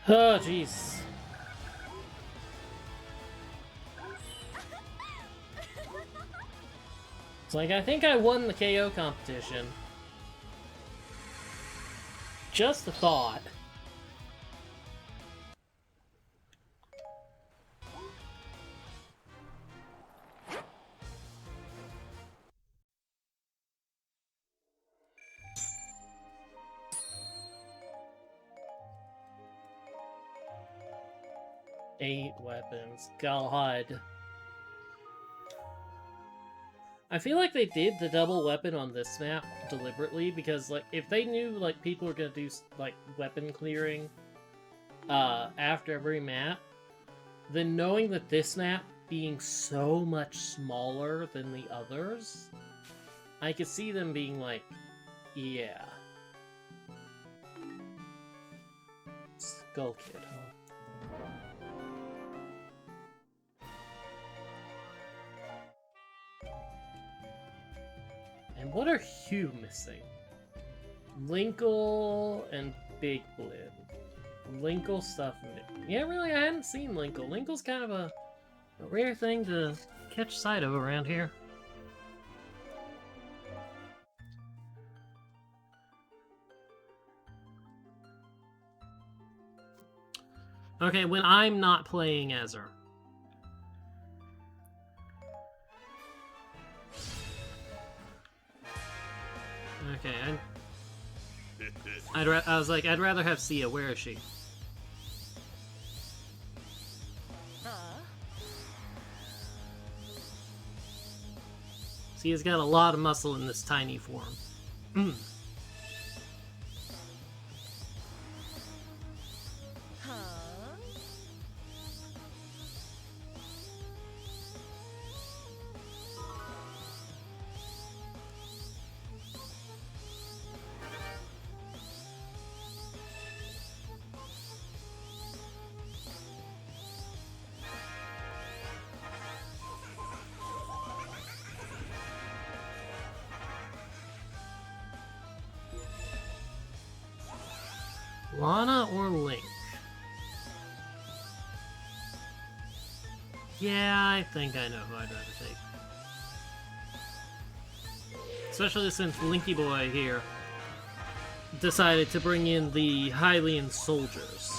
S1: Oh, jeez. It's like, I think I won the KO competition. Just a thought. Eight weapons. God. I feel like they did the double weapon on this map deliberately because, like, if they knew, like, people were gonna do, like, weapon clearing after every map, then knowing that this map being so much smaller than the others, I could see them being like, yeah. Skull Kid, huh? And what are Hugh missing? Linkle and Big Blib. Linkle stuff. Yeah, really, I hadn't seen Linkle. Linkle's kind of a rare thing to catch sight of around here. Okay, when I'm not playing as her. Okay, I was like, I'd rather have Sia. Where is she? Sia's got a lot of muscle in this tiny form. Lana or Link? Yeah, I think I know who I'd rather take. Especially since Linky Boy here decided to bring in the Hylian soldiers.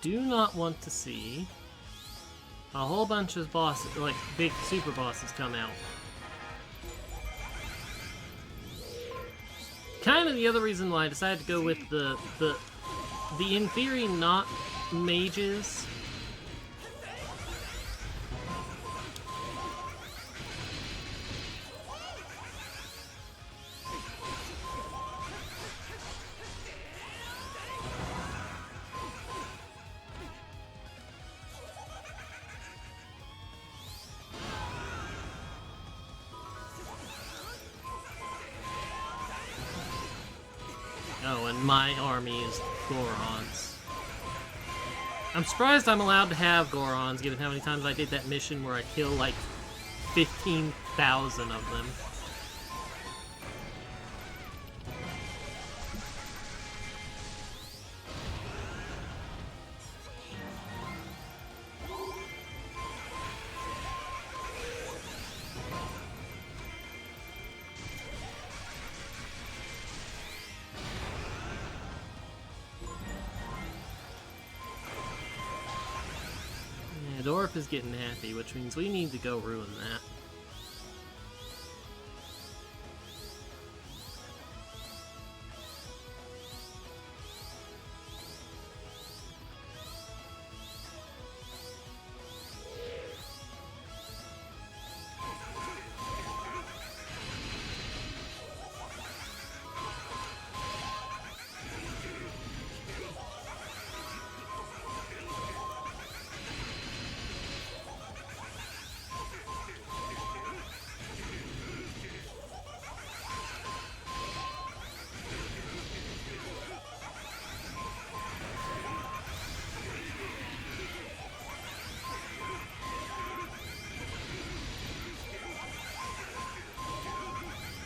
S1: Do not want to see a whole bunch of bosses, like big super bosses, come out. Kind of the other reason why I decided to go with the in theory not mages. Oh, and my army is Gorons. I'm surprised I'm allowed to have Gorons, given how many times I did that mission where I kill like 15,000 of them. Dorf is getting happy, which means we need to go ruin that.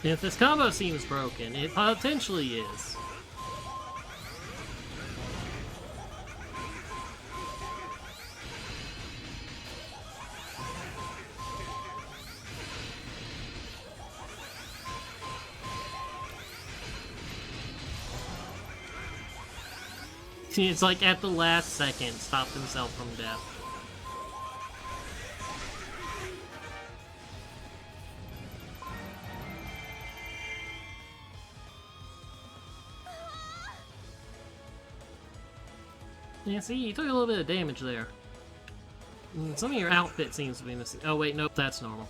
S1: If this combo seems broken, it potentially is. See, it's like at the last second, stopped himself from death. Yeah, see, you took a little bit of damage there. Some of your outfit seems to be missing. Oh wait, nope, that's normal.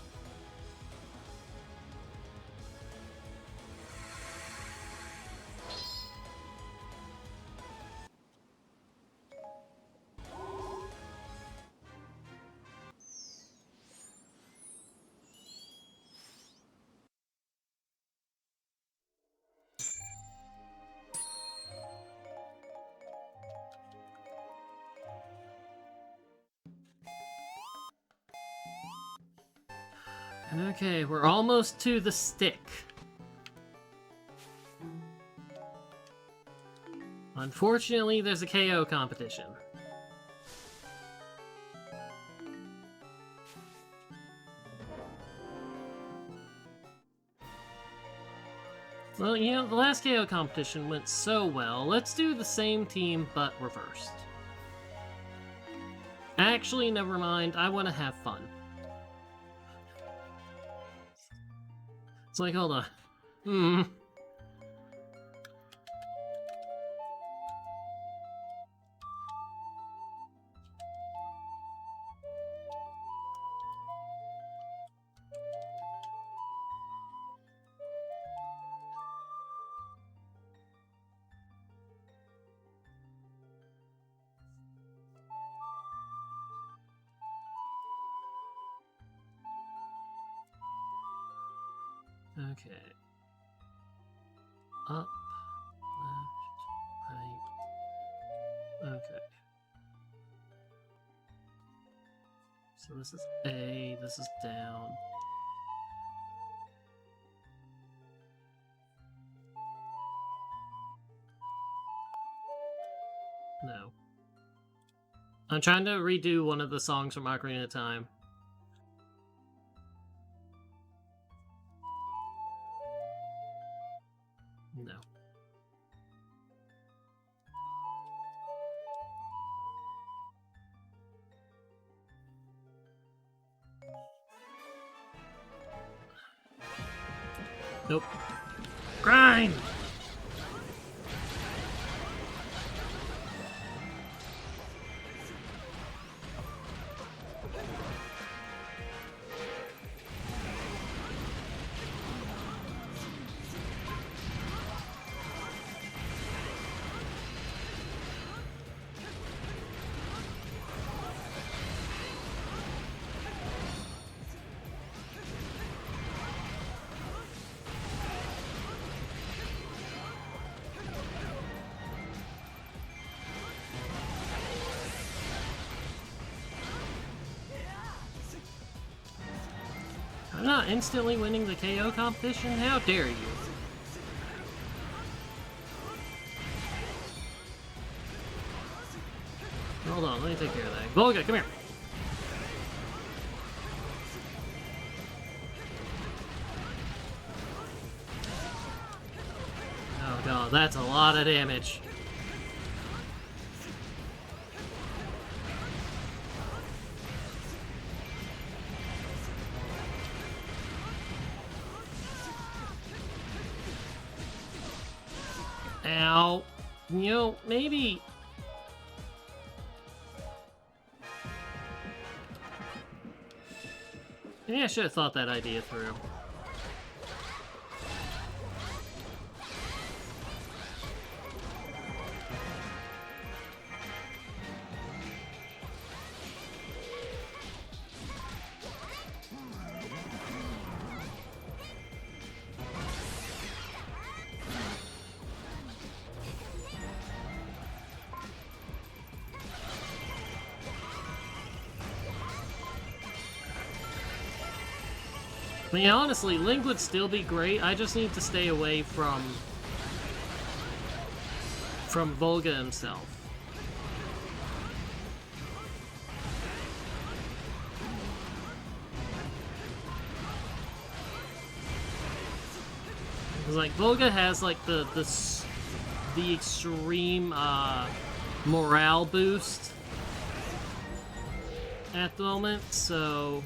S1: Okay, we're almost to the stick. Unfortunately, there's a KO competition. Well, you know, the last KO competition went so well. Let's do the same team, but reversed. Actually, never mind. I want to have fun. It's like, hold on. Okay. Up, left, right. Okay. So this is A, this is down. No. I'm trying to redo one of the songs from Ocarina of Time. No. Nope. Grind! I'm not instantly winning the KO competition? How dare you? Hold on, let me take care of that. Volga, come here! Oh god, that's a lot of damage. Ow. You know, maybe... Maybe I should have thought that idea through. I mean, honestly, Link would still be great. I just need to stay away from Volga himself. Because, like, Volga has, like, the extreme, morale boost at the moment, so...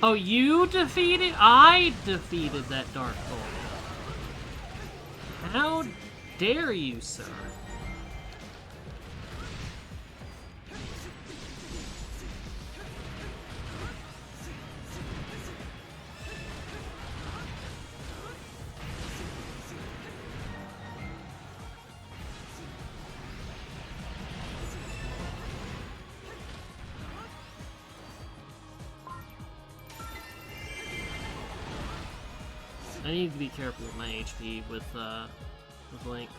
S1: Oh, you defeated? I defeated that Dark Volga. How dare you, sir? I need to be careful with my HP with Link.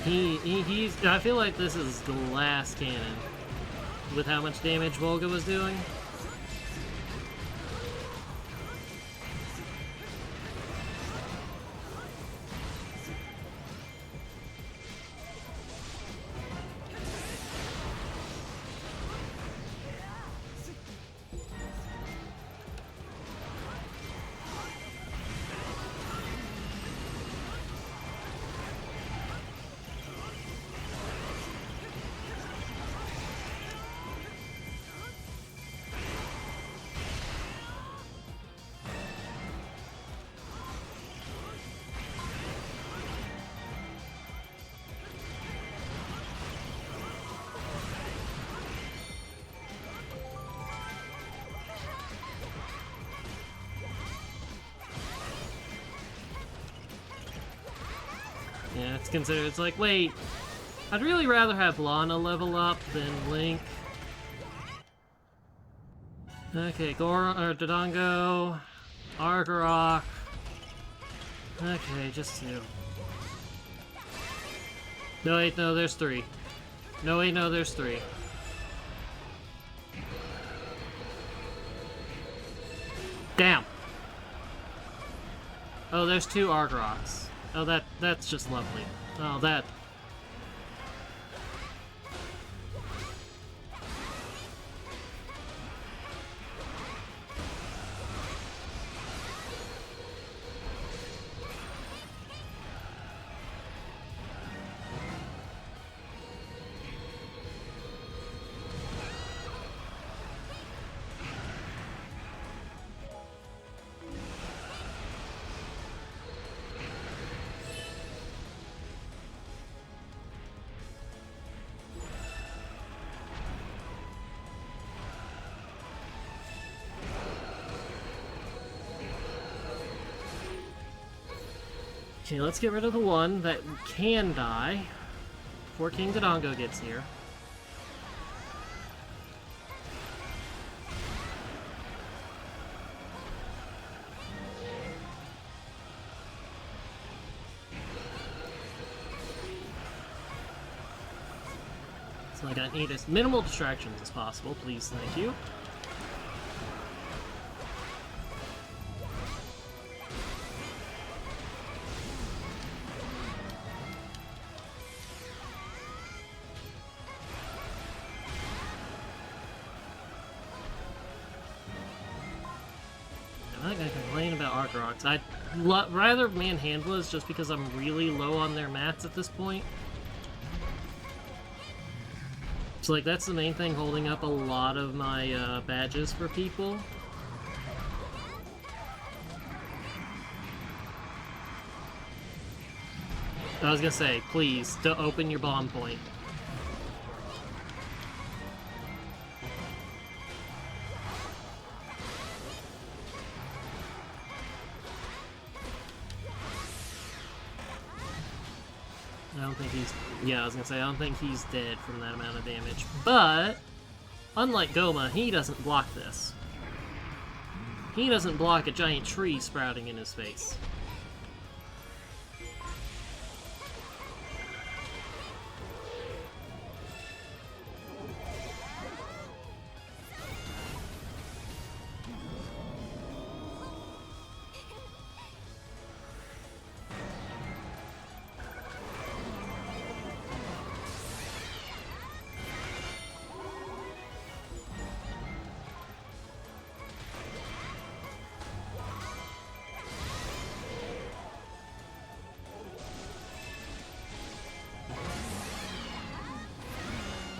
S1: He's. I feel like this is glass cannon with how much damage Volga was doing. Yeah, it's considered. It's like, wait, I'd really rather have Lana level up than Link. Okay, Dodongo, Argarok. Okay, just two. No, wait, no, there's three. No, wait, no, there's three. Damn. Oh, there's two Argaroks. Oh, that's just lovely. Oh, that... Okay, let's get rid of the one that can die before King Dodongo gets here. So like, I need as minimal distractions as possible, please, thank you. I'm not gonna complain about Argaroks. I'd rather manhandlers just because I'm really low on their mats at this point. So like, that's the main thing holding up a lot of my badges for people. I was gonna say, please, to open your bomb point. I don't think he's... Yeah, I was gonna say, I don't think he's dead from that amount of damage. But, unlike Goma, he doesn't block this. He doesn't block a giant tree sprouting in his face.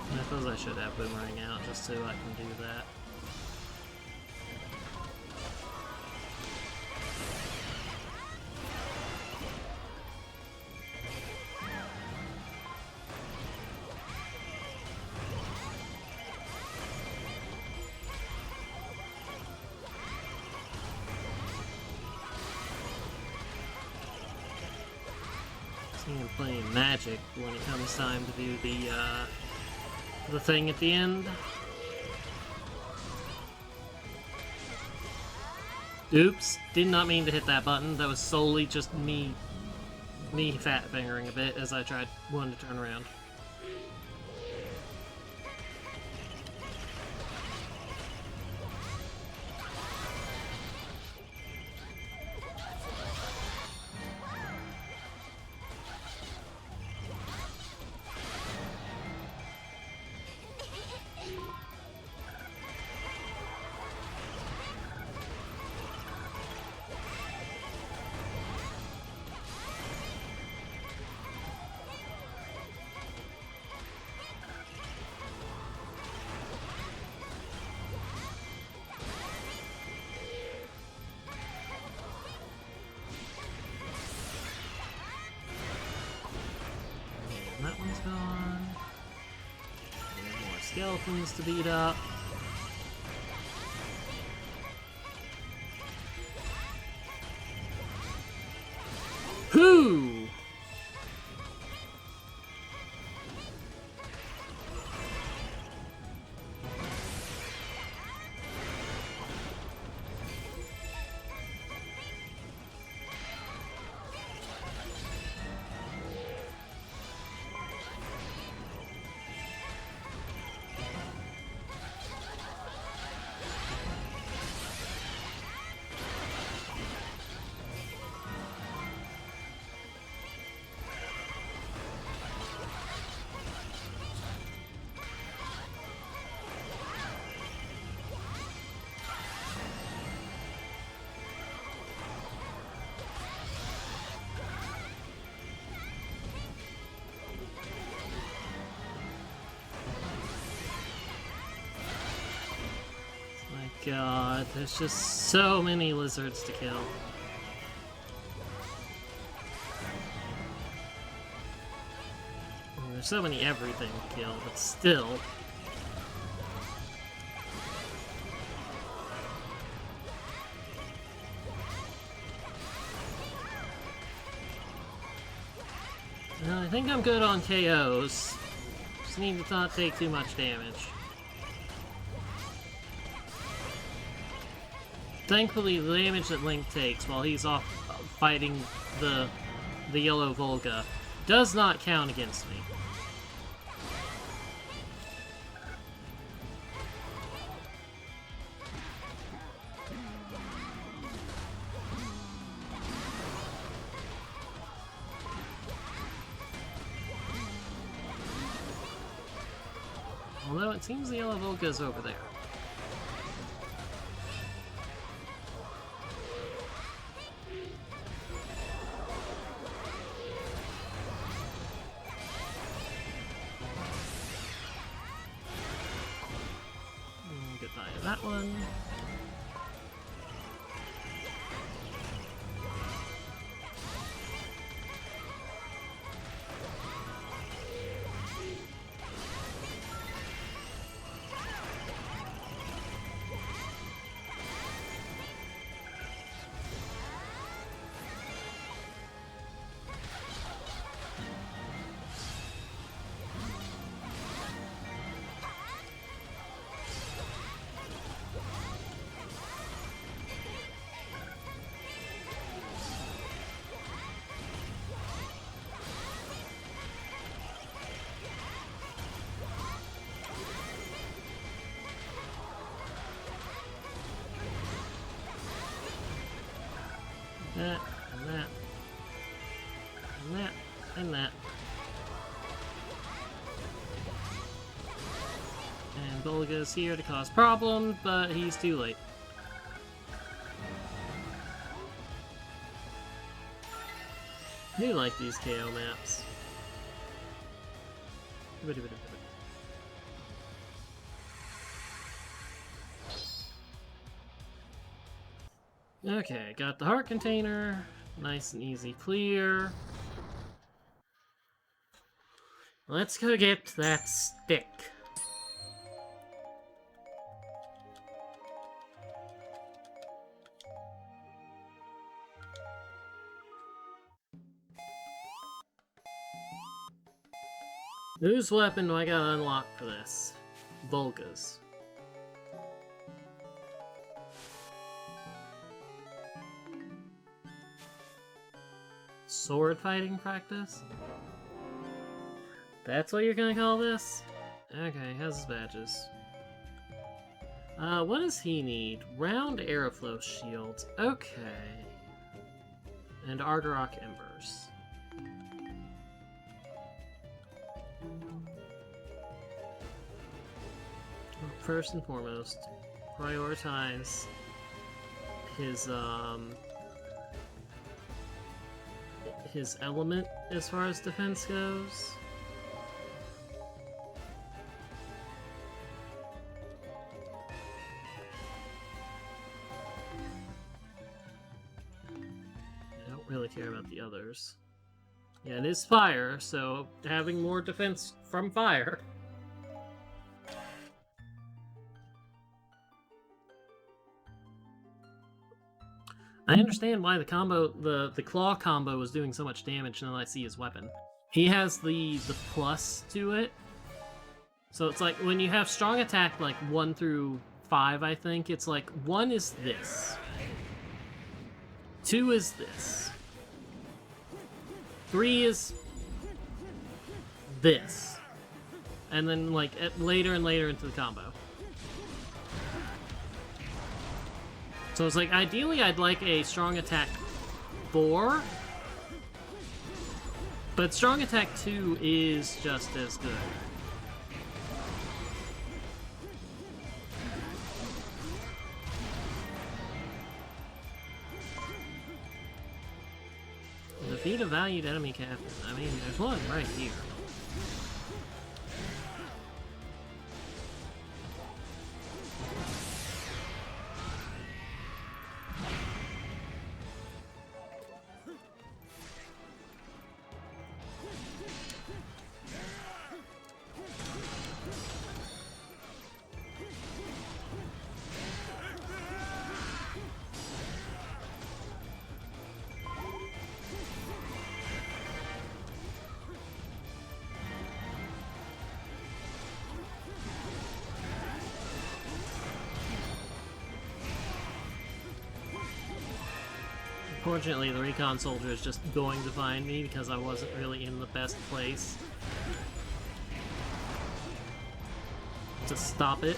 S1: I suppose I should have Boomerang out just so I can do that. I'm playing Magic when it comes time to do the thing at the end. Oops, did not mean to hit that button. That was solely just me fat fingering a bit as I wanted to turn around. That one's gone. More skeletons to beat up. Whoo! God, there's just so many lizards to kill. There's so many everything to kill, but still. I think I'm good on KOs. Just need to not take too much damage. Thankfully, the damage that Link takes while he's off fighting the yellow Volga does not count against me. Although it seems the yellow Volga's over there. Goodbye to that one. And Volga's here to cause problems, but he's too late. I do like these KO maps. Okay, got the heart container. Nice and easy clear. Let's go get that stick. Whose weapon do I gotta unlock for this? Volga's. Sword fighting practice? That's what you're gonna call this? Okay, has his badges. What does he need? Round Aeroflow shields. Okay. And Argarok Embers. First and foremost, prioritize his element as far as defense goes. I don't really care about the others. Yeah, it is fire, so having more defense from fire. I understand why the combo, the claw combo was doing so much damage now that I see his weapon. He has the plus to it. So it's like, when you have strong attack like 1 through 5, I think, it's like 1 is this. 2 is this. 3 is this. And then like later and later into the combo. So it's like, ideally I'd like a strong attack 4, but strong attack 2 is just as good. Defeat a valued enemy captain. I mean, there's one right here. Unfortunately, the recon soldier is just going to find me because I wasn't really in the best place to stop it.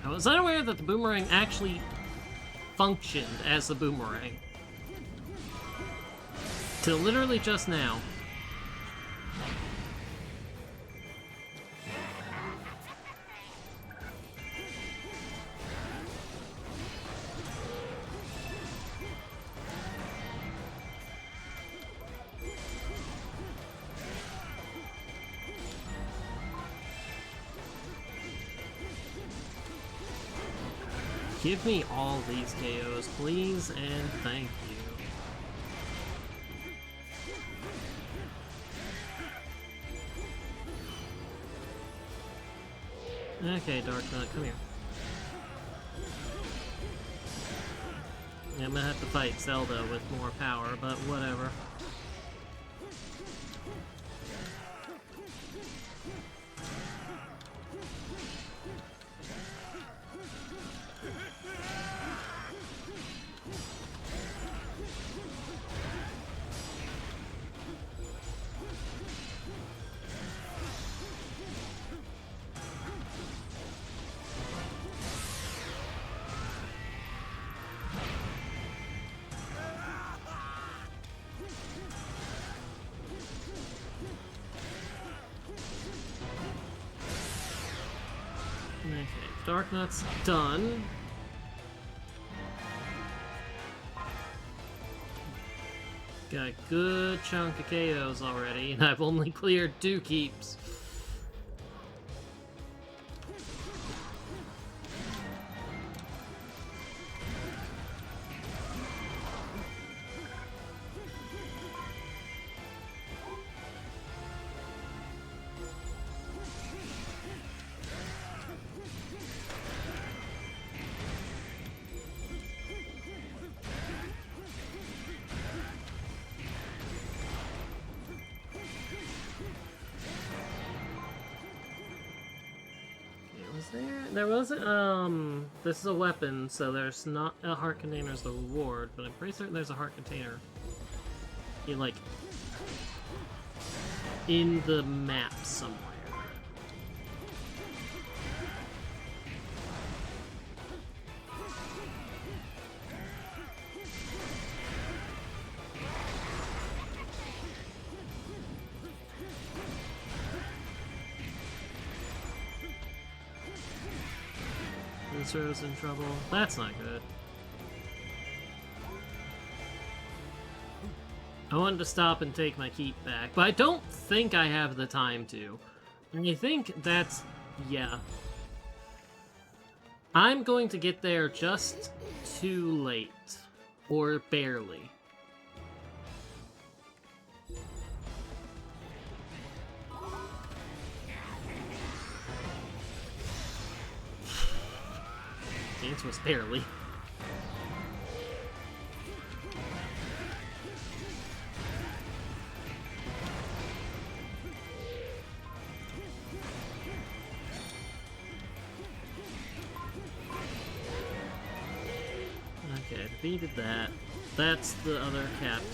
S1: I was unaware that the boomerang actually functioned as a boomerang. Till literally just now. Give me all these KOs, please, and thank you. Okay, Dark Knight, come here. Yeah, I'm gonna have to fight Zelda with more power, but whatever. Dark Knot's done. Got a good chunk of KOs already, and I've only cleared 2 keeps. There wasn't, this is a weapon, so there's not a heart container as the reward, but I'm pretty certain there's a heart container in the map somewhere. Zero's in trouble. That's not good. I wanted to stop and take my keep back, but I don't think I have the time to. And I think that's... yeah. I'm going to get there just too late. Or barely. The answer was barely. Okay, defeated that. That's the other captain.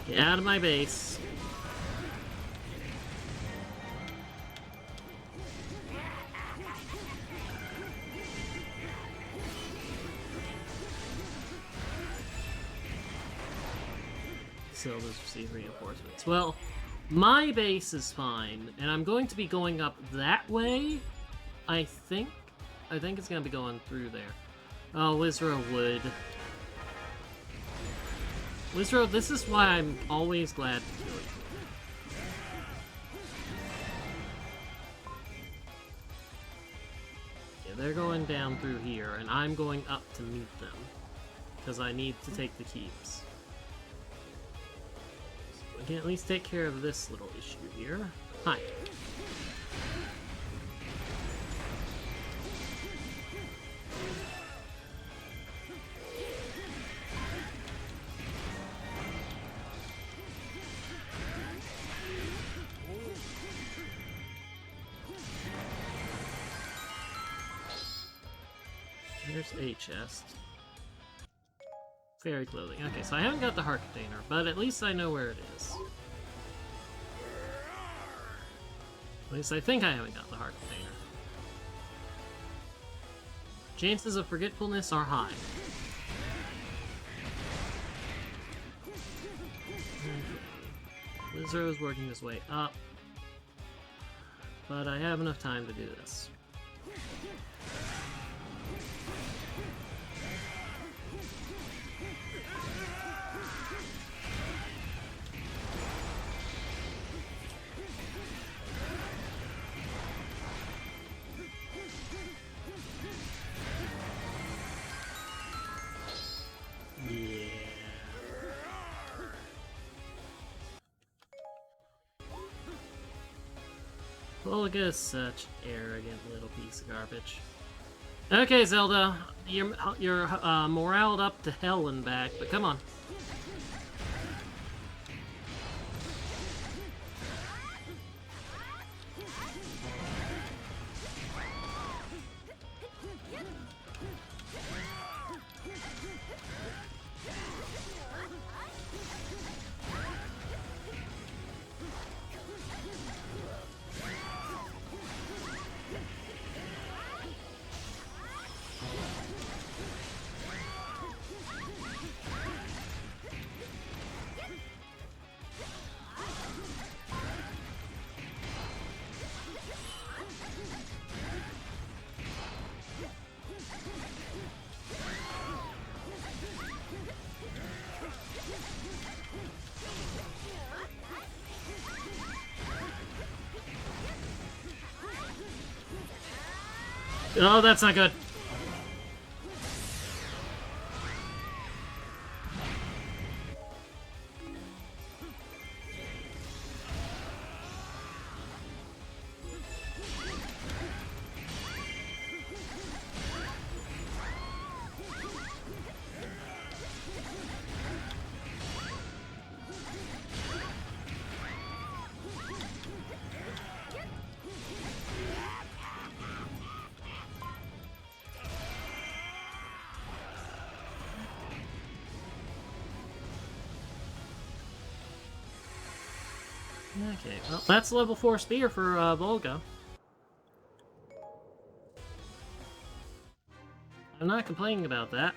S1: Get out of my base. Zelda's received reinforcements. Well, my base is fine, and I'm going to be going up that way, I think. I think it's going to be going through there. Oh, Wizro would. Wizro, this is why I'm always glad to kill you. Yeah, they're going down through here, and I'm going up to meet them. Because I need to take the keeps. I can at least take care of this little issue here. Hi. Here's a chest. Fairy clothing. Okay, so I haven't got the heart container, but at least I know where it is. At least I think I haven't got the heart container. Chances of forgetfulness are high. Okay. Lizzo's working his way up. But I have enough time to do this. Look at such arrogant little piece of garbage. Okay, Zelda, you're moraled up to hell and back, but come on. Oh, that's not good. Okay, well, that's level 4 spear for Volga. I'm not complaining about that.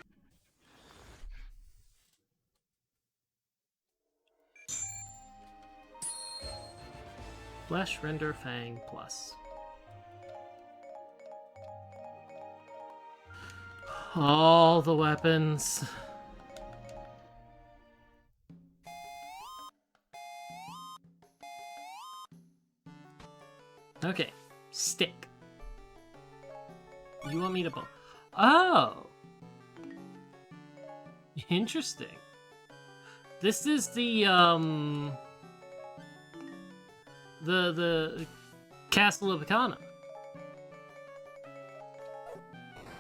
S1: Flesh Render Fang Plus. All the weapons. Okay, stick. You want me to bow? Oh! Interesting. This is the Castle of Ikana.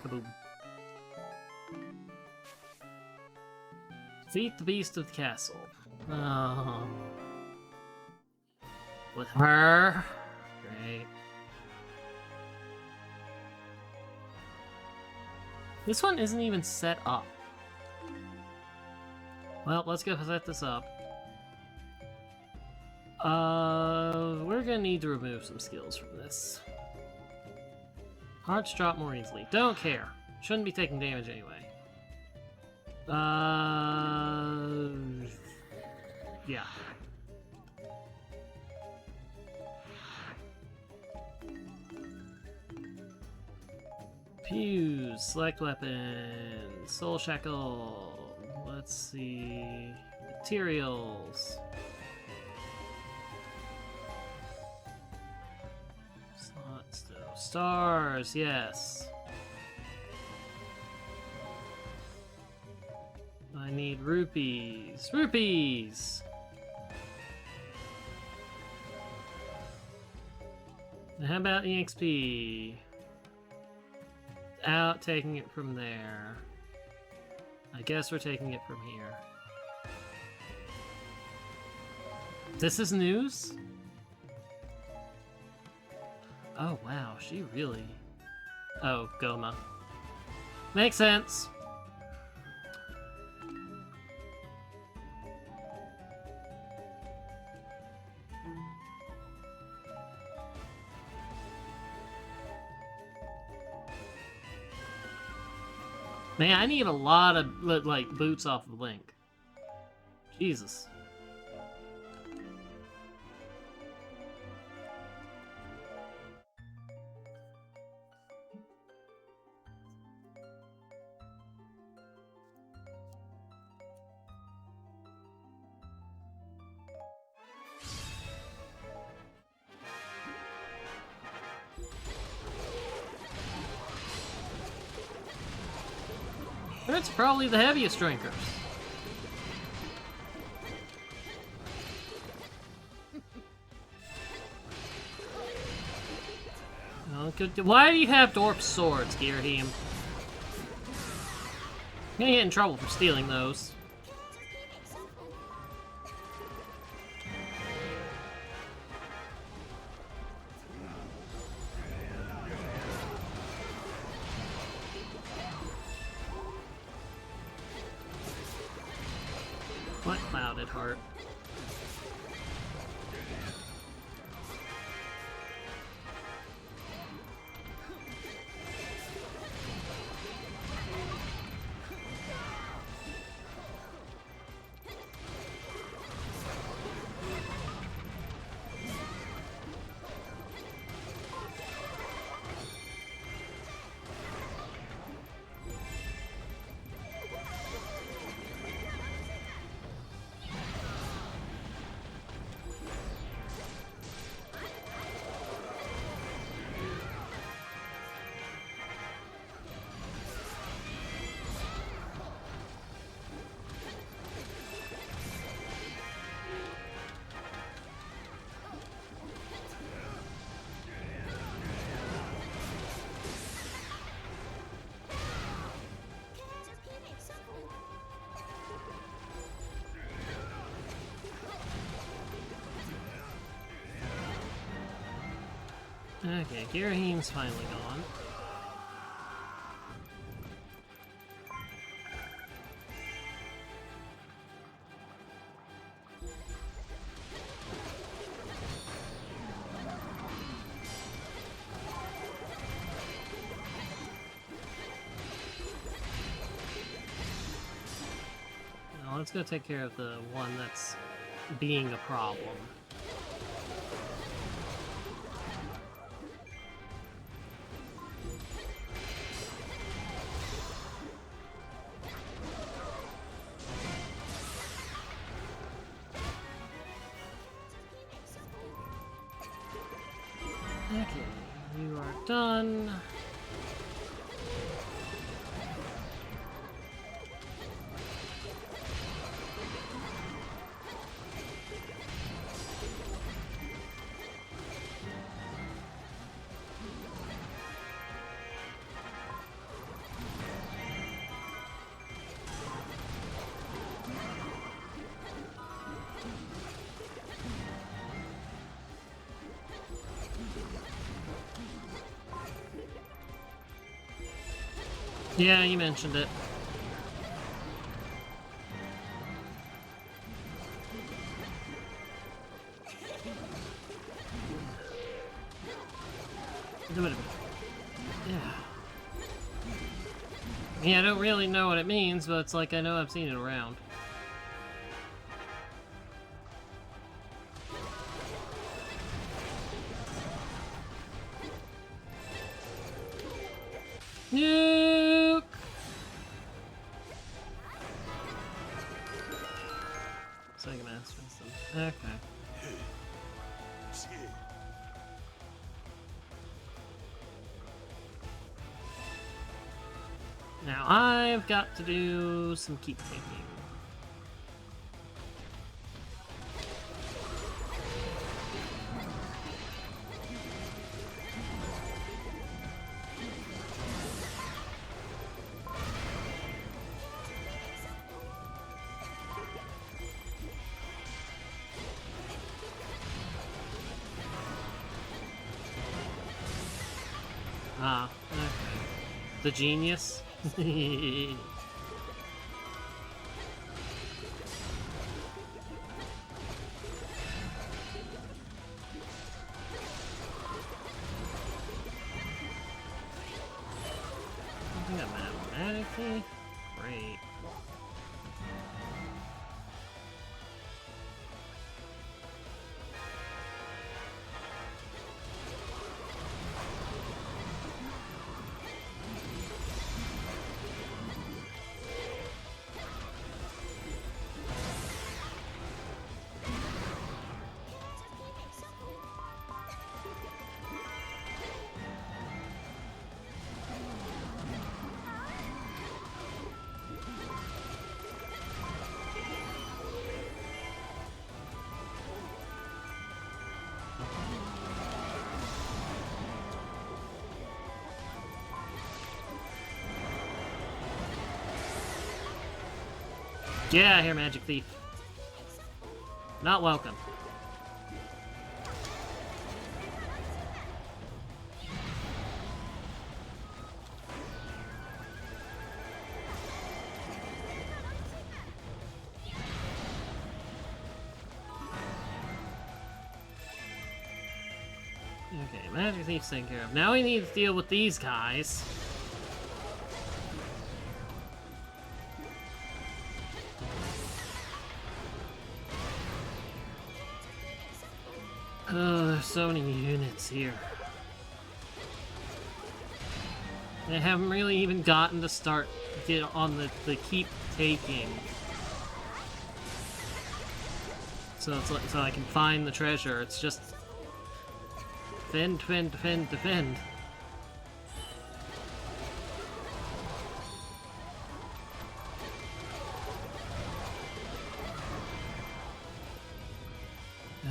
S1: Kaboom. Defeat the beast of the castle. With her. Great. This one isn't even set up. Well, let's go set this up. We're gonna need to remove some skills from this. Hearts drop more easily. Don't care. Shouldn't be taking damage anyway. Yeah. Fuse, select weapon, soul shackle. Let's see. Materials. Slot stove. Stars, yes. I need rupees. Rupees! Now how about EXP? Out, taking it from there. I guess we're taking it from here. This is news? Oh wow, she really... Oh, Goma. Makes sense! Man, I need a lot of, like, boots off of Link. Jesus. It's probably the heaviest drinkers. Oh, why do you have dwarf swords, Girahim? You're gonna get in trouble for stealing those. What clouded heart? Okay, Girahim's finally gone. Now let's go take care of the one that's being a problem. Okay, you are done. Yeah, you mentioned it. Yeah. Yeah, I don't really know what it means, but it's like I know I've seen it around. Nuke! Sega Master System. Okay. Now I've got to do some keep taking. Ah, okay. The genius? I think I'm automatically? Great. Get out of here, Magic Thief. Not welcome. Okay, Magic Thief's taken care of. Now we need to deal with these guys. Oh, there's so many units here. I haven't really even gotten to start get on the keep taking. So it's like, so I can find the treasure. It's just defend, defend, defend, defend.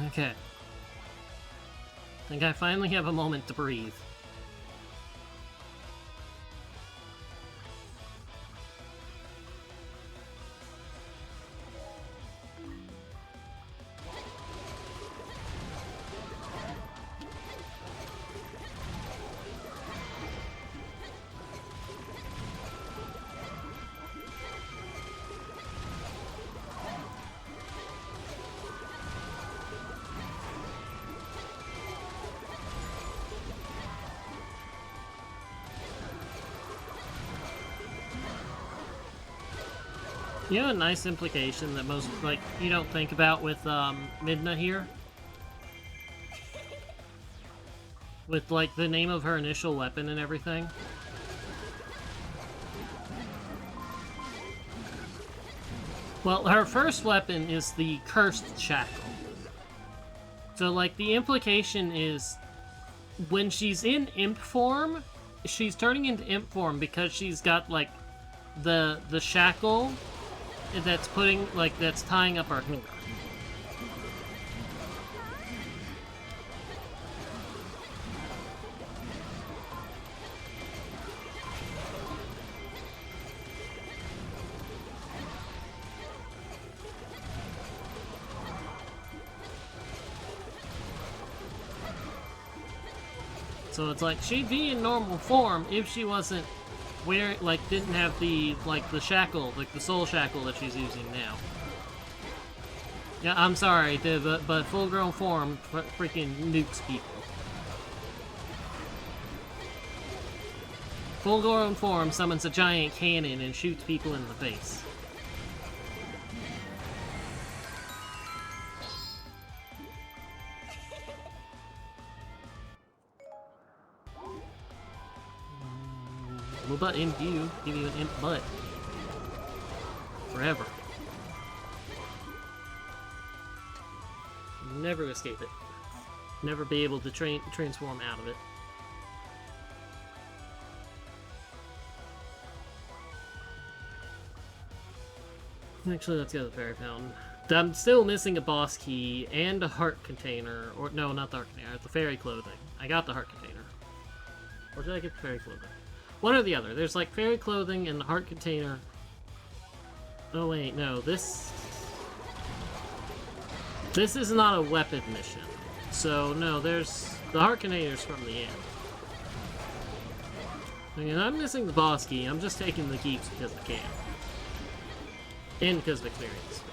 S1: Okay. I think I finally have a moment to breathe. You know a nice implication that most, like, you don't think about with, Midna here? With, like, the name of her initial weapon and everything? Well, her first weapon is the Cursed Shackle. So, like, the implication is when she's in imp form, she's turning into imp form because she's got, like, the shackle that's putting, like, that's tying up her finger. So it's like, she'd be in normal form if she wasn't wearing, like, didn't have the, like, the shackle, like, the soul shackle that she's using now. Yeah, I'm sorry, but full-grown form freaking nukes people. Full-grown form summons a giant cannon and shoots people in the face. Will butt imp you, give you an imp butt. Forever. Never escape it. Never be able to transform out of it. Actually, let's go to the fairy fountain. I'm still missing a boss key and a heart container. Or, no, not the heart container. The fairy clothing. I got the heart container. Or did I get the fairy clothing? One or the other. There's like fairy clothing and the heart container. Oh wait, no, this is not a weapon mission. So no, there's the heart containers from the end. I mean, I'm missing the boss key. I'm just taking the keys because I can. And because of experience.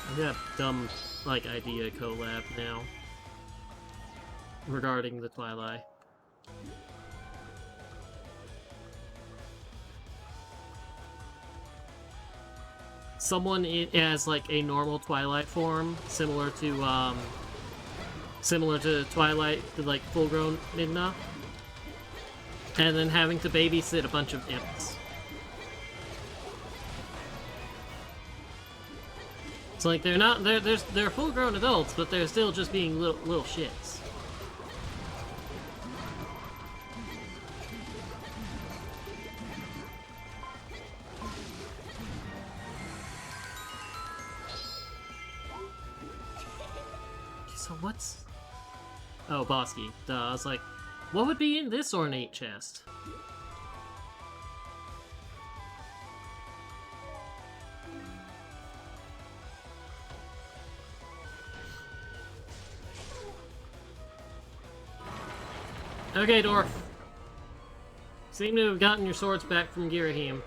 S1: I got a dumb, like, idea collab now. Regarding the Twilight. Someone as, like, a normal Twilight form, similar to Twilight, like, full-grown Midna. And then having to babysit a bunch of imps. It's like they're full-grown adults, but they're still just being little shits. So what's... Oh, boss key. Duh, I was like, what would be in this ornate chest? Okay, Dwarf. Seem to have gotten your swords back from Girahim.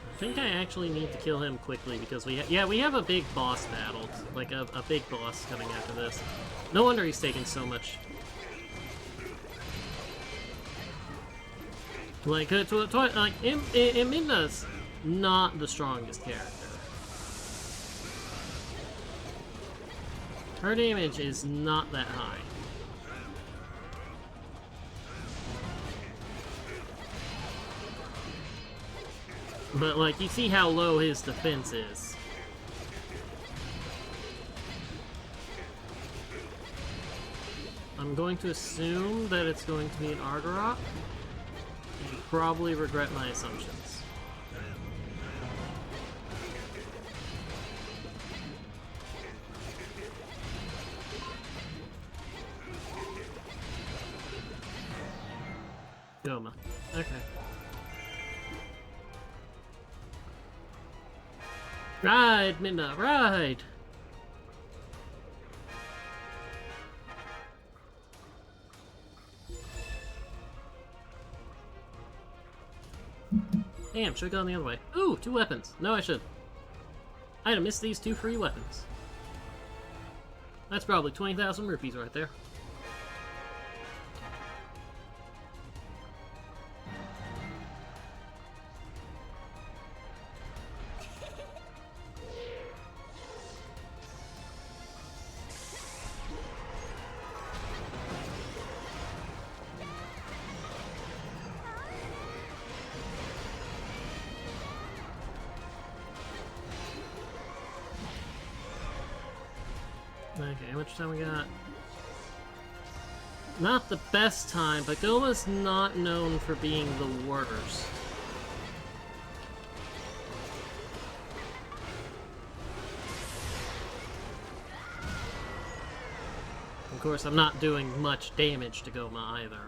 S1: I think I actually need to kill him quickly because we have a big boss battle, like a big boss coming after this. No wonder he's taking so much. Like, Midna's not the strongest character. Her damage is not that high. But, like, you see how low his defense is. I'm going to assume that it's going to be an Argorok. And probably regret my assumptions. Goma. Okay. Ride, Midna, ride! Damn, should've gone the other way. Ooh, 2 weapons. No, I should. I'd have missed these 2 free weapons. That's probably 20,000 rupees right there. Okay, how much time we got? Not the best time, but Goma's not known for being the worst. Of course, I'm not doing much damage to Goma either.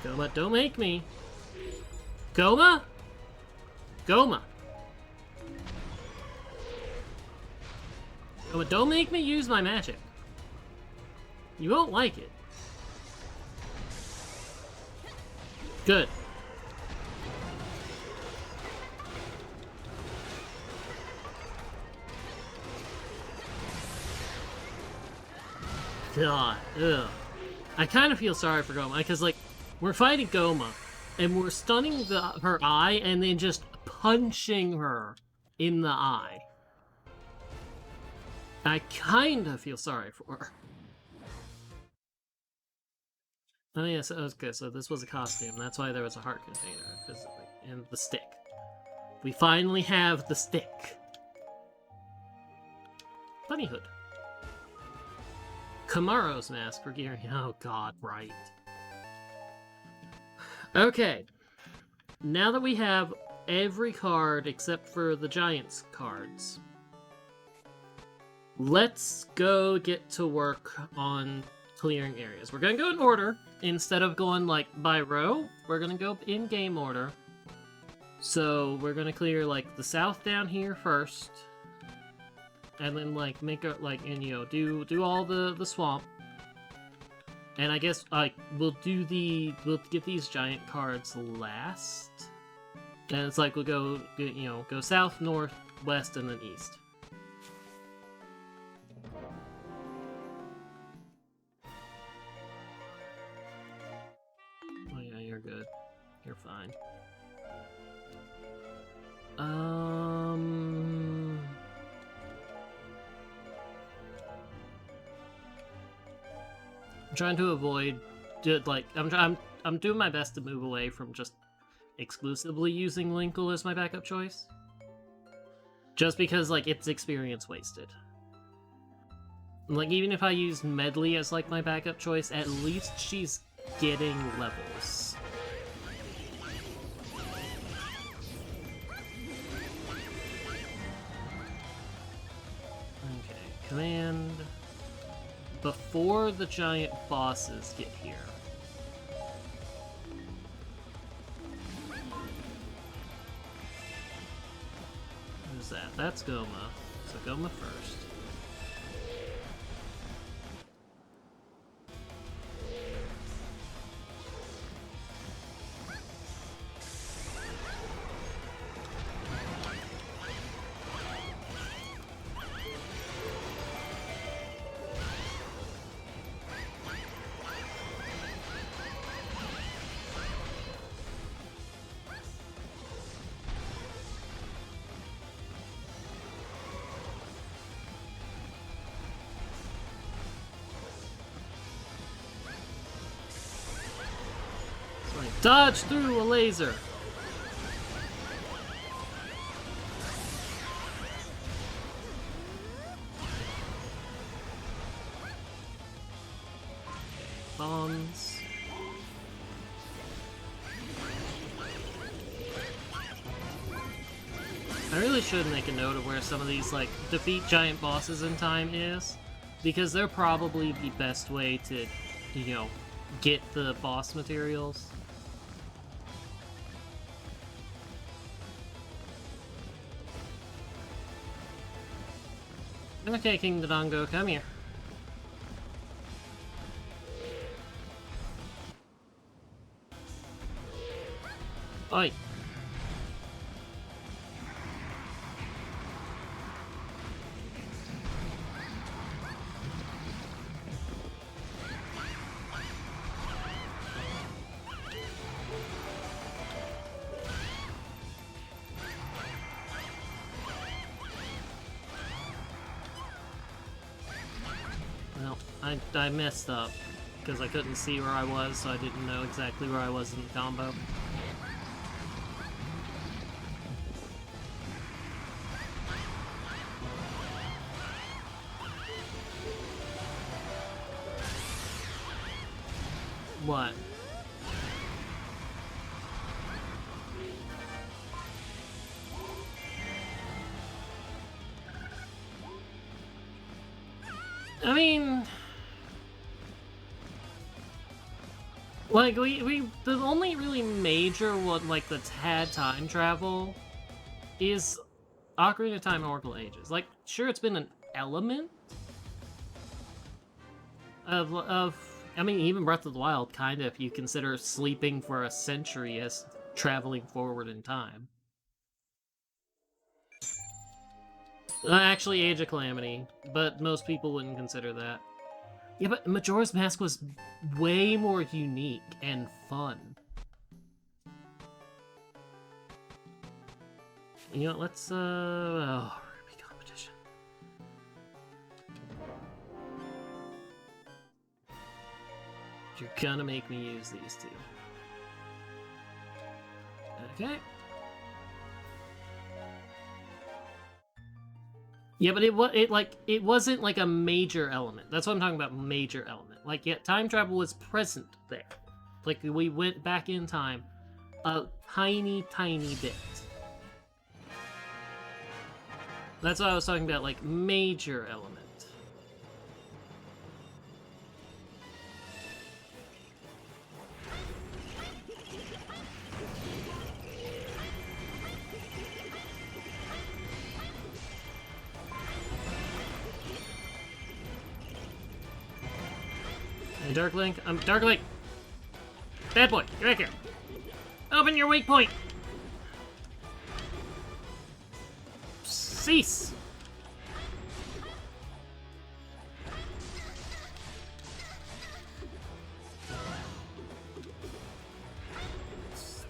S1: Goma, don't make me! Goma? Goma! Goma, don't make me use my magic. You won't like it. Good. God, ugh. I kind of feel sorry for Goma, because, like, we're fighting Goma, and we're stunning her eye, and then just punching her in the eye. I kind of feel sorry for her. Oh yeah, so, okay, so this was a costume. That's why there was a heart container, and the stick. We finally have the stick. Bunny hood. Kamaro's mask for gearing. Oh god, right. Okay. Now that we have every card except for the Giants cards, let's go get to work on clearing areas. We're gonna go in order. Instead of going, like, by row, we're gonna go in game order. So, we're gonna clear, like, the south down here first. And then, like, make a, like, and, you know, do all the swamp. And I guess, like, we'll get these giant cards last. And it's like, we'll go, you know, go south, north, west, and then east. Oh yeah, you're good. You're fine. I'm trying to avoid, like, I'm doing my best to move away from just exclusively using Linkle as my backup choice. Just because, like, it's experience wasted. Like, even if I use Medley as, like, my backup choice, at least she's getting levels. Okay, command... Before the giant bosses get here. Who's that? That's Goma. So Goma first. Dodge through a laser! Bombs. I really should make a note of where some of these, like, defeat giant bosses in time is, because they're probably the best way to, you know, get the boss materials. Okay, King Dodongo, come here. Oi! Well, I messed up, because I couldn't see where I was, so I didn't know exactly where I was in the combo. What? I mean, like, the only really major one, like, that's had time travel is Ocarina of Time and Oracle Ages. Like, sure, it's been an element of, I mean, even Breath of the Wild, kind of, if you consider sleeping for a century as traveling forward in time. Actually, Age of Calamity, but most people wouldn't consider that. Yeah, but Majora's Mask was way more unique and fun. You know, let's, oh, Ruby competition. You're gonna make me use these two. Okay. Yeah, but it wasn't like a major element. That's what I'm talking about, major element. Like, yeah, time travel was present there. Like, we went back in time a tiny, tiny bit. That's what I was talking about, like, major element. Hey, Dark Link, Dark Link! Bad boy, get back here! Open your weak point! Cease!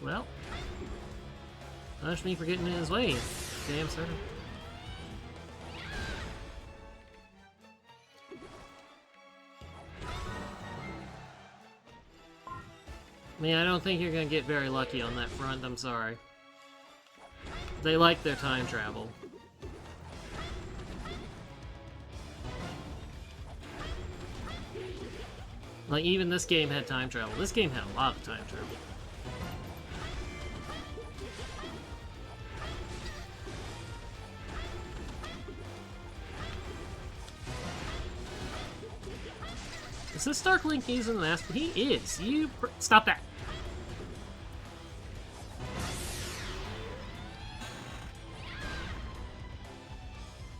S1: Well, punish me for getting in his way, damn sir. I mean, I don't think you're gonna get very lucky on that front, I'm sorry. They like their time travel. Like, even this game had time travel. This game had a lot of time travel. Is this Dark Link using the mask? He is. Stop that.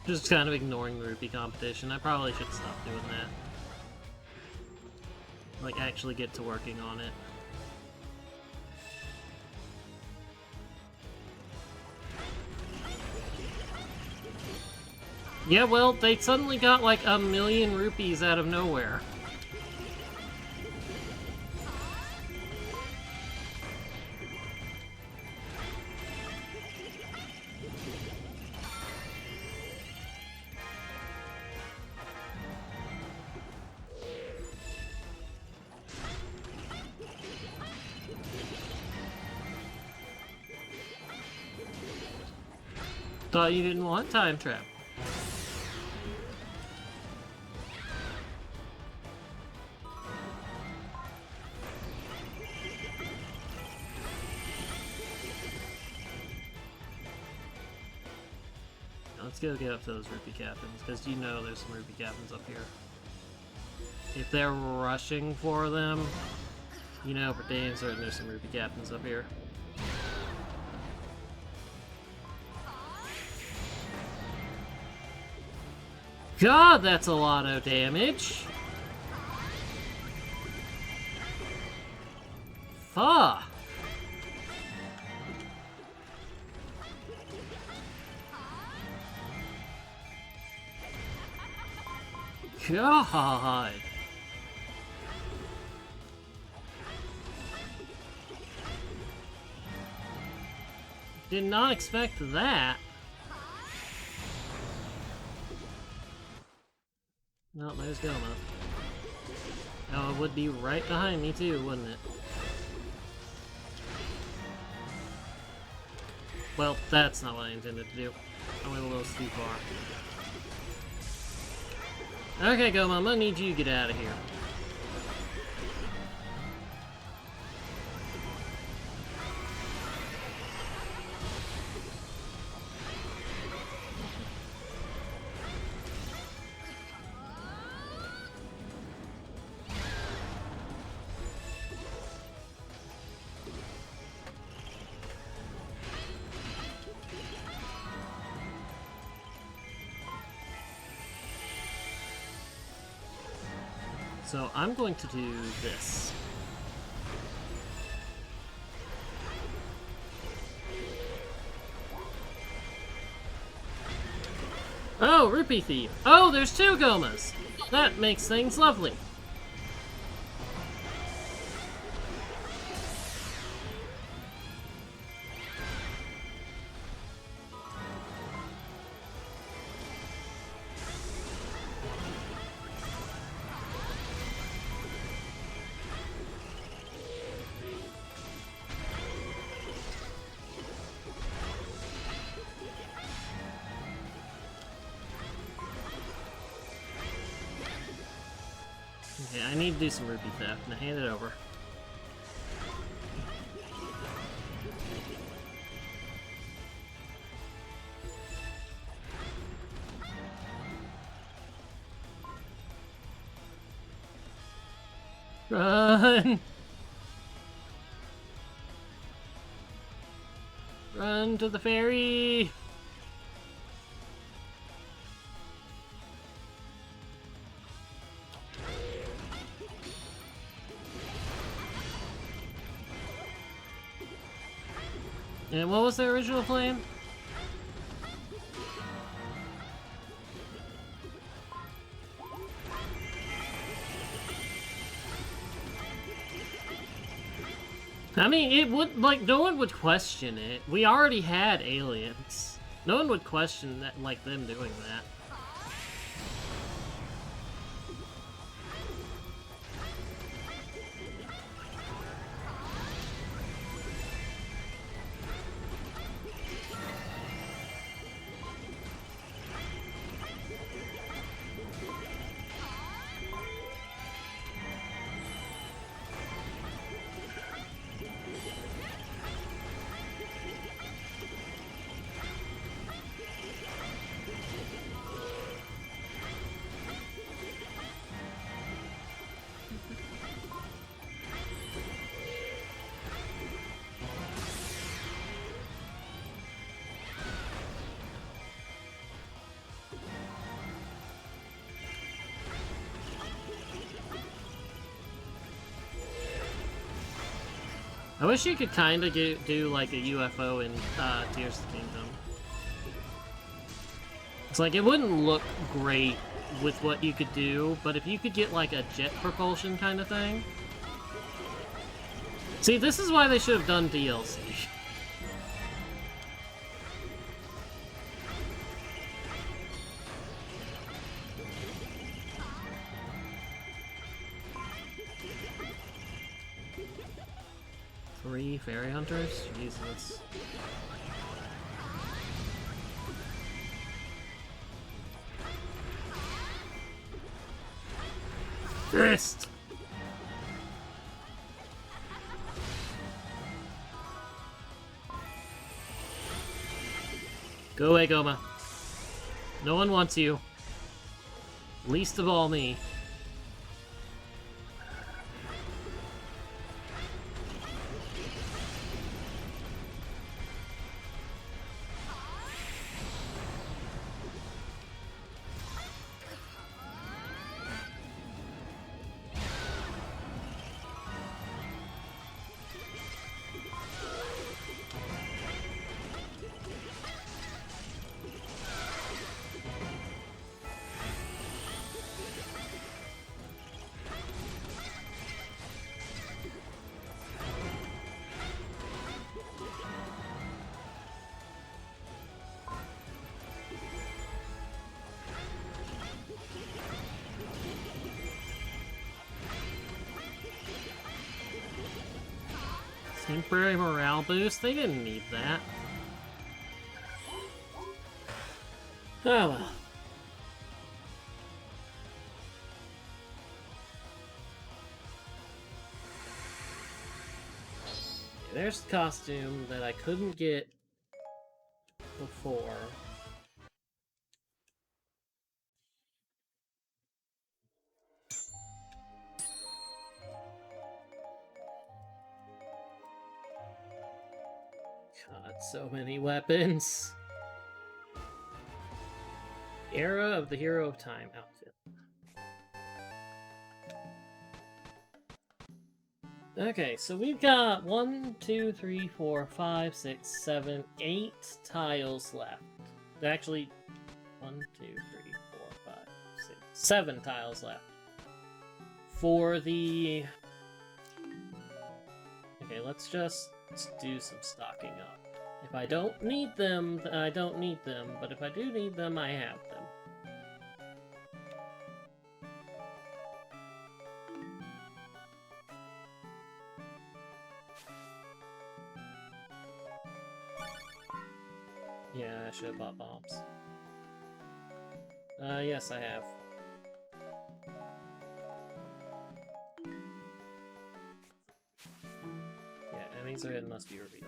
S1: Just kind of ignoring the rupee competition. I probably should stop doing that. Like, actually get to working on it. Yeah, well, they suddenly got like 1,000,000 rupees out of nowhere. Thought you didn't want time travel. Let's go get up to those rupee captains, because you know there's some rupee captains up here. If they're rushing for them, you know for damn certain there's some rupee captains up here. God, that's a lot of damage! Fuck! God! Did not expect that. No, there's Goma. Oh, it would be right behind me too, wouldn't it? Well, that's not what I intended to do. I went a little too far. Okay, Goma, I'm gonna need you to get out of here. So I'm going to do this. Oh, Rupee Thief! Oh, there's two Gomas! That makes things lovely. Okay, I need to do some rupee theft. Now hand it over. Run! Run to the ferry! And what was the original plan? I mean, it would, like, no one would question it. We already had aliens. No one would question that, like, them doing that. I wish you could kind of do like a UFO in Tears of the Kingdom. It's like, it wouldn't look great with what you could do, but if you could get like a jet propulsion kind of thing. See, this is why they should have done DLC. Three fairy hunters? Jesus. Fist! Go away, Goma. No one wants you. Least of all me. Temporary morale boost? They didn't need that. Oh well. There's the costume that I couldn't get before. God, so many weapons. Era of the Hero of Time outfit. Okay, so we've got 1, 2, 3, 4, 5, 6, 7, 8 tiles left. Actually, 1, 2, 3, 4, 5, 6, 7 tiles left. For the... Okay, let's just do some stocking up. If I don't need them, then I don't need them, but if I do need them, I have them. Yeah, I should have bought bombs. Yes, I have. Yeah, enemies are hidden must be revealed.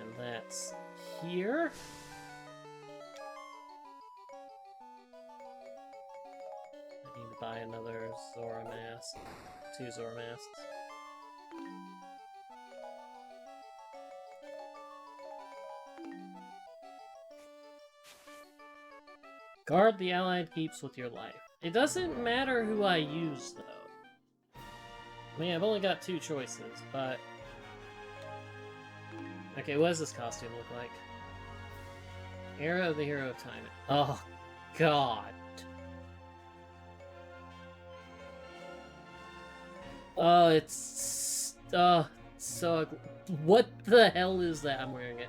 S1: And that's here. I need to buy another Zora mask. 2 Zora masks. Guard the allied keeps with your life. It doesn't matter who I use, though. I mean, I've only got 2 choices, but... Okay, what does this costume look like? Era of the Hero of Time. Oh, God. Oh, it's... so ugly. What the hell is that? I'm wearing it.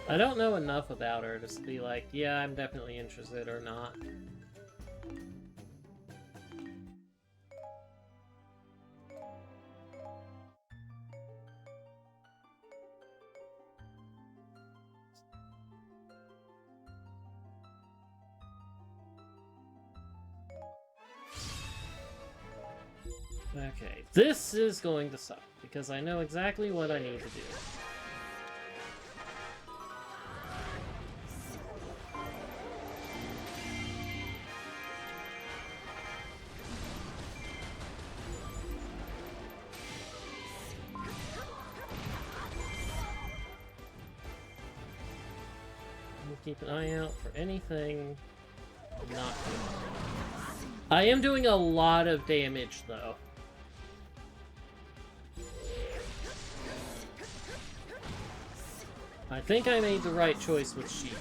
S1: I don't know enough about her to be like, yeah, I'm definitely interested or not. Okay, this is going to suck, because I know exactly what I need to do. Keep an eye out for anything not good. I am doing a lot of damage, though. I think I made the right choice with Sheep.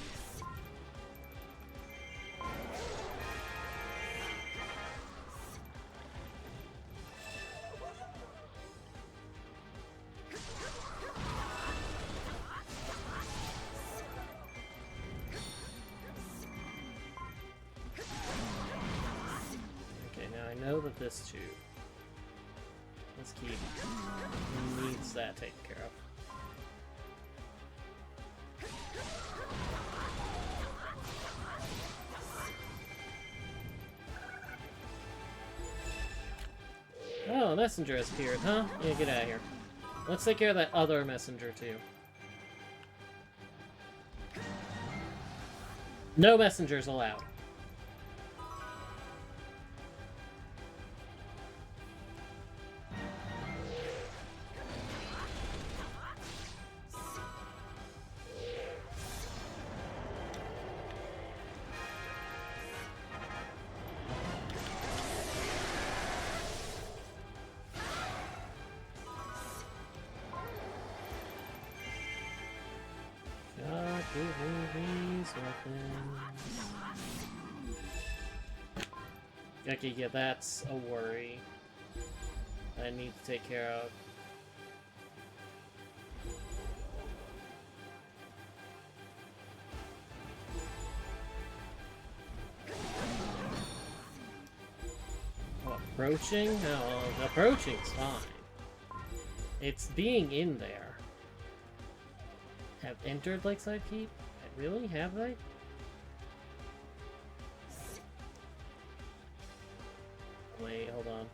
S1: with this tube? Let's keep... needs that taken care of. Oh, a messenger has appeared, huh? Yeah, get out of here. Let's take care of that other messenger, too. No messengers allowed. God, give me these weapons. Okay, yeah, that's a worry I need to take care of. Oh, approaching? No, approaching's fine. It's being in there. Have entered Lakeside Keep? Really? Have they? Wait, hold on.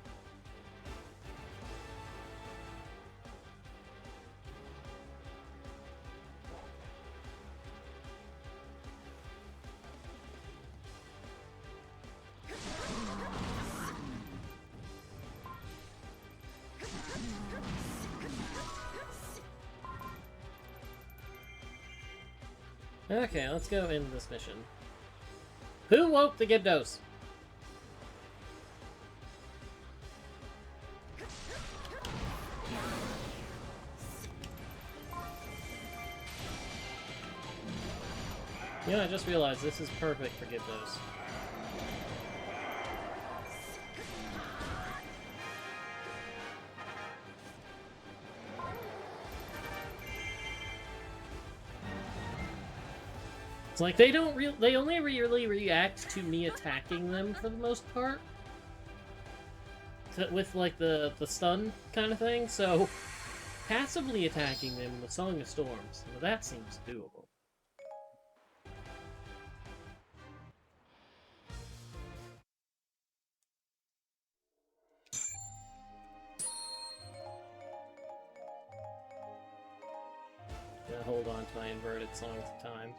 S1: Okay, let's go into this mission. Who woke the Gibdos? Yeah, I just realized this is perfect for Gibdos. It's like they don't they only really react to me attacking them for the most part. With like the stun kind of thing, so passively attacking them with Song of Storms, well, that seems doable. Gonna hold on to my inverted songs of time.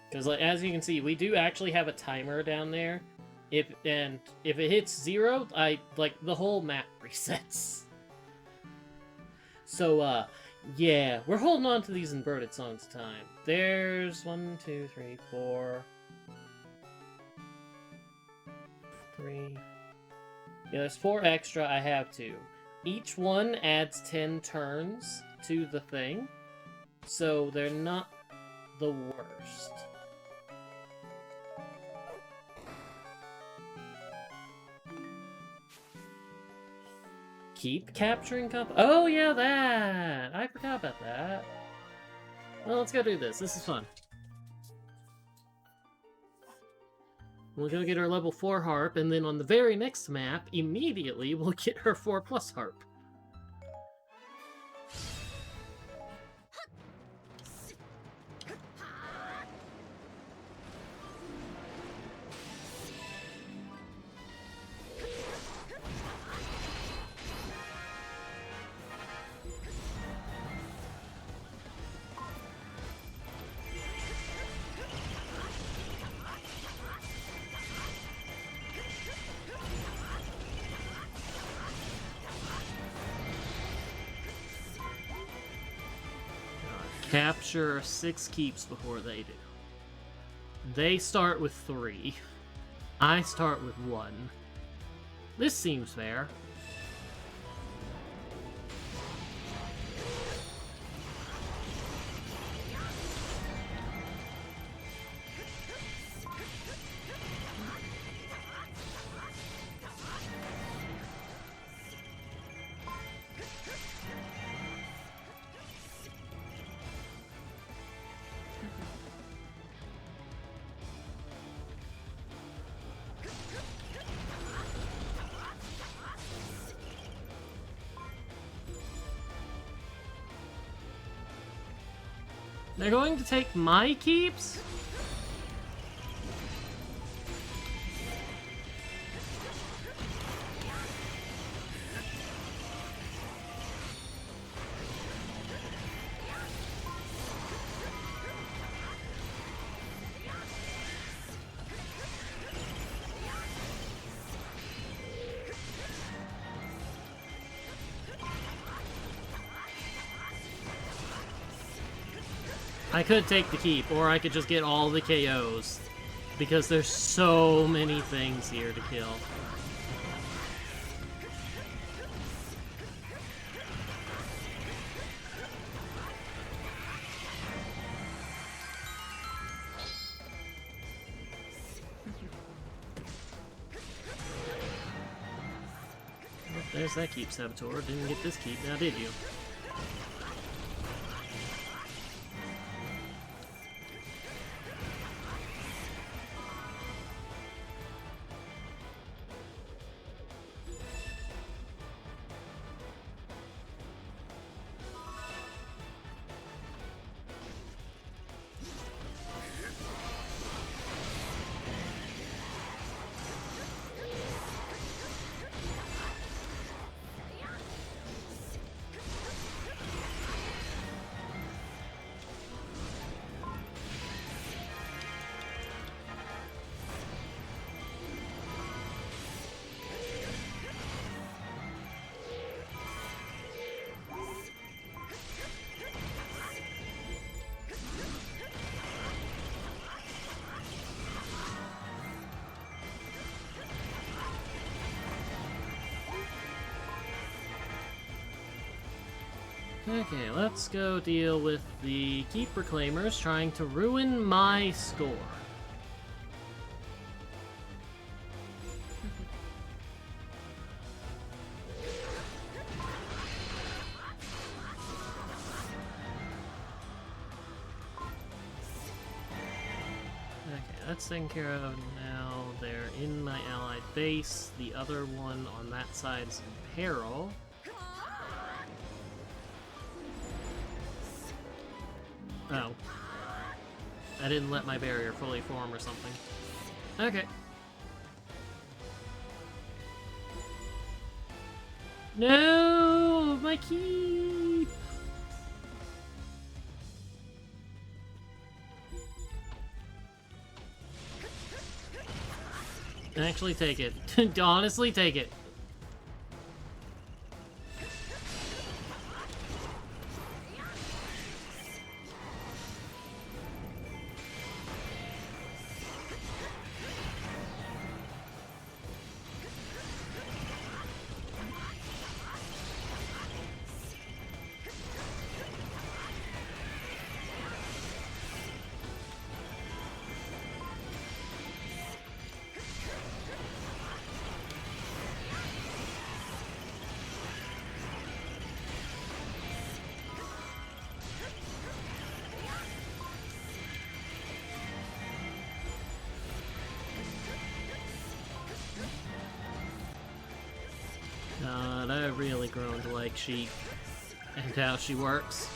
S1: Because, like, as you can see, we do actually have a timer down there. If it hits 0, the whole map resets. So, yeah, we're holding on to these inverted songs of time. There's 1, 2, 3, 4... 3... Yeah, there's 4 extra, I have 2. Each one adds 10 turns to the thing, so they're not the worst. Keep capturing oh yeah, that! I forgot about that. Well, let's go do this. This is fun. We'll go get our level 4 harp, and then on the very next map, immediately, we'll get her 4+ harp. Capture 6 keeps before they do. They start with 3. I start with 1. This seems fair. They're going to take my keeps? I could take the keep, or I could just get all the KOs, because there's so many things here to kill. Well, there's that keep, Saboteur. Didn't get this keep, now did you? Okay, let's go deal with the Keep Reclaimers trying to ruin my score. Okay, that's taken care of now. They're in my allied base. The other one on that side's in peril. Oh. I didn't let my barrier fully form or something. Okay. No! My keep! Actually, take it. Honestly, take it. God, I've really grown to like Sheep and how she works.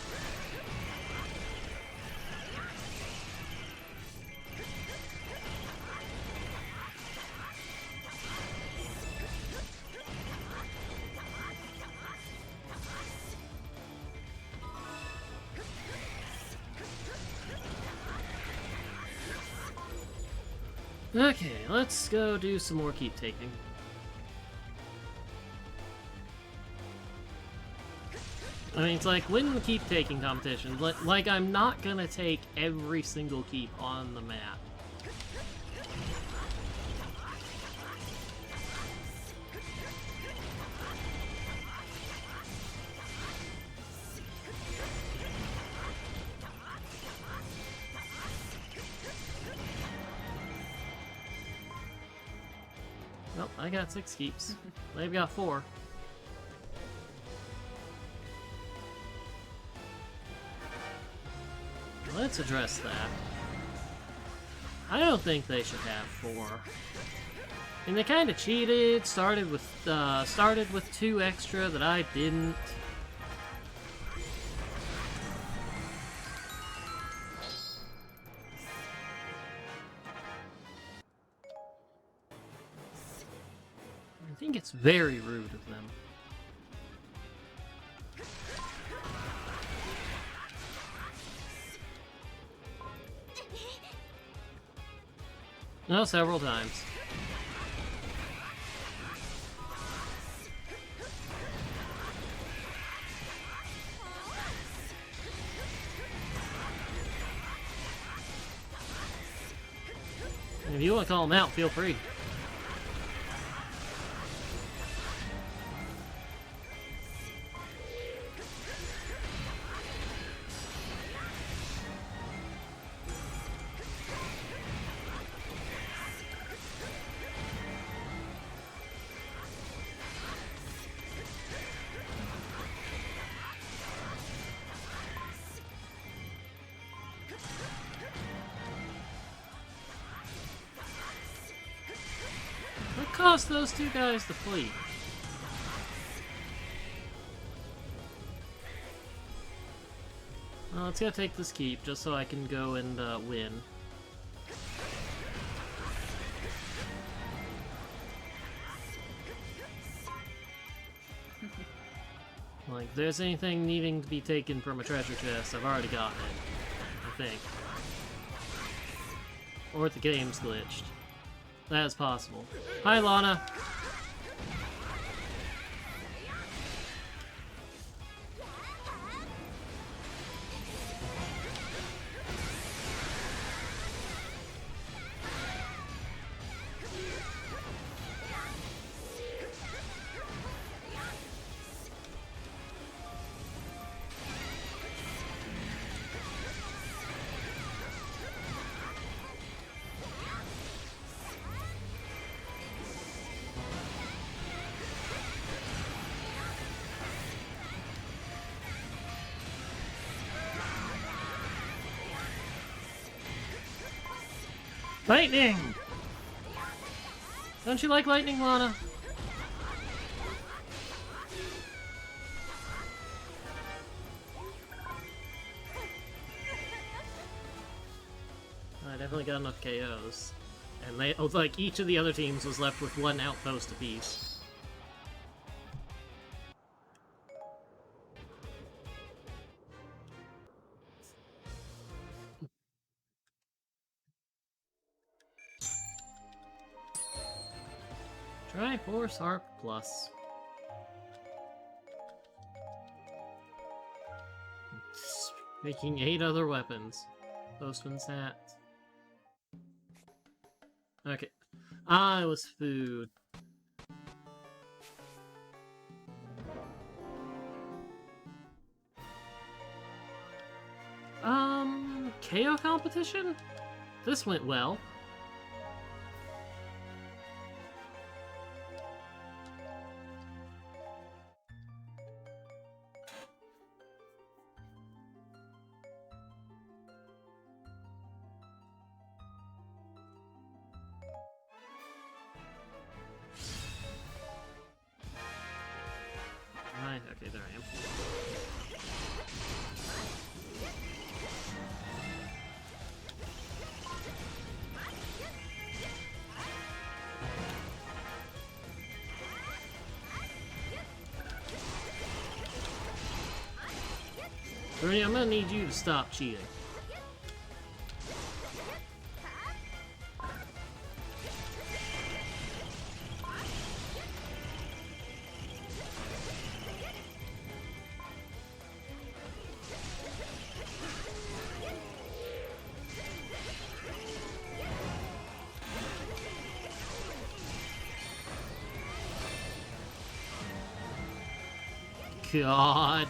S1: Okay, let's go do some more keep taking. I mean, it's like win the keep taking competition. Like, I'm not gonna take every single keep on the map. Well, I got 6 keeps. They've got 4. Let's address that. I don't think they should have 4. And they kind of cheated. Started with 2 extra that I didn't. think it's very rude of them. No, several times. If you want to call him out, feel free. What caused those two guys to flee? Well, let's go take this keep, just so I can go and win. Like, if there's anything needing to be taken from a treasure chest, I've already gotten it. I think. Or the game's glitched. That is possible. Hi, Lana! Lightning! Don't you like lightning, Lana? I definitely got enough KOs. And they, like, each of the other teams was left with one outpost apiece. Triforce Harp Plus. Making 8 other weapons. Postman's hat. Okay. I was food. KO competition? This went well. Okay, there I am. Bernie, I'm gonna need you to stop cheating. God.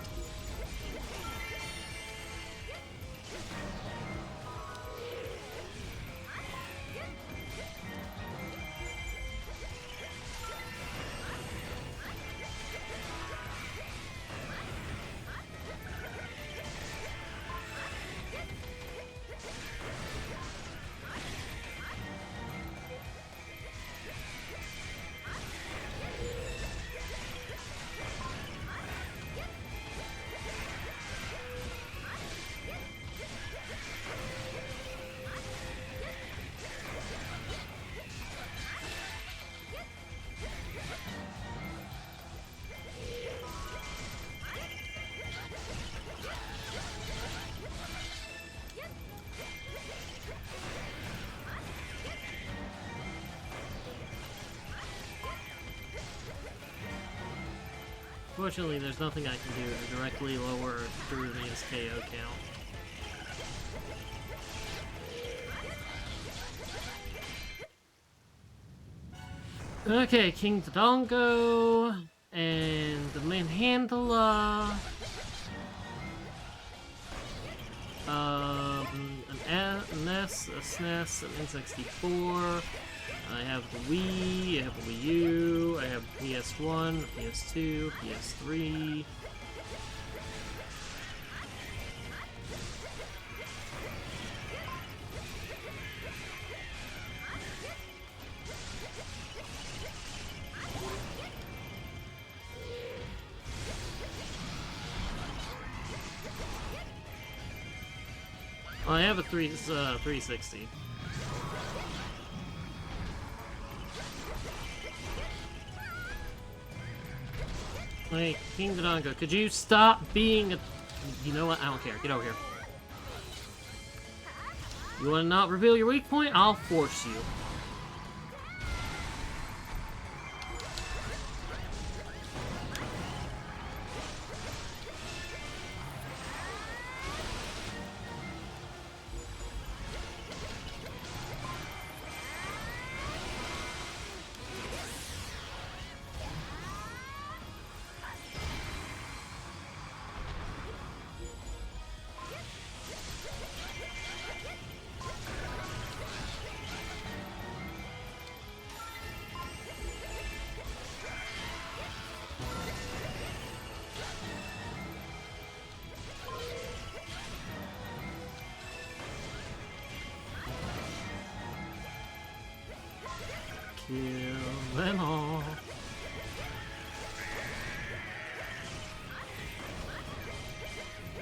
S1: Fortunately, there's nothing I can do to directly lower Darunia's KO count. Okay, King Dodongo and the Manhandla. An NES, a SNES, an N64. I have the Wii, I have the Wii U, I have PS1, PS2, PS3. Well, I have a 360. Hey, King Dodongo, could you stop being a... You know what? I don't care. Get over here. You want to not reveal your weak point? I'll force you. Kill them all.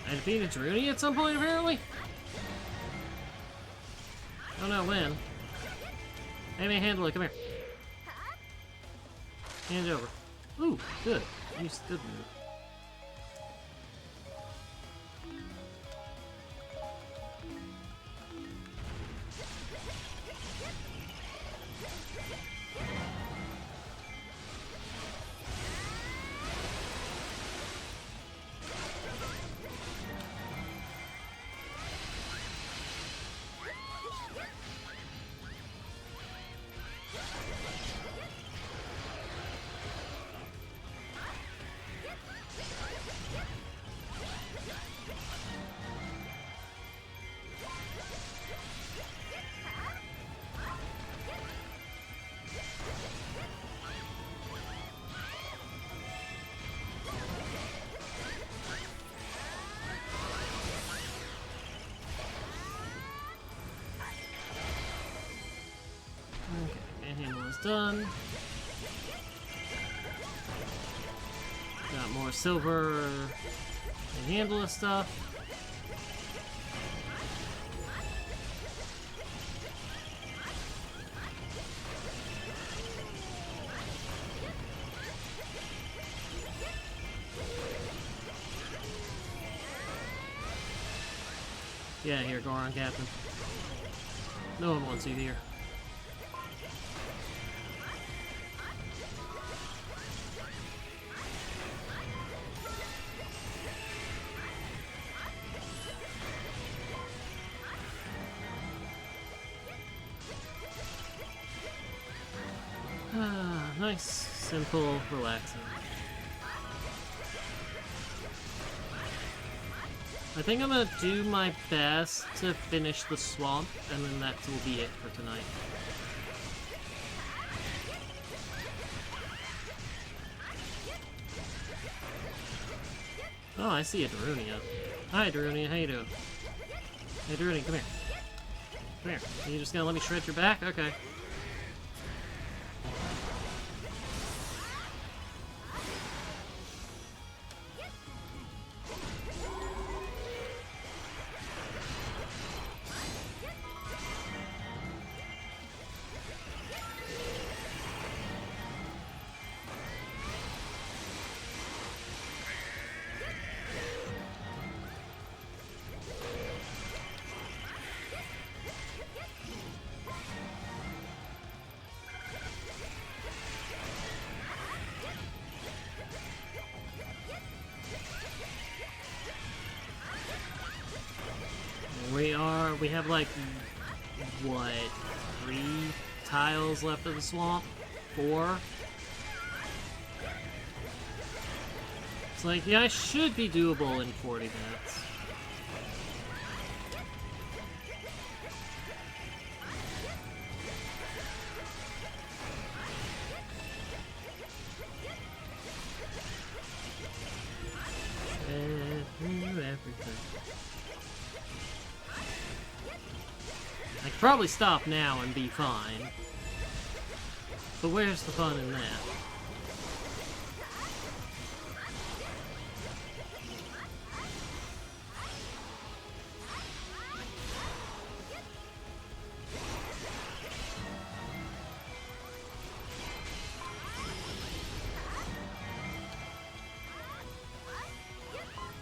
S1: I defeated Druny at some point, apparently? I don't know when. Hey, Manhandla, come here. Hand it over. Ooh, good. Use good move. Done. Got more silver and handle of stuff. Yeah, here, Goron, Captain. No one wants you here. Nice, simple, relaxing. I think I'm gonna do my best to finish the swamp, and then that will be it for tonight. Oh, I see a Darunia. Hi, Darunia, how you doing? Hey, Darunia, come here. Come here. Are you just gonna let me shred your back? Okay. we have like, what, 3 tiles left of the swamp? 4? It's like, yeah, I should be doable in 40 minutes. Everything. I could probably stop now and be fine. But where's the fun in that?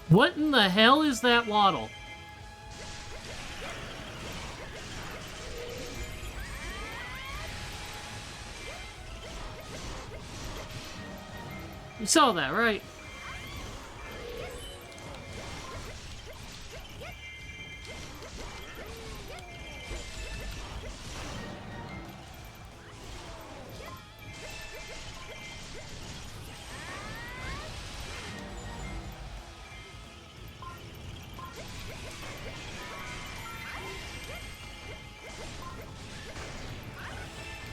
S1: What in the hell is that waddle? You saw that, right?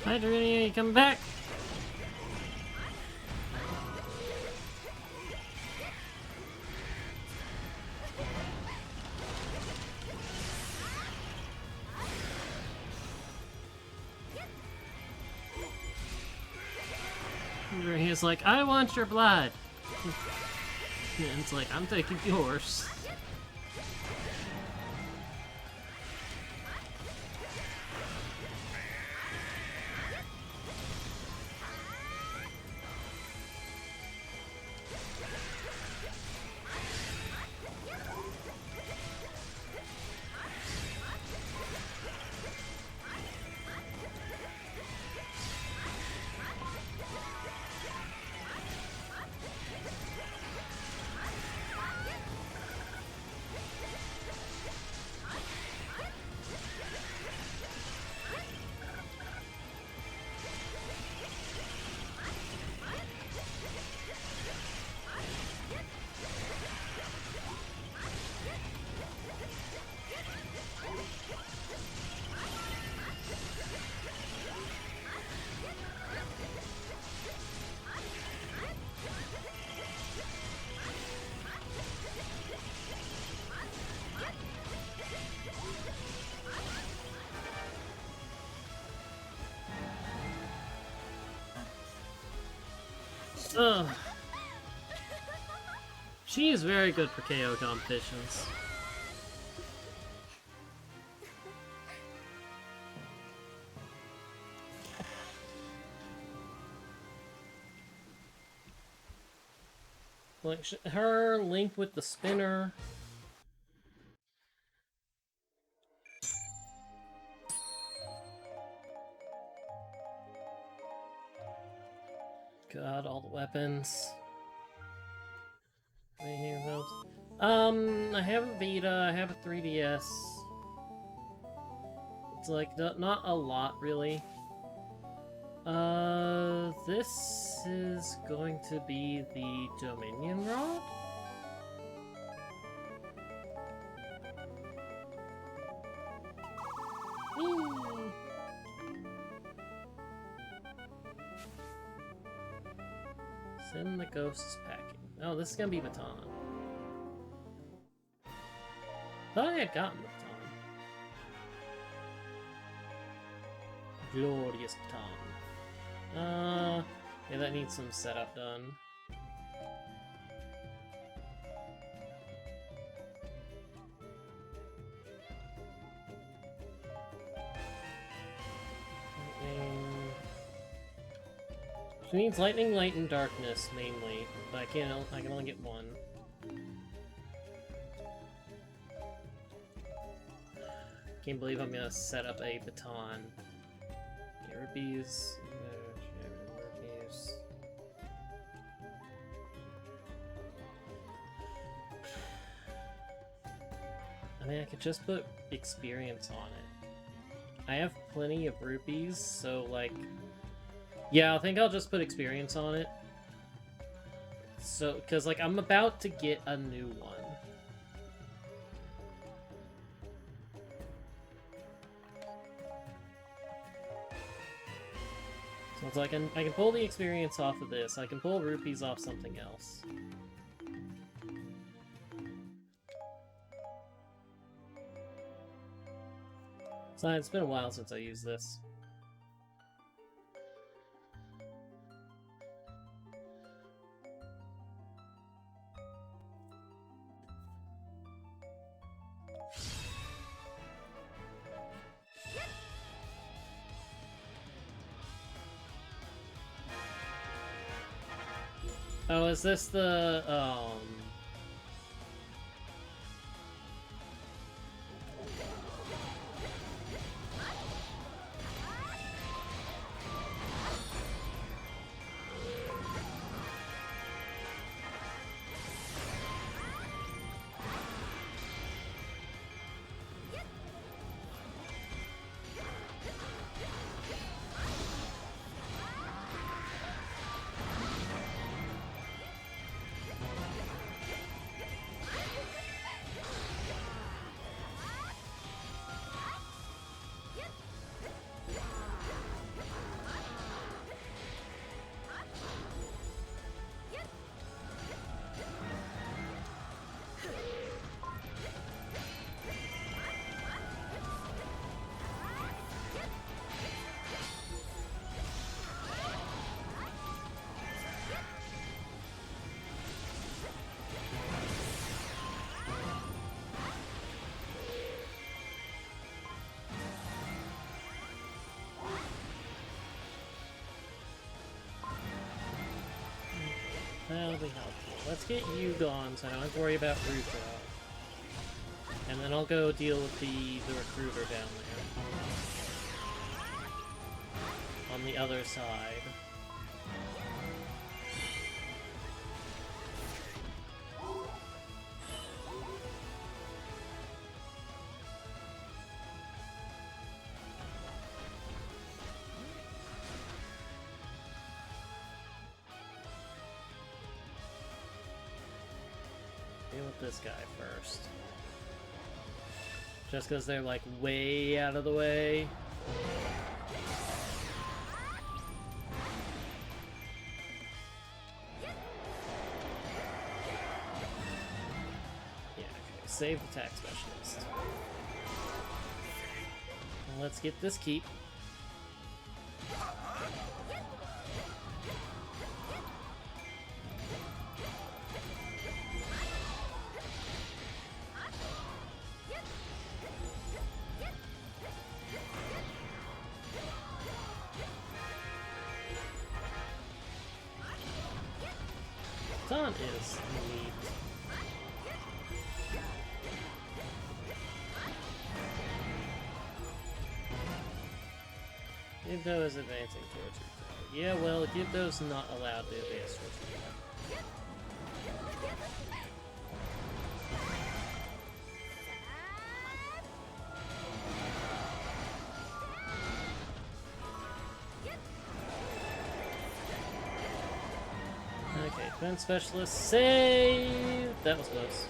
S1: Hi, Darina, you coming back? He's like, I want your blood. And it's like, I'm taking yours. Ugh. She is very good for KO competitions. Like, her Link with the spinner. God, all the weapons. I have a Vita, I have a 3DS. It's like, not a lot, really. This is going to be the Dominion Rod? Whee! Send the ghosts packing. Oh, this is gonna be Baton. Thought I had gotten the Baton. Glorious Baton. Yeah, that needs some setup done. She needs lightning, light, and darkness mainly, but I can only get one. Can't believe I'm gonna set up a baton. Okay, rupees. Rupees. I mean, I could just put experience on it. I have plenty of rupees, so, like... Yeah, I think I'll just put experience on it. So, because, like, I'm about to get a new one. So it's like, I can pull the experience off of this. I can pull rupees off something else. So it's been a while since I used this. Oh, is this the, that'll be helpful. Let's get you gone so I don't have to worry about Ruto. And then I'll go deal with the recruiter down there. On the other side. Deal with this guy first. Just because they're, like, way out of the way. Yeah, okay. Save the attack specialist. Well, let's get this keep. Taunt is neat. Gibdo is advancing towards Ruto. Yeah, well, Gibdo's not allowed to advance towards Ruto. Okay, defense specialist, save! That was close.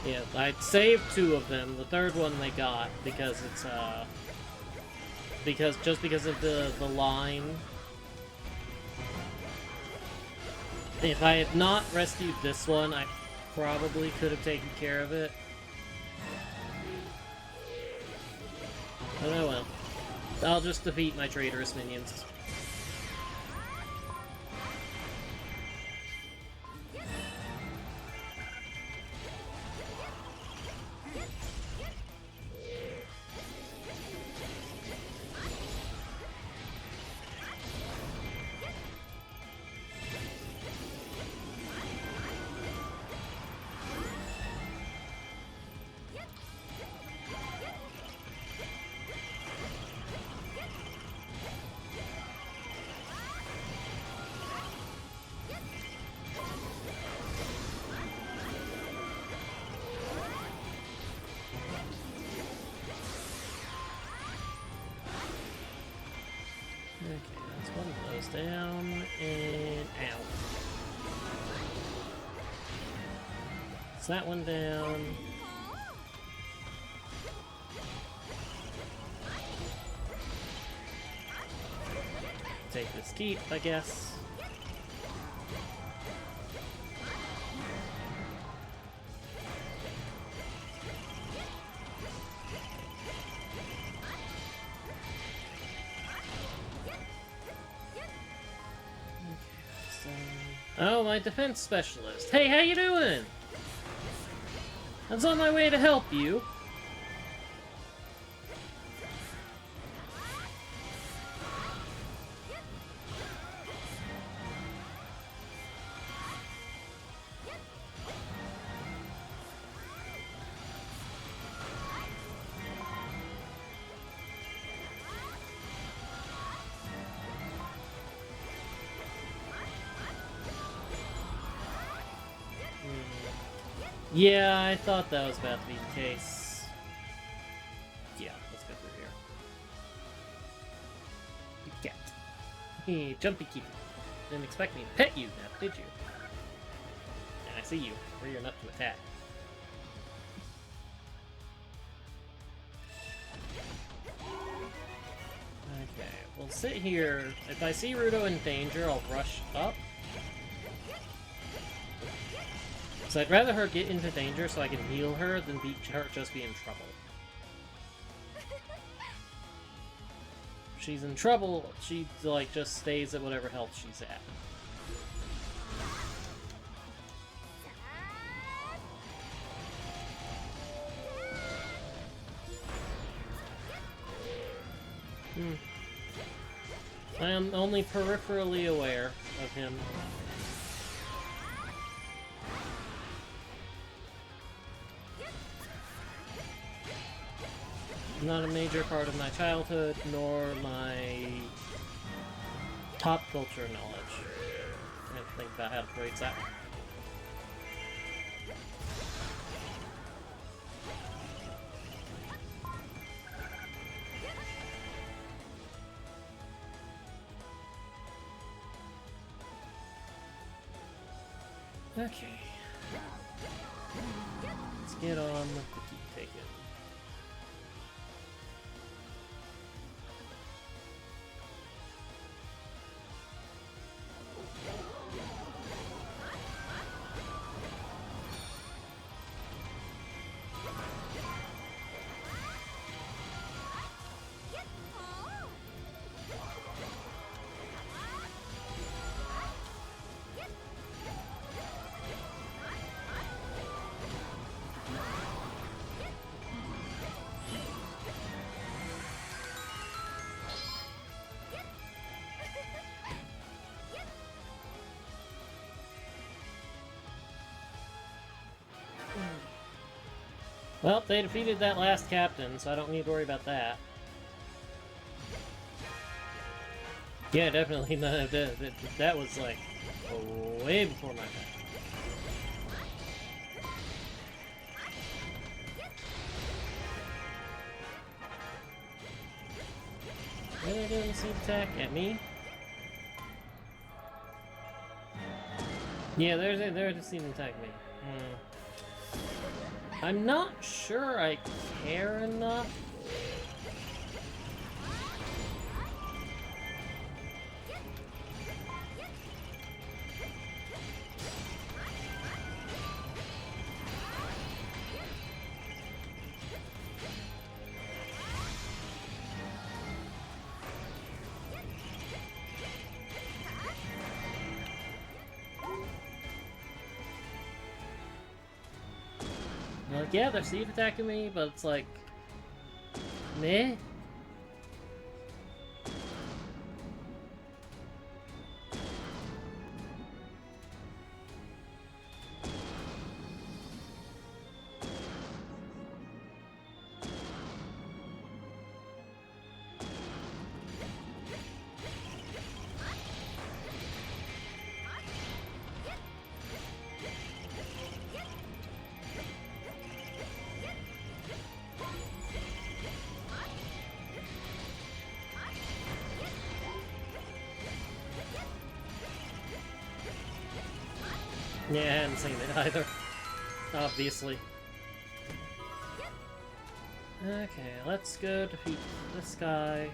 S1: Yeah, I saved two of them. The third one they got because it's because of the line. If I had not rescued this one, I probably could have taken care of it. But oh well. I'll just defeat my traitorous minions. Okay, that's one of those down, and out. Is that one down? Take this keep, I guess. Oh, my defense specialist. Hey, how you doing? I was on my way to help you. Yeah, I thought that was about to be the case. Yeah, let's go through here. Cat. Hey, Jumpy Kitty. Didn't expect me to pet you now, did you? And I see you, rearing up to attack. Okay, we'll sit here. If I see Ruto in danger, I'll rush up. So I'd rather her get into danger so I can heal her than just be in trouble. If she's in trouble, she like just stays at whatever health she's at. I am only peripherally aware of him. Not a major part of my childhood, nor my pop culture knowledge. I didn't think about how to phrase that. Okay. Let's get on with the keep taking. Well, they defeated that last captain, so I don't need to worry about that. Yeah, definitely. No, that was like way before my time. Really doing a seed attack at me? Yeah, there's a seed attack me. I'm not sure I care enough. Like, yeah, they're seed attacking me, but it's like, meh. Yeah, I hadn't seen it either. Obviously. Okay, let's go defeat this guy.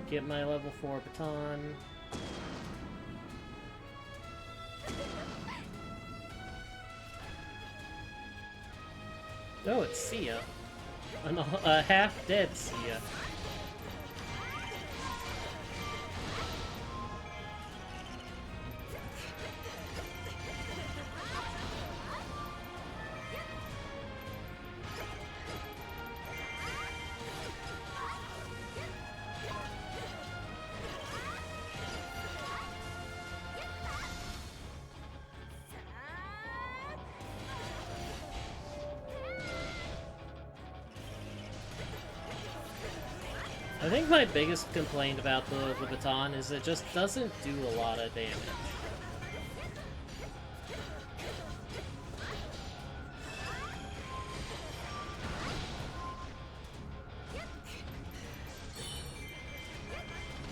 S1: Get my level 4 baton. Oh, it's Sia. A half-dead Sia. I think my biggest complaint about the baton is it just doesn't do a lot of damage.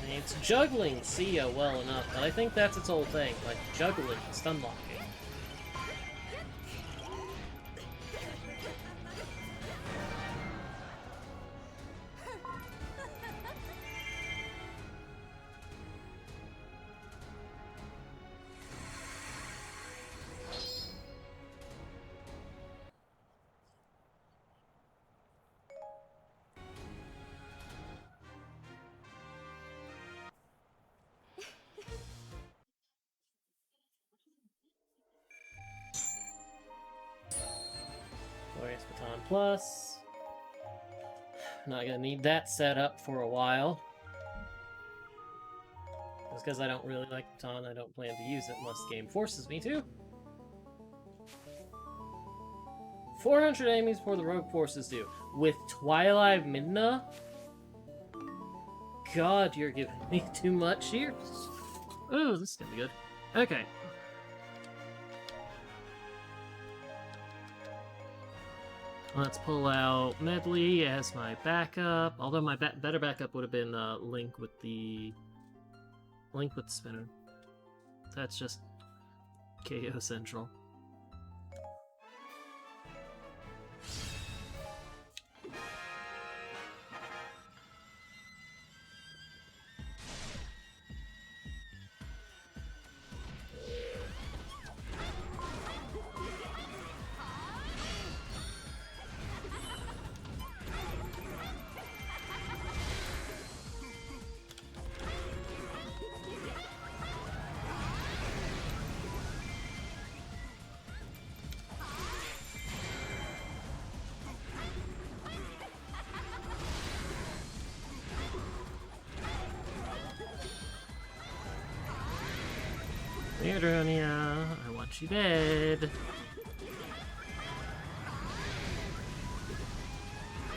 S1: I mean, it's juggling Sia well enough, but I think that's its whole thing, like juggling, stun locking. Glorious Baton Plus. Not gonna need that set up for a while. Just because I don't really like Baton, I don't plan to use it unless the game forces me to. 400 enemies before the rogue forces do. With Twilight Midna? God, you're giving me too much here. Oh, this is gonna be good. Okay. Let's pull out Medley as my backup. Although my better backup would have been Link with the spinner. That's just KO Central. Weirdronia, I want you dead.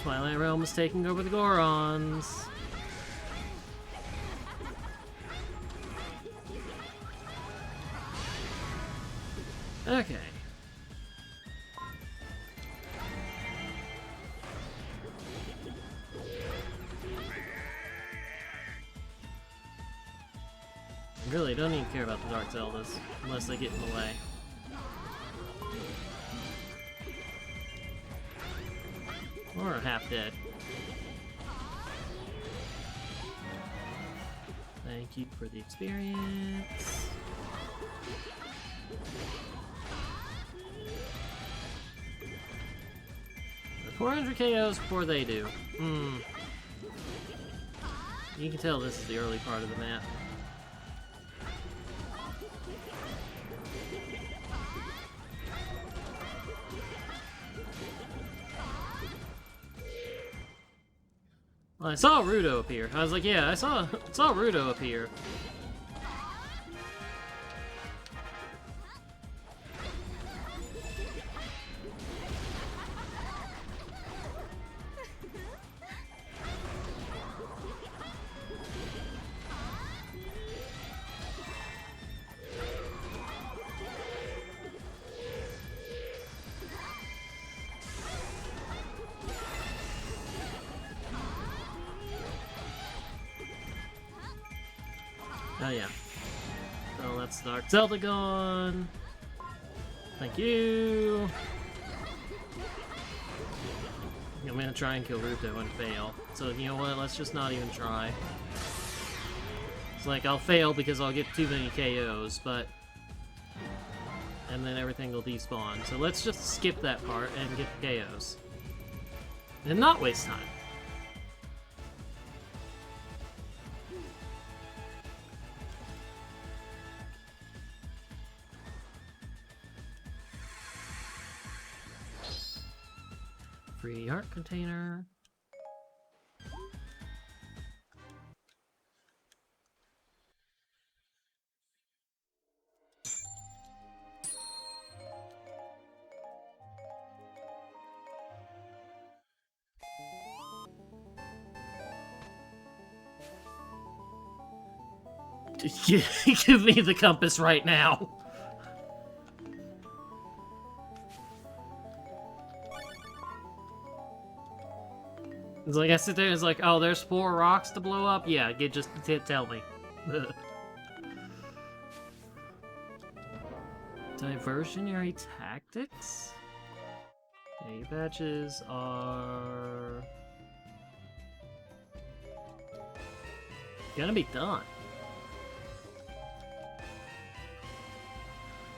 S1: Twilight Realm is taking over the Gorons. Okay. Really, don't even care about the Dark Zeldas, unless they get in the way. Or half dead. Thank you for the experience. The 400 KOs before they do. You can tell this is the early part of the map. Well, I saw Rudo appear. I was like, yeah, I saw Rudo appear. Oh yeah. Oh, that's Dark Zelda gone. Thank you. I'm gonna try and kill Ruto and fail. So you know what? Let's just not even try. It's like I'll fail because I'll get too many KOs, but... and then everything will despawn. So let's just skip that part and get the KOs. And not waste time. Free art container. Give me the compass right now. It's like I sit there and it's like, oh, there's 4 rocks to blow up? Yeah, just tell me. Diversionary tactics? Okay, badges are... gonna be done.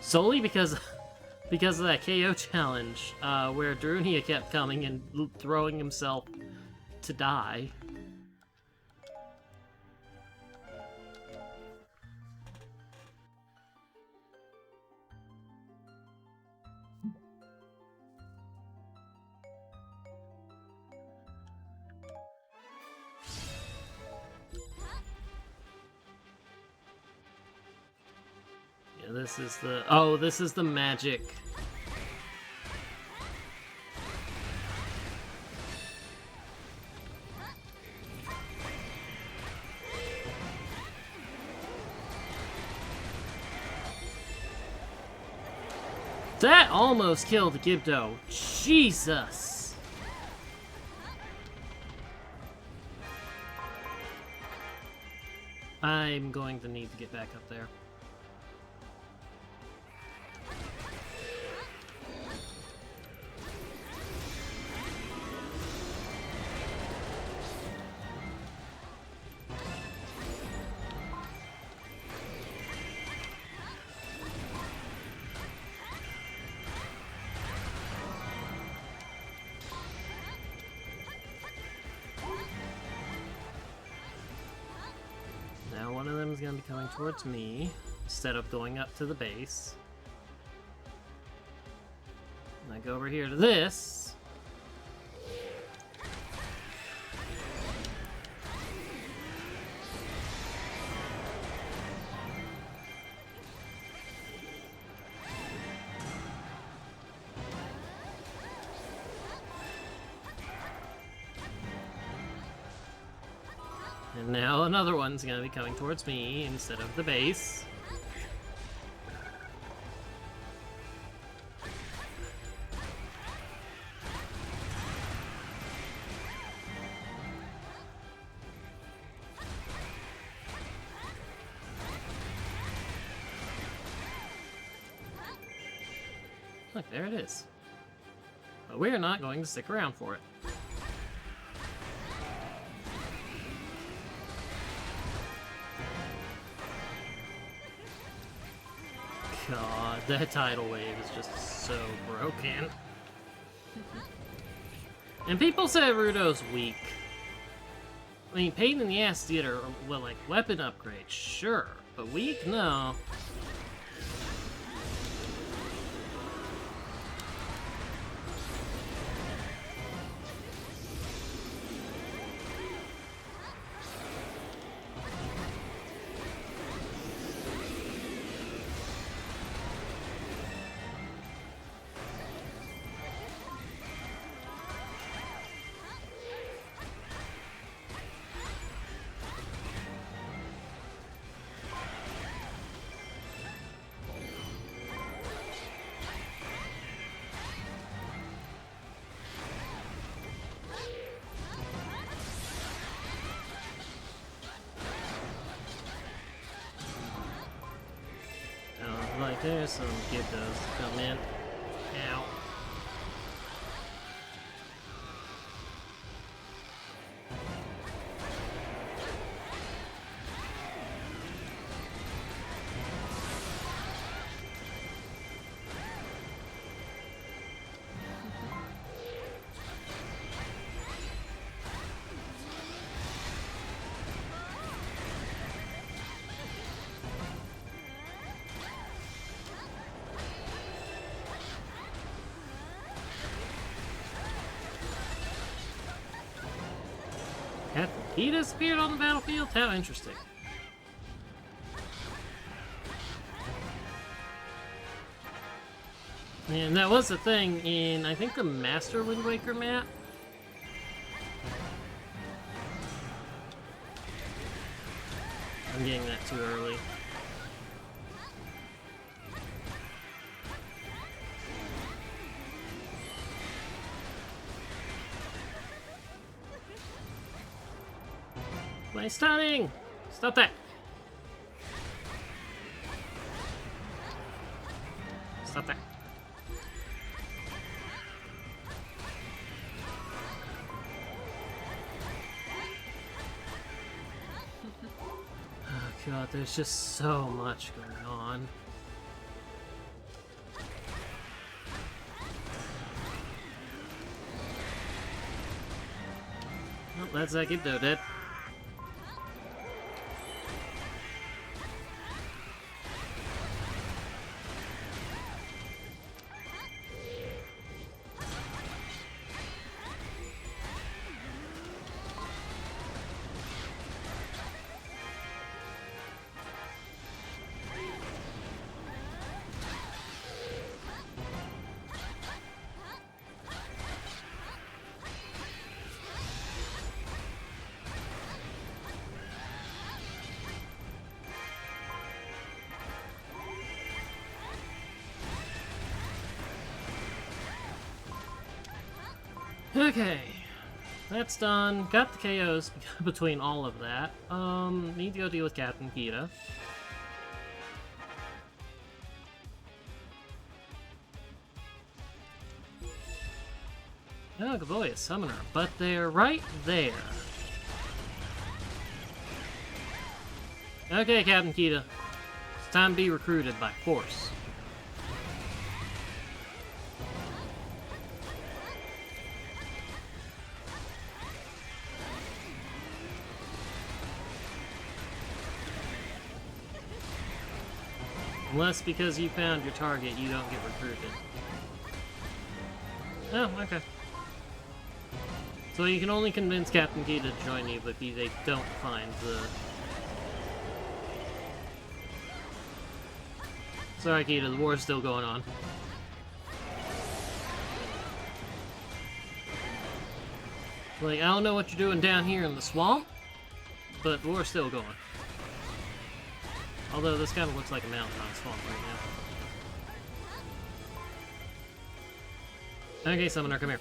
S1: Solely because of that KO challenge, where Darunia kept coming and throwing himself to die. Yeah, this is the... oh, this is the magic... That almost killed Gibdo. Jesus! I'm going to need to get back up there. One of them is going to be coming towards me instead of going up to the base. And I go over here to this. And now another one's gonna be coming towards me instead of the base. Look, there it is. But we're not going to stick around for it. God, that tidal wave is just so broken. And people say Ruto's weak. I mean, pain in the ass to get her, well, like, weapon upgrade, sure. But weak? No. Alright, there's some Gyptos come in. Ow. He disappeared on the battlefield? How interesting. And that was the thing in, I think, the Master Wind Waker map. I'm getting that too early. My stunning! Stop that! Stop that. Oh god, there's just so much going on. Oh, that's that Gypto dead. Okay, that's done. Got the KOs between all of that. Need to go deal with Captain Kita. Oh, good boy, a summoner, but they're right there. Okay, Captain Kita. It's time to be recruited by force. Unless because you found your target, you don't get recruited. Oh, okay. So you can only convince Captain Kita to join you, but they don't find the... Sorry, Kita, the war's still going on. Like, I don't know what you're doing down here in the swamp, but the war's still going. Although this kind of looks like a mountain, not a swamp right now. Okay, Summoner, come here.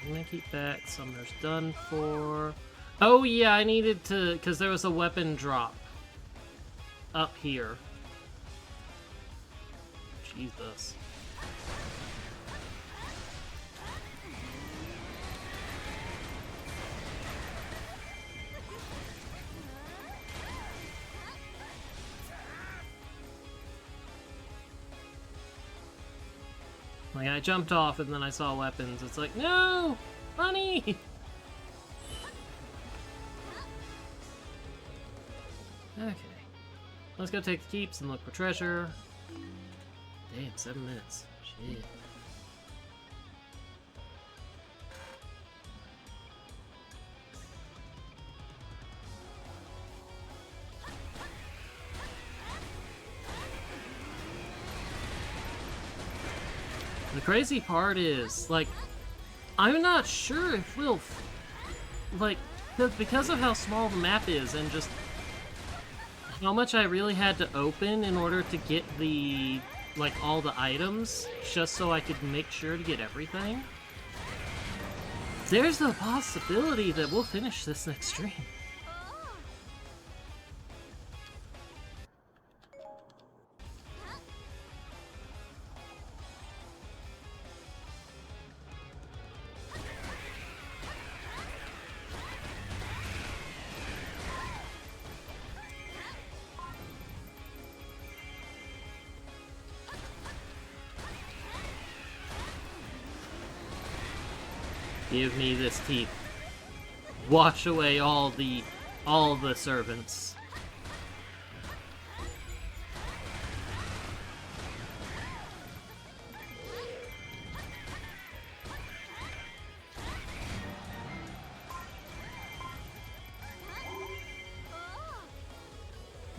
S1: I'm gonna keep that. Summoner's done for. Oh yeah, I needed to, because there was a weapon drop up here. Jesus. Like, I jumped off and then I saw weapons. It's like, no! Bunny! Okay. Let's go take the keeps and look for treasure. Damn, 7 minutes. Shit. The crazy part is, like, I'm not sure if we'll, like, because of how small the map is and just how much I really had to open in order to get the, like, all the items, just so I could make sure to get everything. There's a possibility that we'll finish this next stream. Give me this keep. Wash away all the servants.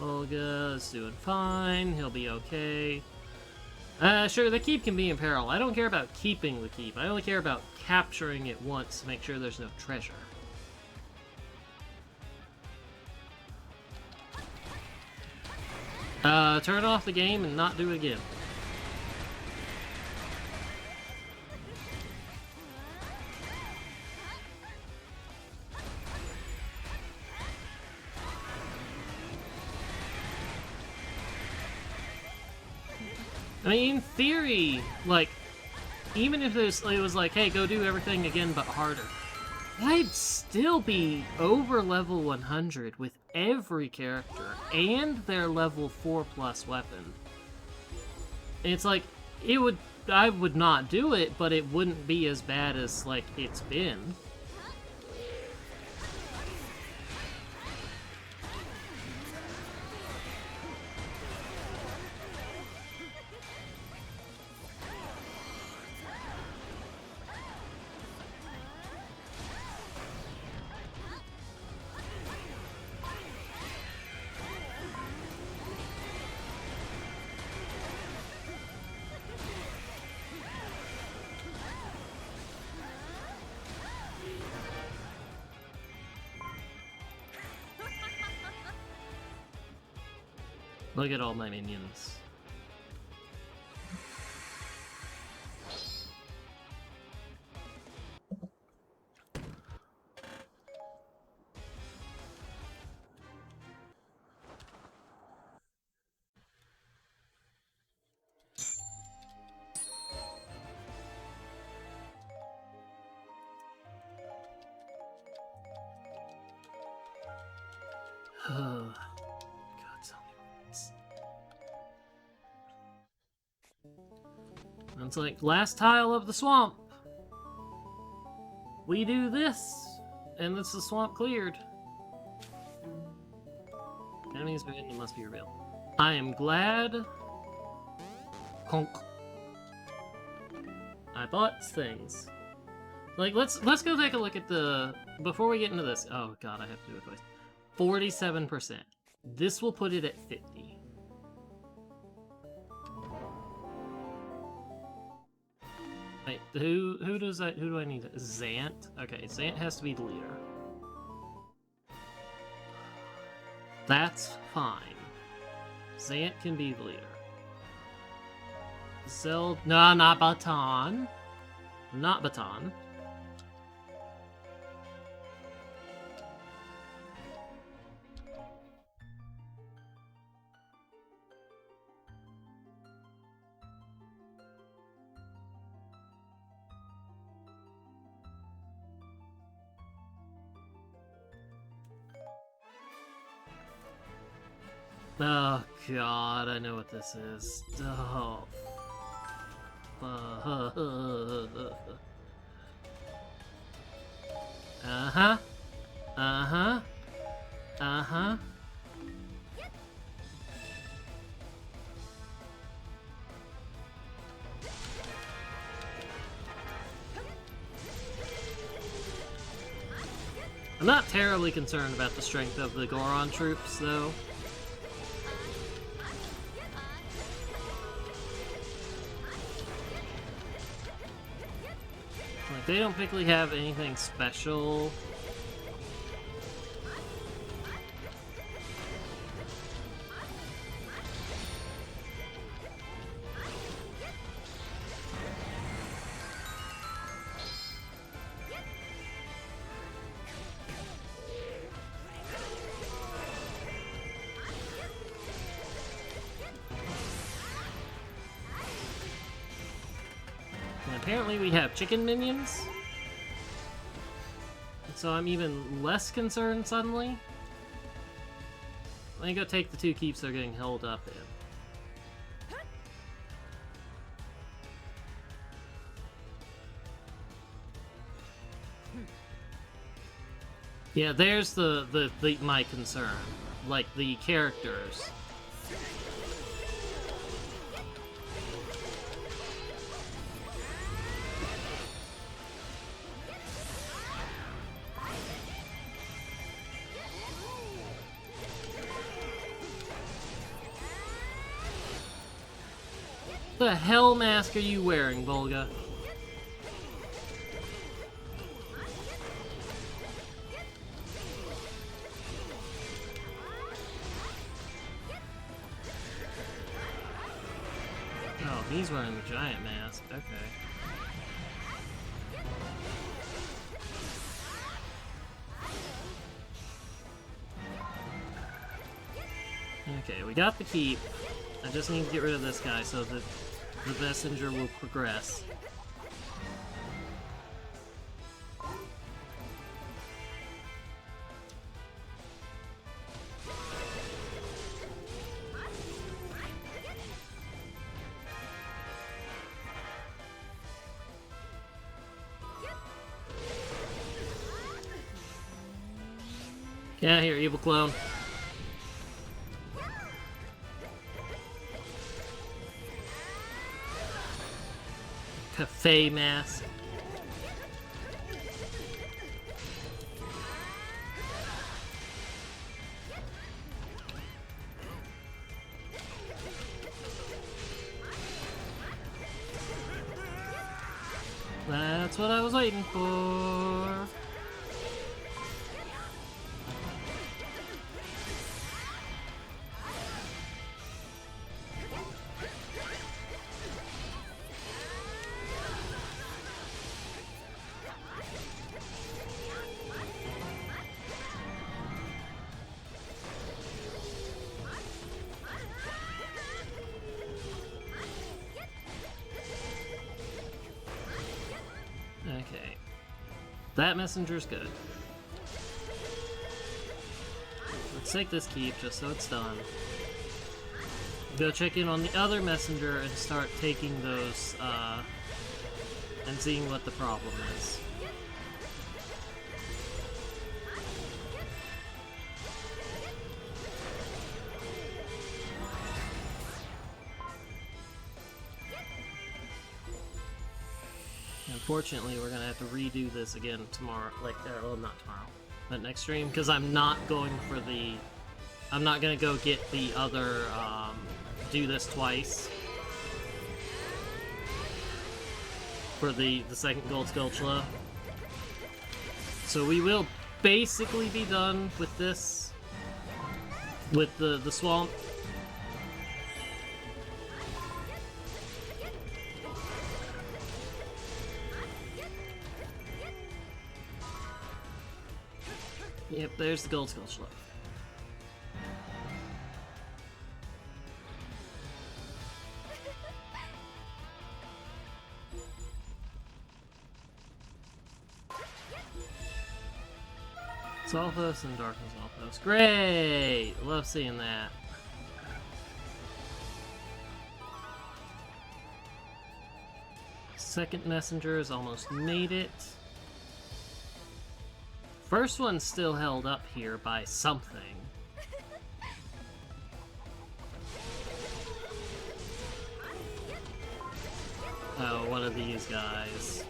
S1: Olga's doing fine. He'll be okay. Sure, the keep can be in peril. I don't care about keeping the keep. I only care about capturing it once to make sure there's no treasure. Turn off the game and not do it again. I mean, in theory, like, even if it was like, hey, go do everything again but harder, I'd still be over level 100 with every character and their level 4+ weapon. It's like, I would not do it, but it wouldn't be as bad as, like, it's been. Look at all my minions. It's like, last tile of the swamp. We do this, and it's the swamp cleared. Enemies behind must be revealed. I am glad. Conk. I bought things. Like, let's go take a look at the, before we get into this. Oh god, I have to do it twice. 47%. This will put it at 50. Wait, who do I need? Zant? Okay, Zant has to be the leader. That's fine. Zant can be the leader. No, not Baton. Not Baton. Oh god, I know what this is. Oh. Uh-huh. Uh-huh. Uh-huh. I'm not terribly concerned about the strength of the Goron troops, though. Like, they don't particularly have anything special. apparently we have chicken minions. So I'm even less concerned suddenly. Let me go take the 2 keeps they're getting held up in. Yeah, there's my concern. Like, the characters. The hell mask are you wearing, Volga? Oh, he's wearing the giant mask. Okay. Okay, we got the keep. I just need to get rid of this guy so that the messenger will progress. Get out of here, evil clone. Cafe mask. That's what I was waiting for. Okay. That messenger's good. Let's take this keep just so it's done. Go check in on the other messenger and start taking those, and seeing what the problem is. Unfortunately, we're gonna have to redo this again tomorrow, well, not tomorrow, but next stream, because I'm not going for the... I'm not gonna go get the other, do this twice. For the second Gold Skulltula. So we will basically be done with this. With the swamp. Yep, there's the Gold Skulltula. Zalthos and Darkness Zalthos. Great! Love seeing that. Second messenger has almost made it. First one's still held up here by something. Oh, one of these guys.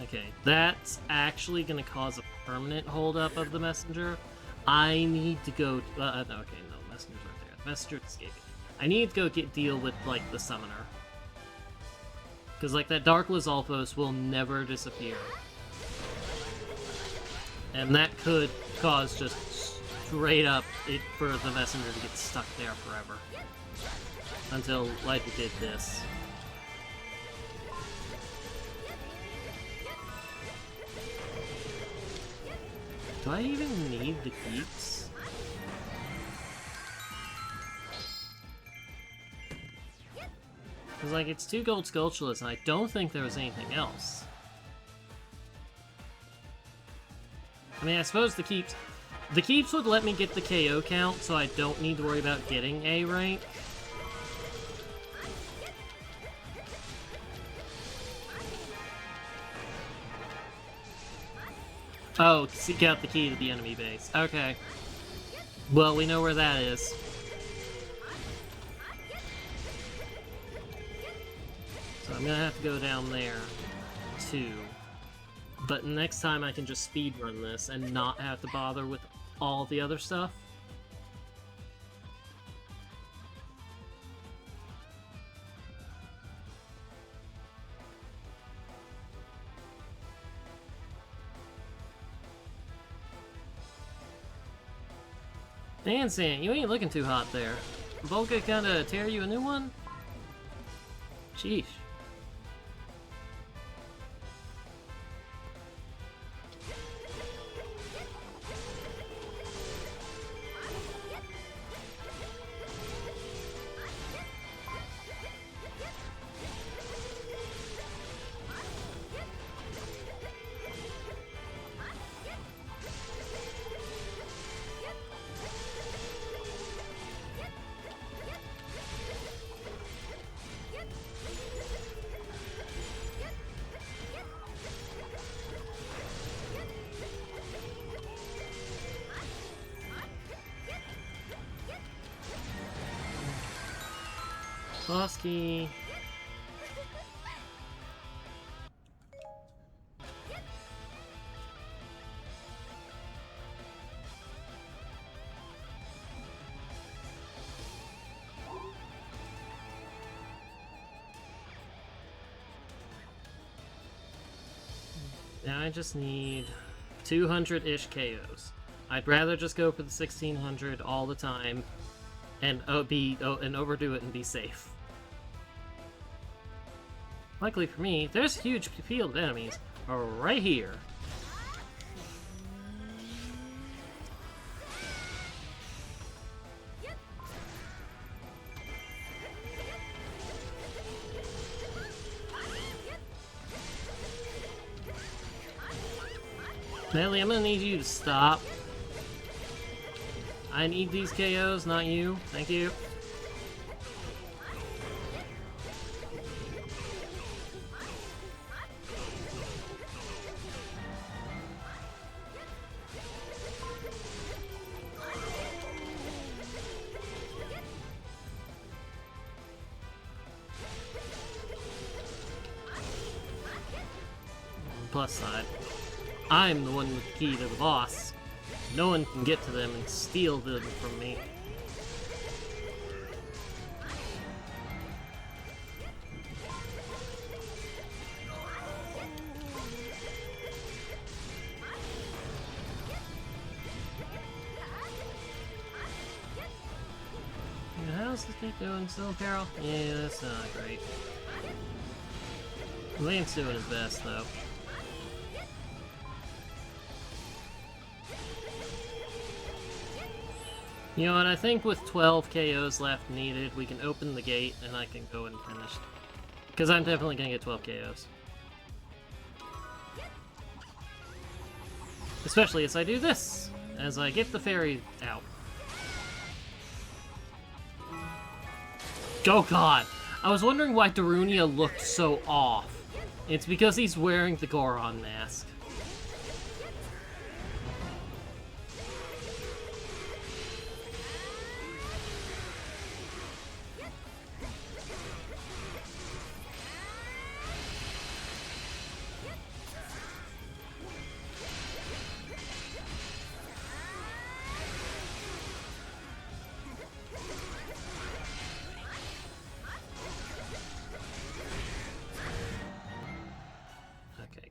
S1: Okay, that's actually going to cause a permanent holdup of the messenger. I need to go... okay, no, messengers aren't there. The messenger's escaping. I need to go deal with, like, the summoner. Because, like, that Dark Lizalfos will never disappear. And that could cause just straight up for the messenger to get stuck there forever. Until, like, we did this. Do I even need the keeps? Because, like, it's 2 gold Skulltulas, and I don't think there was anything else. I mean, I suppose the keeps would let me get the KO count, so I don't need to worry about getting A rank. Oh, seek out the key to the enemy base. Okay. Well, we know where that is. So I'm gonna have to go down there, too. But next time I can just speedrun this and not have to bother with all the other stuff. Dancing, you ain't looking too hot there. Volca kinda tear you a new one? Sheesh. Boss key. Now I just need 200-ish KOs. I'd rather just go for the 1600 all the time and overdo it and be safe. Luckily for me, there's a huge field of enemies right here. Nelly, I'm gonna need you to stop. I need these KOs, not you. Thank you. Plus side, I'm the one with the key to the boss. No one can get to them and steal them from me. How's this keep doing? Still in peril? Yeah, that's not great. Lane's doing his best, though. You know what, I think with 12 KOs left needed, we can open the gate and I can go and finish. Because I'm definitely going to get 12 KOs. Especially as I do this, as I get the fairy out. Oh god! I was wondering why Darunia looked so off. It's because he's wearing the Goron mask.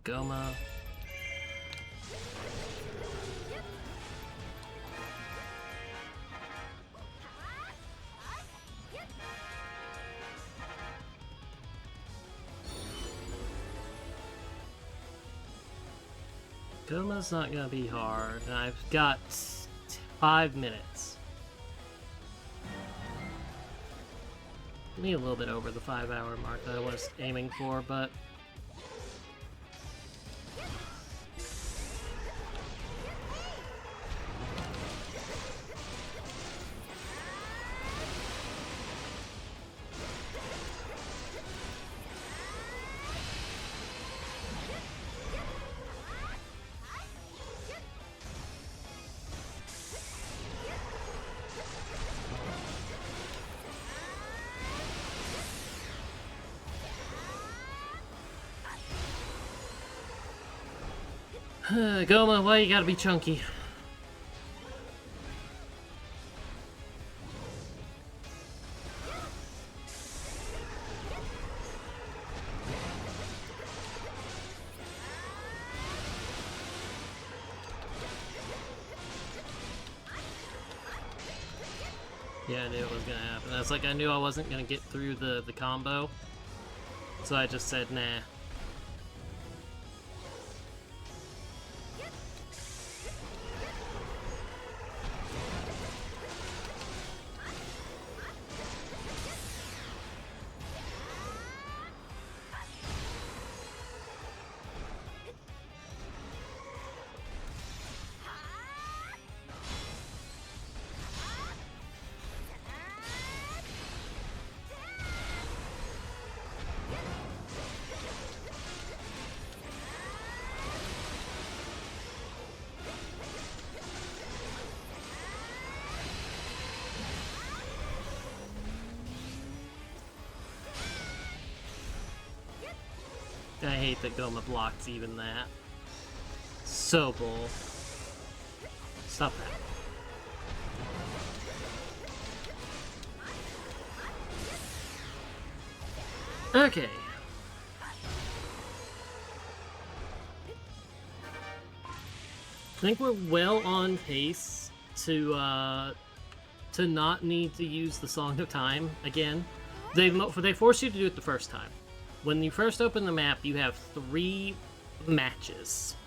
S1: Goma. Goma's not gonna be hard. I've got 5 minutes. Maybe a little bit over the 5-hour mark that I was aiming for, but... Goma, why you gotta be chunky? Yeah, I knew it was gonna happen. That's like I knew I wasn't gonna get through the combo, so I just said nah. I hate that Goma blocks even that. So bull. Stop that. Okay. I think we're well on pace to not need to use the Song of Time again. They force you to do it the first time. When you first open the map, you have 3 matches.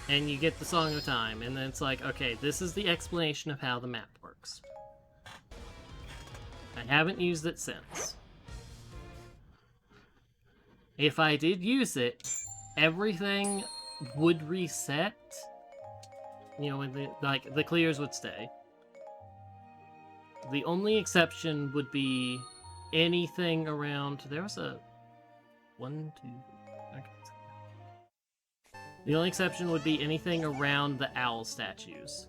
S1: And you get the Song of Time, and then it's like, okay, this is the explanation of how the map works. I haven't used it since. If I did use it, everything would reset. You know, when the clears would stay. The only exception would be anything around... There was a... 1, 2... Okay. The only exception would be anything around the owl statues.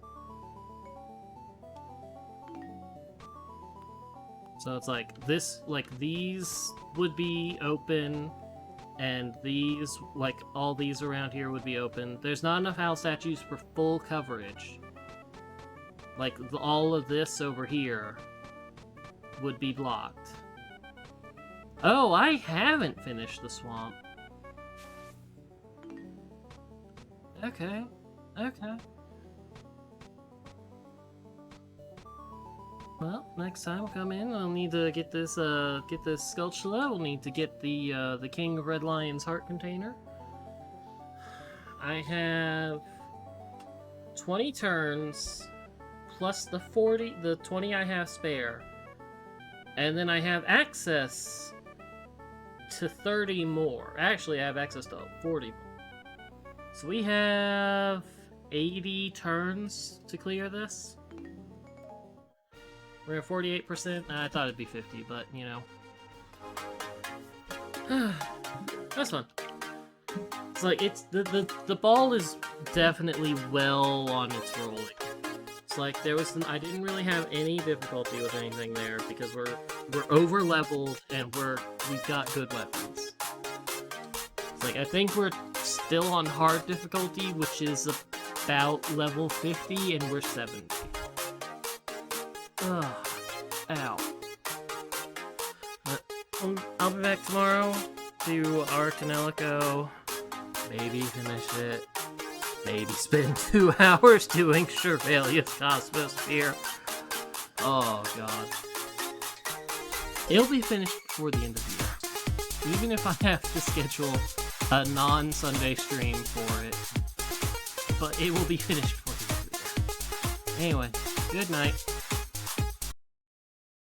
S1: So it's like this, like these would be open, and these, like all these around here would be open. There's not enough owl statues for full coverage. Like all of this over here would be blocked. Oh, I haven't finished the swamp. Okay, okay. Well, next time come in, I'll need to get this Sculptula. We'll need to get the King of Red Lion's heart container. I have 20 turns plus the 20 I have spare, and then I have access to 30 more. Actually, I have access to 40 more. So we have 80 turns to clear this. We're at 48%. I thought it'd be 50, but you know. That's fun. It's like the ball is definitely well on its rolling. It's like I didn't really have any difficulty with anything there because we're over leveled and we've got good weapons. It's like I think we're still on hard difficulty, which is about level 50, and we're 70. Ugh. Ow. But I'll be back tomorrow to Arcanelico. Maybe finish it. Maybe spend 2 hours doing Chevralia's Cosmosphere. Oh god. It'll be finished before the end of the year. Even if I have to schedule a non-Sunday stream for it. but it will be finished before you do that. Anyway, good night.